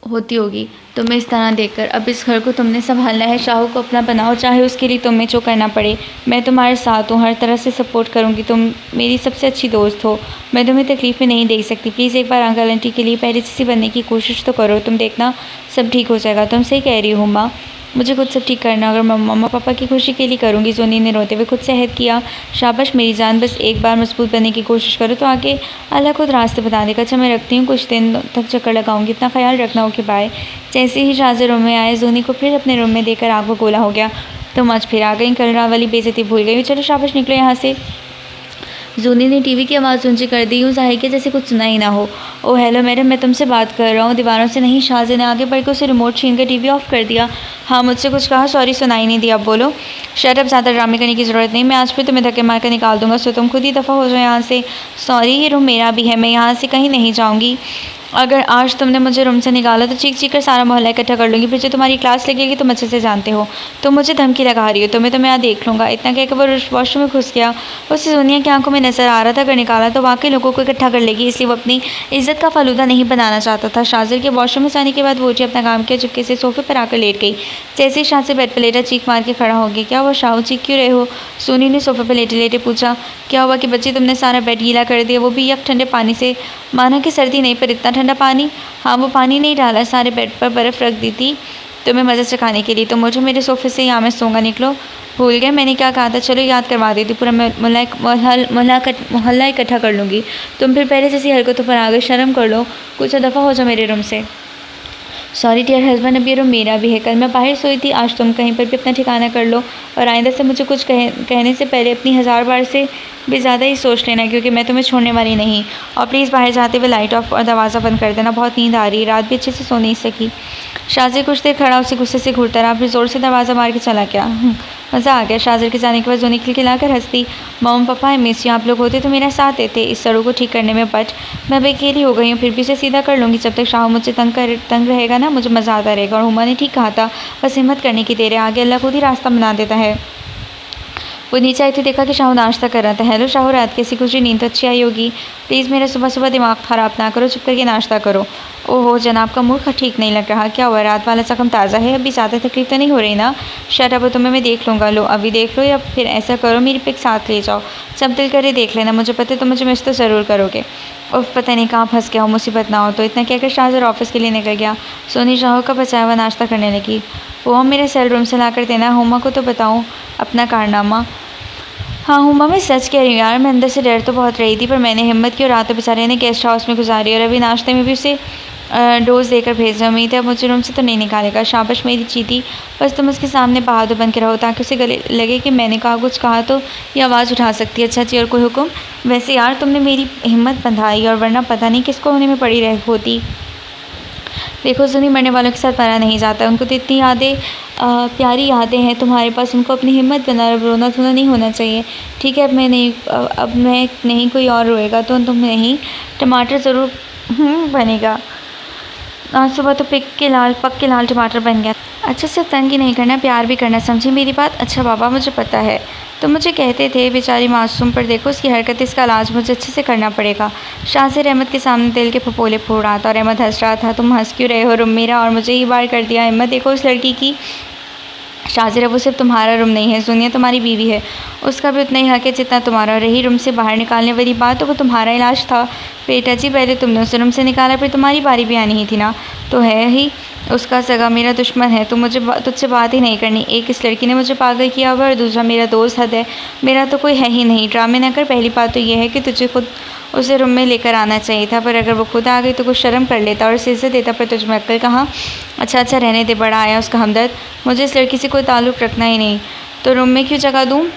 S2: होती होगी तुम्हें इस तरह देखकर। अब इस घर को तुमने संभालना है, शाहू को अपना बनाओ, चाहे उसके लिए तुम्हें जो करना पड़े। मैं तुम्हारे साथ हूँ, हर तरह से सपोर्ट करूँगी। तुम मेरी सबसे अच्छी दोस्त हो, मैं तुम्हें तकलीफ़ में नहीं देख सकती। प्लीज़ एक बार अंकल आंटी के लिए पहले जैसी बनने की कोशिश तो करो। तुम देखना सब ठीक हो जाएगा। तुम सही कह रही हो माँ, मुझे खुद सब ठीक करना, अगर मैं मम्मा पापा की खुशी के लिए करूँगी। सोनी ने रोते हुए खुद से अहद किया। शाबाश मेरी जान, बस एक बार मजबूत बनने की कोशिश करो तो आगे अल्लाह खुद रास्ते बता देगा। अच्छा मैं रखती हूँ, कुछ दिन तक चक्कर लगाऊंगी, इतना ख्याल रखना। Okay bye. जैसे ही शाहज़ रूम में आए, जोनी को फिर अपने रूम में देखकर आग बगोला हो गया। तुम आज फिर आ गई, कल रात वाली बेइज्जती भूल गई। चलो शाबाश निकलो यहाँ से। जूनी ने टीवी की आवाज़ ऊंची कर दी, यूँ ज़ाहिर किया जैसे कुछ सुना ही ना हो। ओ हेलो मैडम, मैं तुमसे बात कर रहा हूँ, दीवारों से नहीं। शाहज़े ने आगे बढ़कर उसे रिमोट छीन कर टीवी ऑफ कर दिया। हाँ मुझसे कुछ कहा? सॉरी सुनाई नहीं दिया, अब बोलो। शट अप, ज़्यादा ड्रामे करने की ज़रूरत नहीं, मैं आज फिर तुम्हें धक्के मार कर निकाल दूंगा। सो तुम खुद ही दफ़ा हो जाओ यहाँ से। सॉरी ये रूम मेरा भी है, मैं यहाँ से कहीं नहीं जाऊँगी। अगर आज तुमने मुझे रूम से निकाला तो चीख चीख कर सारा मोहल्ला इकट्ठा कर लूँगी, फिर जो तुम्हारी क्लास लगेगी तुम अच्छे से जानते हो। तुम मुझे धमकी लगा रही हो, तुम्हें तो मैं यहाँ देख लूँगा। इतना कहकर वो वॉशरूम में घुस गया। उसे सोनिया की आंखों में नजर आ रहा था अगर निकाला तो वाकई लोगों को इकट्ठा कर लेगी, इसलिए वो अपनी इज्जत का फालूदा नहीं बनाना चाहता था। शाज़र के वॉशरूम में जाने के बाद वो उठी, अपना काम किया, चुपके से सोफे पर आकर लेट गई। जैसे ही शाज़र बेड पर लेटा, चीख मार के खड़ा हो गया। क्या हुआ शाहू, चीख क्यों रहे हो? सोनी ने सोफे पर लेटे लेटे पूछा। क्या हुआ कि बच्ची, तुमने सारा बेड गीला कर दिया, वो भी यक ठंडे पानी से। माना कि सर्दी नहीं पर इतना ठंडा पानी। हाँ वो पानी नहीं डाला, सारे बेड पर बर्फ़ रख दी थी तुम्हें मज़ा चखाने के लिए। तो मुझे मेरे सोफे से यहाँ मैं सोऊंगा, निकलो। भूल गए मैंने क्या कहा था? चलो याद करवा देती, पूरा मोहल्ला इकट्ठा कर लूँगी। तुम फिर पहले जैसी हरकतों पर आ गए, शर्म कर लो, कुछ दफ़ा हो जाओ मेरे रूम से। सॉरी डियर हस्बैंड, अब ये रूम मेरा भी है। कल मैं बाहर सोई थी, आज तुम कहीं पर भी अपना ठिकाना कर लो। और आइंदा से मुझे कुछ कहने से पहले अपनी 1000 बार से भी ज़्यादा ही सोच लेना, क्योंकि मैं तुम्हें छोड़ने वाली नहीं। और प्लीज़ बाहर जाते हुए लाइट ऑफ और दरवाज़ा बंद कर देना, बहुत नींद आ रही है, रात भी अच्छे से सो नहीं सकी। शाज़र कुछ देर खड़ा उसे गुस्से से घूरता रहा, फिर ज़ोर से दरवाज़ा मार के चला गया। मज़ा आ गया। शाज़र के जाने के बाद जोनी खिलखिलाकर हंसती। मम्मी पापा मिस यू, आप लोग होते तो मेरा साथ देते इस सड़क को ठीक करने में, बट मैं अब अकेली हो गई हूँ। फिर भी इसे सीधा कर लूँगी, जब तक शाह मुझे तंग रहेगा ना, मुझे मज़ा आता रहेगा। और हुमा ने ठीक कहा था, बस हिम्मत करने की देर है, आगे अल्लाह खुद ही रास्ता बना देता है। वो नीचे आई थी, देखा कि शाहू नाश्ता कर रहा था। हेलो शाहू, रात कैसी गुजरी? नींद तो अच्छी आई होगी। प्लीज़ मेरा सुबह सुबह दिमाग ख़राब ना करो, चुप करके नाश्ता करो। ओहो जनाब का मूड ठीक नहीं लग रहा, क्या हुआ? रात वाला जख्म ताज़ा है, अभी ज़्यादा तकलीफ तो नहीं हो रही ना? शट अप, तुम्हें मैं देख लूँगा। लो अभी देख लो, या फिर ऐसा करो मेरी पिक साथ ले जाओ, जब दिल करे देख लेना। मुझे पता है तुम मुझे मिस तो ज़रूर करोगे। और पता नहीं कहाँ फंस गया हो, मुसीबत ना हो तो। इतना कहकर शाहज़र ऑफिस के लिए निकल गया। सोनी शाहू का बचाया हुआ नाश्ता करने लगी। वो मेरे सेल रूम से ला कर देना, हुमा को तो बताऊँ अपना कारनामा। हाँ हुमा, मैं सच कह रही हूँ यार, मैं अंदर से डर तो बहुत रही थी, पर मैंने हिम्मत की और रात तो बेचारे ने गेस्ट हाउस में गुजारी, और अभी नाश्ते में भी उसे डोज़ देकर भेजा। उम्मीद है मुझे रूम से तो नहीं निकालेगा। शाबाश मेरी चीती, बस तुम उसके सामने बहादुर बन के रहो, ताकि उसे गले लगे कि मैंने कुछ कहा तो ये आवाज़ उठा सकती है। अच्छा जी, और कोई हुक्म? वैसे यार तुमने मेरी हिम्मत बंधाई, और वरना पता नहीं किसको होने में पड़ी रह होती। देखो सुनी, मरने वालों के साथ मरा नहीं जाता, उनको तो इतनी यादें प्यारी यादें हैं तुम्हारे पास, उनको अपनी हिम्मत बना, रोना धोना नहीं होना चाहिए। ठीक है, अब मैं नहीं कोई और रोएगा तो तुम नहीं। टमाटर ज़रूर बनेगा। आज सुबह तो पक के लाल टमाटर बन गया। अच्छा सिर्फ तंग ही नहीं करना, प्यार भी करना, समझी मेरी बात? अच्छा बाबा मुझे पता है, तो मुझे कहते थे बेचारी मासूम, पर देखो उसकी हरकत, इसका इलाज मुझे अच्छे से करना पड़ेगा। शाज़र अहमद के सामने दिल के फपोले फोड़ रहा था और अहमद हंस रहा था। तुम हंस क्यों रहे हो? रूम मेरा और मुझे ही बार कर दिया। अहमद देखो उस लड़की की। शाज़र वो सिर्फ तुम्हारा रूम नहीं है, सोनिया तुम्हारी बीवी है, उसका भी उतना ही हक है जितना तुम्हारा। रही रूम से बाहर निकालने वाली बात, तो वो तुम्हारा इलाज था बेटा जी, पहले तुमने उसे रूम से निकाला, फिर तुम्हारी बारी भी आनी ही थी ना। तो है ही, उसका सगा मेरा दुश्मन है, तुम मुझे तुझसे बात ही नहीं करनी। एक इस लड़की ने मुझे पागल किया हुआ, और दूसरा मेरा दोस्त हद है, मेरा तो कोई है ही नहीं। ड्रामे न कर। पहली बात तो यह है कि तुझे खुद उसे रूम में लेकर आना चाहिए था, पर अगर वो खुद आ गई तो कुछ शर्म कर लेता और उसे इज्जत देता, पर तुझ में अक्ल कहाँ? अच्छा रहने दे, बड़ा आया उसका हमदर्द। मुझे इस लड़की से कोई ताल्लुक़ रखना ही नहीं, तो रूम में क्यों जगह दूँ?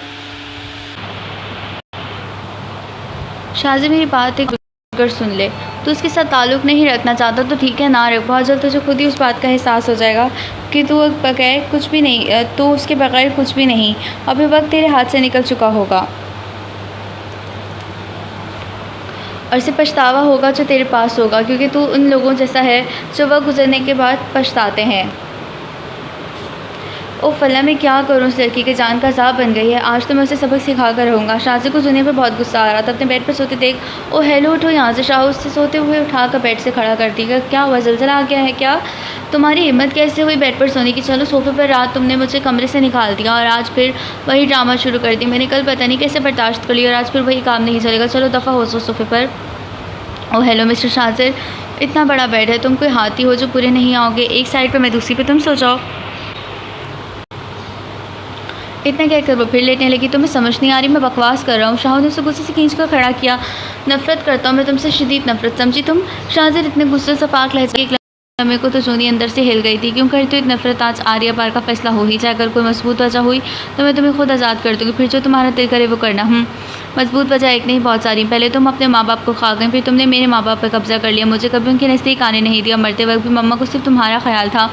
S2: शाज़ी मेरी बात एक सुन ले, तो उसके साथ ताल्लुक़ नहीं रखना चाहता तो ठीक है, ना रख। बहुत जल्द तुझे खुद ही उस बात का एहसास हो जाएगा कि तू बगैर कुछ भी नहीं, तू उसके बगैर कुछ भी नहीं। अभी वक्त तेरे हाथ से निकल चुका होगा और सिर्फ पछतावा होगा जो तेरे पास होगा, क्योंकि तू उन लोगों जैसा है जो वक्त गुजरने के बाद पछताते हैं। ओ फला, मैं क्या करूँ, उस लड़की की जान का अज़ाब बन गई है। आज तो मैं उसे सबक सिखा कर रहूँगा। शाहज़े को दुनिया पर बहुत गुस्सा आ रहा था। अपने बेड पर सोते देख ओ हेलो उठो यहाँ से। शाह उससे सोते हुए उठा कर बेड से खड़ा कर दिया। क्या हुआ, ज़लज़ला आ गया है क्या? तुम्हारी हिम्मत कैसे हुई बेड पर सोने की? चलो सोफ़े पर। रात तुमने मुझे कमरे से निकाल दिया और आज फिर वही ड्रामा शुरू कर दी। मैंने कल पता नहीं कैसे बर्दाश्त कर लिया और आज फिर वही काम नहीं चलेगा। चलो दफ़ा हो सोफ़े पर। ओ हेलो मिस्टर शाहज़र, इतना बड़ा बेड है, तुम कोई हाथी हो जो पूरे नहीं आओगे? एक साइड पर मैं, दूसरी पर तुम सो जाओ। इतना कहकर वो फिर लेटने लगी। तुम्हें समझ नहीं आ रही, मैं बकवास कर रहा हूँ। शाह ने उसे गुस्से से खींच कर खड़ा किया। नफ़रत करता हूँ मैं तुमसे, शदीद नफ़रत, समझी तुम? शाहज़र इतने गुस्से से पाक लहजे के लम्हे को तो जोनी अंदर से हिल गई थी। क्यों करती हो नफ़रत? आज आर्या पार का फैसला हो ही जाए। अगर कोई मजबूत वजह हुई तो मैं तुम्हें खुद आज़ाद कर दूँगी, फिर जो तुम्हारा दिल करे वो करना। मजबूत वजह एक नहीं, बहुत सारी। पहले तुम अपने माँ बाप को खा गए, फिर तुमने मेरे माँ बाप पर कब्ज़ा कर लिया। मुझे कभी उनके नज़दीक आने नहीं दिया। मरते वक्त भी मम्मा को सिर्फ तुम्हारा ख्याल था।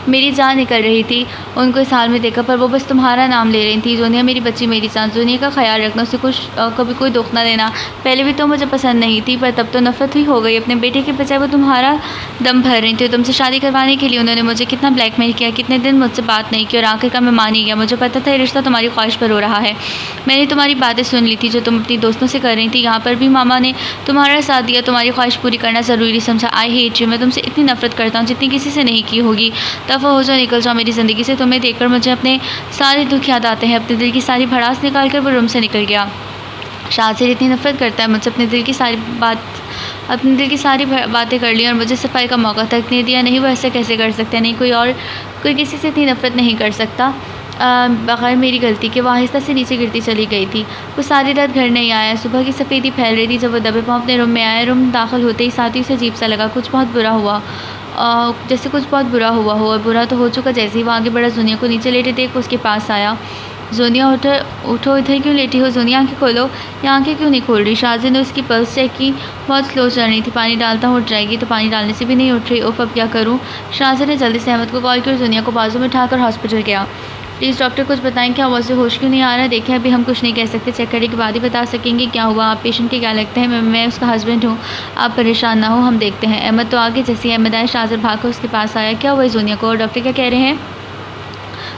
S2: मेरी जान निकल रही थी उनको इस हाल में देखा, पर वो बस तुम्हारा नाम ले रही थी। जोनिया मेरी बच्ची, मेरी जान। जोनिया का ख्याल रखना, उसे कुछ कभी कोई दुख ना देना। पहले भी तो मुझे पसंद नहीं थी, पर तब तो नफ़रत ही हो गई। अपने बेटे के बजाय वो तुम्हारा दम भर रही थी। तुमसे शादी करवाने के लिए उन्होंने मुझे कितना ब्लैकमेल किया, कितने दिन मुझसे बात नहीं की और आखिरकार मैं मान ही गया। मुझे पता था ये रिश्ता तुम्हारी ख्वाहिश पर हो रहा है। मैंने तुम्हारी बातें सुन ली थी जो तुम अपनी दोस्तों से कर रही थी। यहाँ पर भी मामा ने तुम्हारा साथ दिया। तुम्हारी ख्वाहिश पूरी करना ज़रूरी समझा। I hate you. मैं तुमसे इतनी नफ़रत करता हूँ जितनी किसी से नहीं की होगी। दफ़ा हो जाओ, निकल जाओ मेरी ज़िंदगी से। तुम्हें देखकर मुझे अपने सारे दुख याद आते हैं। अपने दिल की सारी भड़ास निकाल कर वो रूम से निकल गया। शाहज़र इतनी नफ़रत करता है मुझसे, अपने दिल की सारी बातें कर ली और मुझे सफाई का मौका तक नहीं दिया। नहीं, वो ऐसे कैसे कर सकते हैं? नहीं, कोई किसी से इतनी नफ़रत नहीं कर सकता बग़ैर मेरी गलती के। वो आहिस्ता से नीचे गिरती चली गई थी। वो सारी रात घर नहीं आया। सुबह की सफ़ेदी फैल रही थी जब वो दबे पाँव अपने रूम में आया। रूम दाखिल होते ही साथ ही उसे अजीब सा लगा। कुछ बहुत बुरा हुआ, जैसे कुछ बहुत बुरा हुआ हो, और बुरा तो हो चुका। जैसे ही वो आगे बढ़ा, जोनिया को नीचे लेटे देख उसके पास आया। जोनिया उठो, इधर क्यों लेटी हो? जोनिया आँखें खोलो। या आँखें क्यों नहीं खोल रही? शाहज़र ने उसकी पल्स चेक की, बहुत स्लो चल रही थी। पानी डालता हूँ उठ जाएगी, तो पानी डालने से भी नहीं उठ रही। ओफ, अब क्या करूँ? शाहज़र ने जल्दी से अहमद को कॉल किया और जोनिया को बाजू में उठाकर हॉस्पिटल गया। प्लीज़ डॉक्टर कुछ बताएं, क्या हुआ? उसे होश क्यों नहीं आ रहा? देखें, अभी हम कुछ नहीं कह सकते, चेक करने के बाद ही बता सकेंगे क्या हुआ। आप पेशेंट के क्या लगते हैं? मैं उसका हस्बैंड हूँ। आप परेशान ना हो, हम देखते हैं। अहमद तो आगे, जैसे ही अहमद आया शाहज़र भाग कर उसके पास आया। क्या हुआ जोनिया को? और डॉक्टर क्या कह रहे हैं?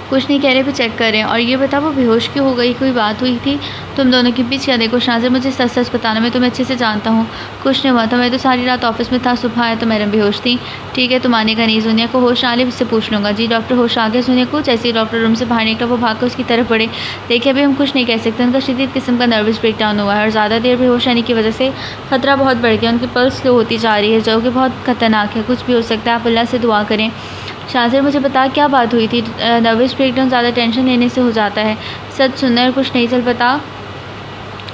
S2: कुछ नहीं कह रहे, कुछ चेक कर रहे हैं। और ये बता, वो बेहोश क्यों हो गई? कोई बात हुई थी तुम दोनों के बीच? क्या देखो शाहज़र, मुझे सच सच बताना, मैं तुम्हें अच्छे से जानता हूँ। कुछ नहीं हुआ था, मैं तो सारी रात ऑफिस में था, सुबह आया तो मैडम बेहोश थी। ठीक है, तुम आने का नहीं। जोनिया को होश आ ले, उससे पूछ लूँगा। जी डॉक्टर, होश आ गया जोनिया को। जैसे ही डॉक्टर रूम से बाहर निकला वो भाग कर उसकी तरफ बढ़े। देखिए, अभी हम कुछ नहीं कह सकते, उनका शदीद किस्म का नर्वस ब्रेकडाउन हुआ है और ज़्यादा देर बेहोश रहने की वजह से ख़तरा बहुत बढ़ गया। उनकी पल्स स्लो होती जा रही है, जो कि बहुत ख़तरनाक है। कुछ भी हो सकता है, आप अल्लाह से दुआ करें। शाहज़र, मुझे बता क्या बात हुई थी? नर्वस ब्रेकडाउन ज़्यादा टेंशन लेने से हो जाता है। सच सुनना है, कुछ नहीं। चल बता।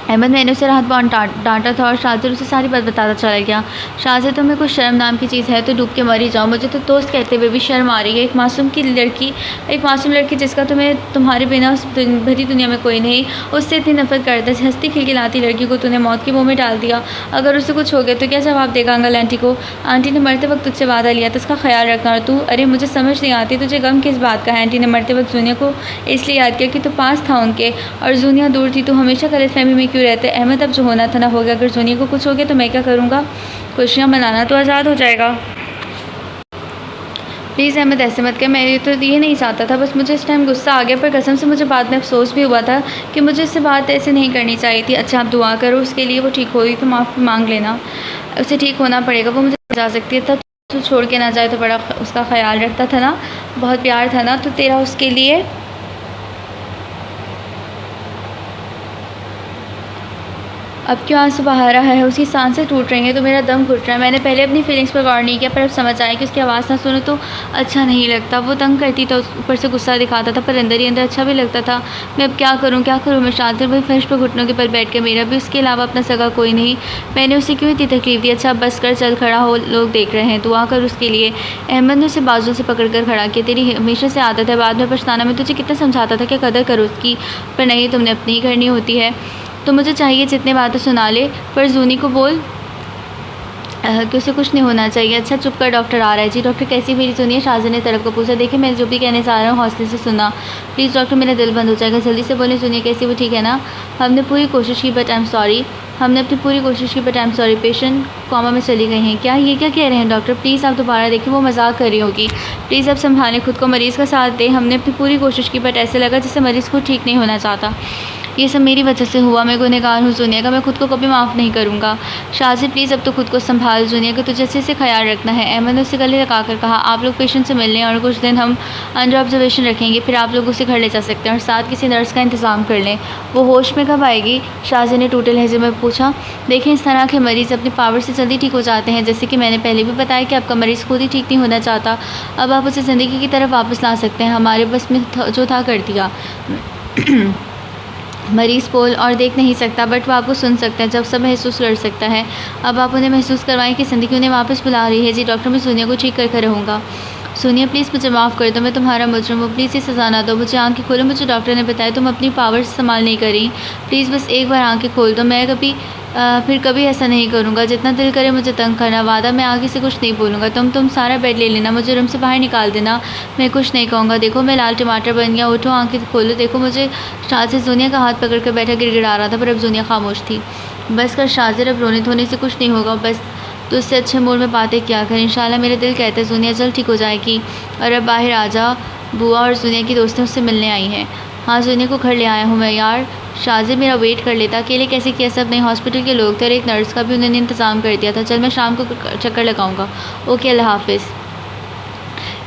S2: अहमद, मैंने उसे रात बहुत डांटा था और शाहज़र उसे सारी बात बताता चला गया। शाहज़र, तुम्हें कुछ शर्म नाम की चीज़ है तो डूब के मर ही जाओ। मुझे तो दोस्त कहते हुए भी शर्म आ रही है। एक मासूम लड़की जिसका तुम्हारे बिना उस भरी दुनिया में कोई नहीं, उससे इतनी नफरत करता है। हंसती खिलखिलाती लड़की को तूने मौत के मुँह में डाल दिया। अगर उसे कुछ हो गया तो क्या जवाब देगा अंकल आंटी को? आंटी ने मरते वक्त तुझसे वादा लिया था, उसका ख्याल रखना। और तू, अरे मुझे समझ नहीं आती, तुझे गम किस बात का है? आंटी ने मरते वक्त जूनिया को इसलिए याद किया कि तू पास था उनके और जूनिया दूर थी। तो हमेशा गलतफहमी में क्यों रहते? अहमद, अब जो होना था ना हो गया। अगर जूनिया को कुछ हो गया तो मैं क्या करूँगा? खुशियाँ मनाना तो आज़ाद हो जाएगा। प्लीज़ अहमद ऐसे मत कर, मैं तो ये नहीं चाहता था, बस मुझे इस टाइम गुस्सा आ गया, पर कसम से मुझे बाद में अफसोस भी हुआ था कि मुझे इससे बात ऐसे नहीं करनी चाहिए थी। अच्छा, आप दुआ करो उसके लिए, वो ठीक होगी तो माफ़ी मांग लेना। उसे ठीक होना पड़ेगा, वो मुझे जा सकती है। तो छोड़ के ना जाए तो बड़ा उसका ख्याल रखता था ना, बहुत प्यार था ना तो तेरा उसके लिए। अब क्यों आंसू बहा रहा है? उसकी सांसें टूट रही हैं तो मेरा दम घुट रहा है। मैंने पहले अपनी फीलिंग्स पर गौर नहीं किया, पर अब समझ आया कि उसकी आवाज़ ना सुनो तो अच्छा नहीं लगता। वो तंग करती तो ऊपर से गुस्सा दिखाता था, पर अंदर ही अंदर अच्छा भी लगता था। मैं अब क्या करूँ मैं? शातिर वही फर्श पर घुटनों के पर बैठ के, मेरा भी उसके अलावा अपना सगा कोई नहीं, मैंने उसे क्यों इतनी तकलीफ़ दी? अच्छा बस कर, चल खड़ा हो, लोग देख रहे हैं, दुआ कर उसके लिए। अहमद ने उसे बाजू से पकड़ कर खड़ा किया। तेरी हमेशा से आदत है बाद में पछताना। मैं तुझे कितना समझाता था कि कदर करो उसकी, पर नहीं, तुमने अपनी ही करनी होती है। तो मुझे चाहिए जितने बातें सुना ले, पर जूनी को बोल कि उसे कुछ नहीं होना चाहिए। अच्छा चुप कर, डॉक्टर आ रहा है। जी डॉक्टर कैसी मेरी सुनिए। शाहज़ाद ने तरफ को पूछा। देखिए मैं जो भी कहने चाह रहा हूँ हौसले से सुनना प्लीज़ डॉक्टर, मेरा दिल बंद हो जाएगा। जल्दी से बोलें सुनिए कैसी वो ठीक है ना? हमने पूरी कोशिश की बट आई एम सॉरी। हमने अपनी पूरी कोशिश की but I am sorry. Patient coma में चली गई हैं। क्या ये क्या कह रहे हैं डॉक्टर? प्लीज़ आप दोबारा देखिए, वो मजाक कर रही होगी। प्लीज़ आप संभालें खुद को, मरीज़ का साथ दें। हमने अपनी पूरी कोशिश की बट ऐसे लगा जैसे मरीज़ खुद ठीक नहीं होना चाहता। ये सब मेरी वजह से हुआ, मैं गुनहगार हूँ जुनिया का, मैं खुद को कभी माफ़ नहीं करूँगा। शाज़िब प्लीज़ अब तो खुद को संभाल जुनिया का, तुझे अच्छे से ख्याल रखना है। अहमद ने उसे गले लगाकर कहा। आप लोग पेशेंट से मिलने और कुछ दिन हम अंडर ऑब्जर्वेशन रखेंगे, फिर आप लोग उसे घर ले जा सकते हैं और साथ किसी नर्स का इंतज़ाम कर लें। वो होश में कब आएगी? शाज़िब ने टूटे लहजे में पूछा। देखें इस तरह के मरीज़ अपनी पावर से जल्दी ठीक हो जाते हैं, जैसे कि मैंने पहले भी बताया कि आपका मरीज़ खुद ही ठीक नहीं होना चाहता। अब आप उसे ज़िंदगी की तरफ वापस ला सकते हैं। हमारे बस में जो था कर दिया। मरीज़ बोल और देख नहीं सकता बट वो आपको सुन सकता है, जब सब महसूस कर सकता है। अब आप उन्हें महसूस करवाएं कि ज़िंदगी उन्हें वापस बुला रही है। जी डॉक्टर, मैं सोनिया को ठीक कर रहूँगा। सोनिया प्लीज़ मुझे माफ़ कर दो, मैं तुम्हारा मुजरिम हूँ, प्लीज़ ये सज़ा ना दो। मुझे आंखें खोलो, मुझे डॉक्टर ने बताया तुम अपनी पावर से इस्तेमाल नहीं करी। प्लीज़ बस एक बार आंखें खोल दो, मैं फिर कभी ऐसा नहीं करूँगा। जितना दिल करे मुझे तंग करना, वादा मैं आगे से कुछ नहीं बोलूँगा। तुम सारा बेड ले लेना, मुझे रूम से बाहर निकाल देना, मैं कुछ नहीं कहूँगा। देखो मैं लाल टमाटर बन गया, उठो आंखें खोलो। देखो मुझे शाज़िब जुनिया का हाथ पकड़ कर बैठा गिड़गिड़ा रहा था पर अब जुनिया खामोश थी। बस कर शाज़िब, अब रोने धोने से कुछ नहीं होगा, बस तो उससे अच्छे मूड में बातें क्या कर। इंशाल्लाह मेरा दिल कहता है जुनिया जल्द ठीक हो जाएगी। और अब बाहर आ जा, बुआ और जुनिया की दोस्तें उससे मिलने आई हैं। हाँ जुनिया को घर ले आया हूँ मैं यार। शाज़िब मेरा वेट कर लेता, अकेले कैसे किया? सब नहीं, हॉस्पिटल के लोग थे और एक नर्स का भी उन्होंने इंतज़ाम कर दिया था। चल मैं शाम को चक्कर लगाऊंगा। ओके अल्लाह हाफिज़।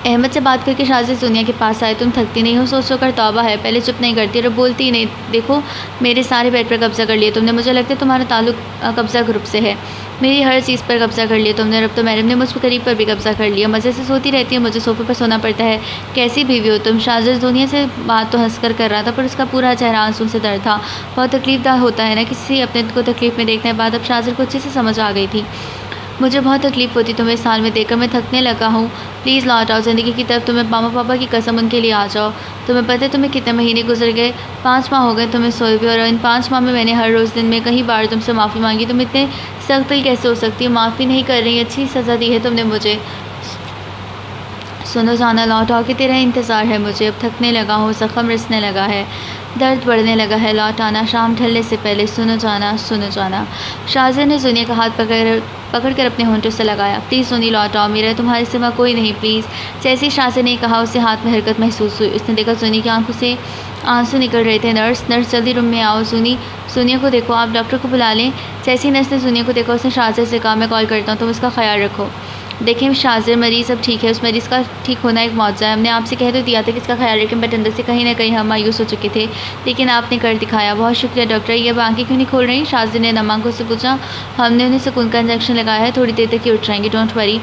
S2: अहमद से बात करके शाज़िब दुनिया के पास आए। तुम थकती नहीं हो? सोच कर तौबा है, पहले चुप नहीं करती और बोलती ही नहीं। देखो मेरे सारे बेड पर कब्ज़ा कर लिया तुमने, मुझे लगता है तुम्हारा ताल्लुक कब्ज़ा ग्रुप से है। मेरी हर चीज़ पर कब्ज़ा कर लिया तुमने। अब तो मैडम ने मुझ पर करीब पर भी कब्ज़ा कर लिया। मज़े से सोती रहती है, मुझे सोफे पर सोना पड़ता है। कैसी बीवी हो तुम? शाज़िब दुनिया से बात तो हंस कर रहा था पर उसका पूरा चेहरा आंसू से दर्द था। बहुत तकलीफ़दार होता है ना किसी अपने को तकलीफ़ में देखने के बाद। अब शाज़िब को अच्छे से समझ आ गई थी। मुझे बहुत तकलीफ़ होती तुम्हें इस हाल में देखकर, मैं थकने लगा हूँ। प्लीज़ लौट आओ ज़िंदगी की तरफ। तुम्हें मामा पापा की कसम उनके लिए आ जाओ। तुम्हें पता है तुम्हें कितने महीने गुजर गए? 5 माह हो गए तुम्हें सोए हुए और इन 5 माह में मैंने हर रोज़ दिन में कई बार तुमसे माफ़ी मांगी। तुम इतने सख्त दिल कैसे हो सकती हो? माफ़ी नहीं कर रही, अच्छी सज़ा दी है तुमने मुझे। सुनो जाना, लौट आओ कि तेरा इंतज़ार है मुझे। अब थकने लगा हूँ, ज़ख्म रिसने लगा है, दर्द बढ़ने लगा है। लौट आना शाम ढलने से पहले। सुनो जाना, सुनो जाना। शाज़िब ने जुनिया का हाथ पकड़ कर अपने होंठों से लगाया। प्लीज़ सुनी लौट आओ, मेरा तुम्हारे सिवा कोई नहीं, प्लीज़। जैसे ही शाज़िब ने कहा उसे हाथ में हरकत महसूस हुई। उसने देखा जुनी की आंखों से आंसू निकल रहे थे। नर्स जल्दी रूम में आओ। सुनिया को देखो, आप डॉक्टर को बुला लें। जैसे ही नर्स ने सुनिया को देखा उसने शाज़िब से कहा मैं कॉल करता हूँ, तुम उसका ख्याल रखो। देखिए शाज़िब मरीज़ अब ठीक है, उस मरीज़ का ठीक होना एक मौजज़ा है। हमने आपसे कह तो दिया था कि इसका ख्याल रखें बट अंदर से कहीं ना कहीं हम मायूस हो चुके थे, लेकिन आपने कर दिखाया। बहुत शुक्रिया डॉक्टर। ये अब आंखें क्यों नहीं खोल रही? शाज़िब ने नम आंखों से पूछा। हमने उन्हें सुकून का इंजेक्शन लगाया है, थोड़ी देर तक ही उठ जाएंगे, डोंट वरी।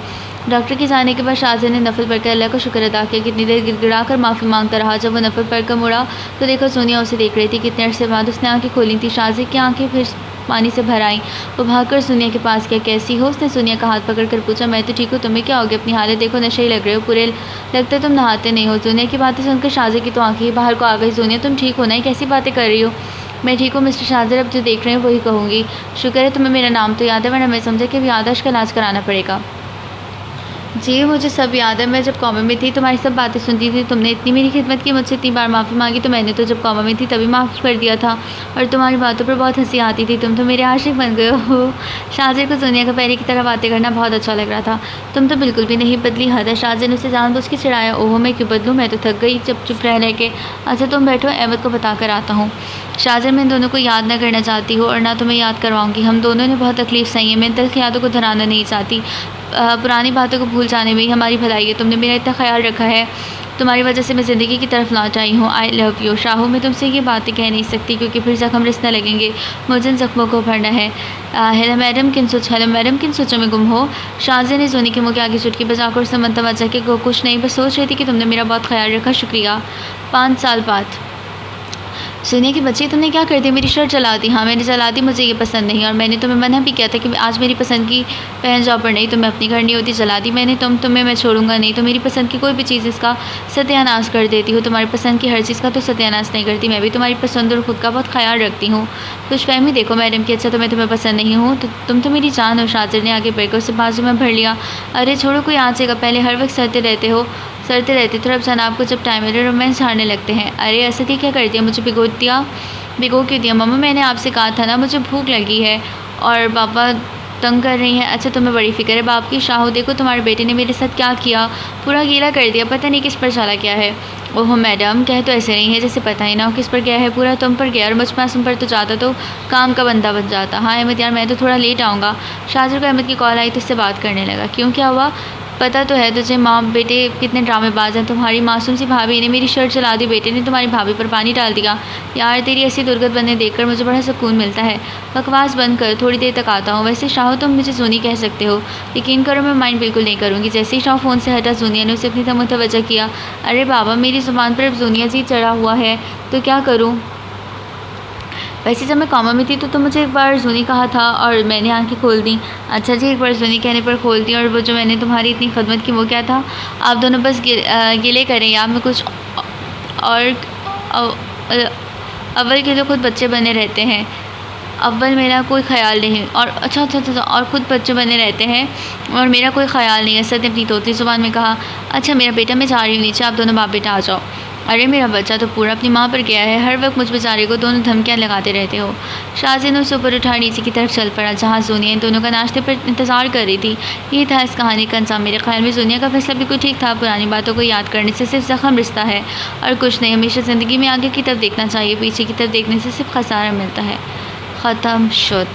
S2: डॉक्टर के जाने के बाद शाज़िब ने नफल पढ़कर अल्लाह का शुक्र अदा किया। कितनी देर गिड़गिड़ा कर माफ़ी मांगता रहा। जब वो नफल पढ़कर मुड़ा तो देखो सोनिया उसे देख रही थी। कितने अरसे बाद उसने आंखें खोली थी। शाज़िब की आंखें फिर पानी से भर आईं। वो भागकर सोनिया के पास गया। कैसी हो? उसने सोनिया का हाथ पकड़कर पूछा। मैं तो ठीक हूँ, तुम्हें क्या हो गया? अपनी हालत देखो, नशे ही लग रहे हो पूरे, लगता है तुम नहाते नहीं हो। सोनिया की बातें सुनकर शाज़िब की तो आंखें ही बाहर को आ गई। सोनिया तुम ठीक हो ना? कैसी बातें कर रही हो? मैं ठीक हूँ मिस्टर शाज़िब, अब जो देख रहे हैं वही कहूँगी। शुक्र है तुम्हें मेरा नाम तो याद है, वरना मैं समझा कि अभी आदर्श का इलाज कराना पड़ेगा। जी मुझे सब याद है, मैं जब कॉमा में थी तुम्हारी सब बातें सुनती थी। तुमने इतनी मेरी खिदमत की, मुझसे इतनी बार माफ़ी मांगी, तो मैंने तो जब कॉमा में थी तभी माफ़ कर दिया था। और तुम्हारी बातों पर बहुत हंसी आती थी। तुम तो मेरे आशिक बन गए हो। शाज़िब को दुनिया का पहले की तरह बातें करना बहुत अच्छा लग रहा था। तुम तो बिल्कुल भी नहीं बदली। हद है। शाज़िब ने उसे जानबूझ के चिढ़ाया। ओहो मैं क्यों बदलूँ, मैं तो थक गई चुप रह के। अच्छा तुम बैठो, अहमद को बता कर आता हूँ। शाज़िब मैं दोनों को याद ना करना चाहती हूँ और ना तुम्हें याद करवाऊँगी। हम दोनों ने बहुत तकलीफ़ सही है, मैं दिल की यादों को धराना नहीं चाहती। पुरानी बातों को भूल जाने में ही हमारी भलाई है। तुमने मेरा इतना ख्याल रखा है, तुम्हारी वजह से मैं ज़िंदगी की तरफ लौट आई हूँ। I love you. शाहू मैं तुमसे ये बातें कह नहीं सकती क्योंकि फिर ज़ख्म रिसने लगेंगे, मुझे इन ज़ख्मों को भरना है। हेलो मैडम किन सोचों में गुम हो? शाज़िब ने सोनी के मुँह के आगे चुटकी बजाकर उससे मंतवजा के कुछ नहीं, बस सोच रही थी कि तुमने मेरा बहुत ख्याल रखा, शुक्रिया। 5 साल बाद सुनिए कि बच्चे तुमने क्या कर दिया, मेरी शर्ट जला दी। हाँ मैंने जला दी, मुझे ये पसंद नहीं और मैंने तुम्हें मना भी किया था कि आज मेरी पसंद की पहन जाओ, पर नहीं तुम्हें अपनी करनी होती, जला दी मैंने। तुम्हें मैं छोड़ूंगा नहीं। तो मेरी पसंद की कोई भी चीज़ इसका सत्यानाश कर देती हो, तुम्हारी पसंद की हर चीज़ का तो सत्यानाश नहीं करती। मैं भी तुम्हारी पसंद और खुद का बहुत ख्याल रखती हूँ। कुछ फहमी देखो मैडम कि अच्छा तो मैं तुम्हें पसंद नहीं हूँ, तो तुम तो मेरी जान हो। शातिर ने आगे बढ़कर उसे बाजू में भर लिया। अरे छोड़ो, कोई आ जाएगा, पहले हर वक्त सड़ते रहते थे, अब जनाब को जब टाइम मिले रोमांस हारने लगते हैं। अरे ऐसे थी क्या कर दिया, मुझे भिगो क्यों दिया? मम्मा मैंने आपसे कहा था ना मुझे भूख लगी है और पापा तंग कर रही हैं। अच्छा तुम्हें बड़ी फिक्र है बाप की। शाहू देखो तुम्हारे बेटे ने मेरे साथ क्या किया, पूरा गीला कर दिया, पता नहीं किस पर चला गया है। ओहो मैडम, कह तो ऐसे नहीं है जैसे पता ही ना हो किस पर गया है, पूरा तुम पर गया और मुझ मासूम पर तो जाता तो काम का बंदा बन जाता। हाँ अहमद यार मैं तो थोड़ा लेट आऊँगा। शाहजर को अहमद की कॉल आई तो उससे बात करने लगा। क्यों, क्या हुआ? पता तो है तुझे माँ बेटे कितने ड्रामेबाज हैं। तुम्हारी मासूम सी भाभी ने मेरी शर्ट चला दी, बेटे ने तुम्हारी भाभी पर पानी डाल दिया। यार तेरी ऐसी दुर्गत बनने देखकर मुझे बड़ा सुकून मिलता है। बकवास बंद कर, थोड़ी देर तक आता हूँ। वैसे शाह तुम मुझे जूनी कह सकते हो, यकीन करो मैं माइंड बिल्कुल नहीं करूँगी। जैसे ही शाह फ़ोन से हटा जूनिया ने उसे अपनी तरफ मुतवज्जह किया। अरे बाबा मेरी ज़ुबान पर अब जूनिया जी चढ़ा हुआ है तो क्या करूँ? वैसे जब मैं कॉमा में थी तो मुझे एक बार जूनी कहा था और मैंने आंखें खोल दी। अच्छा जी, एक बार जूनी कहने पर खोल दी। और वो जो मैंने तुम्हारी इतनी खदमत की वो क्या था? आप दोनों बस गिले करें या मैं कुछ और अव्वल के तो खुद बच्चे बने रहते हैं। अव्वल मेरा कोई ख़्याल नहीं और अच्छा और ख़ुद बच्चे बने रहते हैं और मेरा कोई ख़्याल नहीं है। सद ने अपनी तोतली ज़ुबान में कहा। अच्छा मेरा बेटा मैं जा रही हूँ नीचे, आप दोनों बाप बेटा आ जाओ। अरे मेरा बच्चा तो पूरा अपनी माँ पर गया है, हर वक्त मुझ बेचारे को दोनों धमकियाँ लगाते रहते हो। शाहज़ी ने उसे ऊपर उठा नीचे की तरफ चल पड़ा जहाँ जूनिया इन दोनों का नाश्ते पर इंतज़ार कर रही थी। ये था इस कहानी का अंजाम। मेरे ख्याल में जूनिया का फैसला बिल्कुल ठीक था। पुरानी बातों को याद करने से सिर्फ ज़ख्म रिश्ता है और कुछ नहीं। हमेशा ज़िंदगी में आगे की तरफ देखना चाहिए, पीछे की तरफ देखने से सिर्फ खसारा मिलता है। ख़त्म शुद।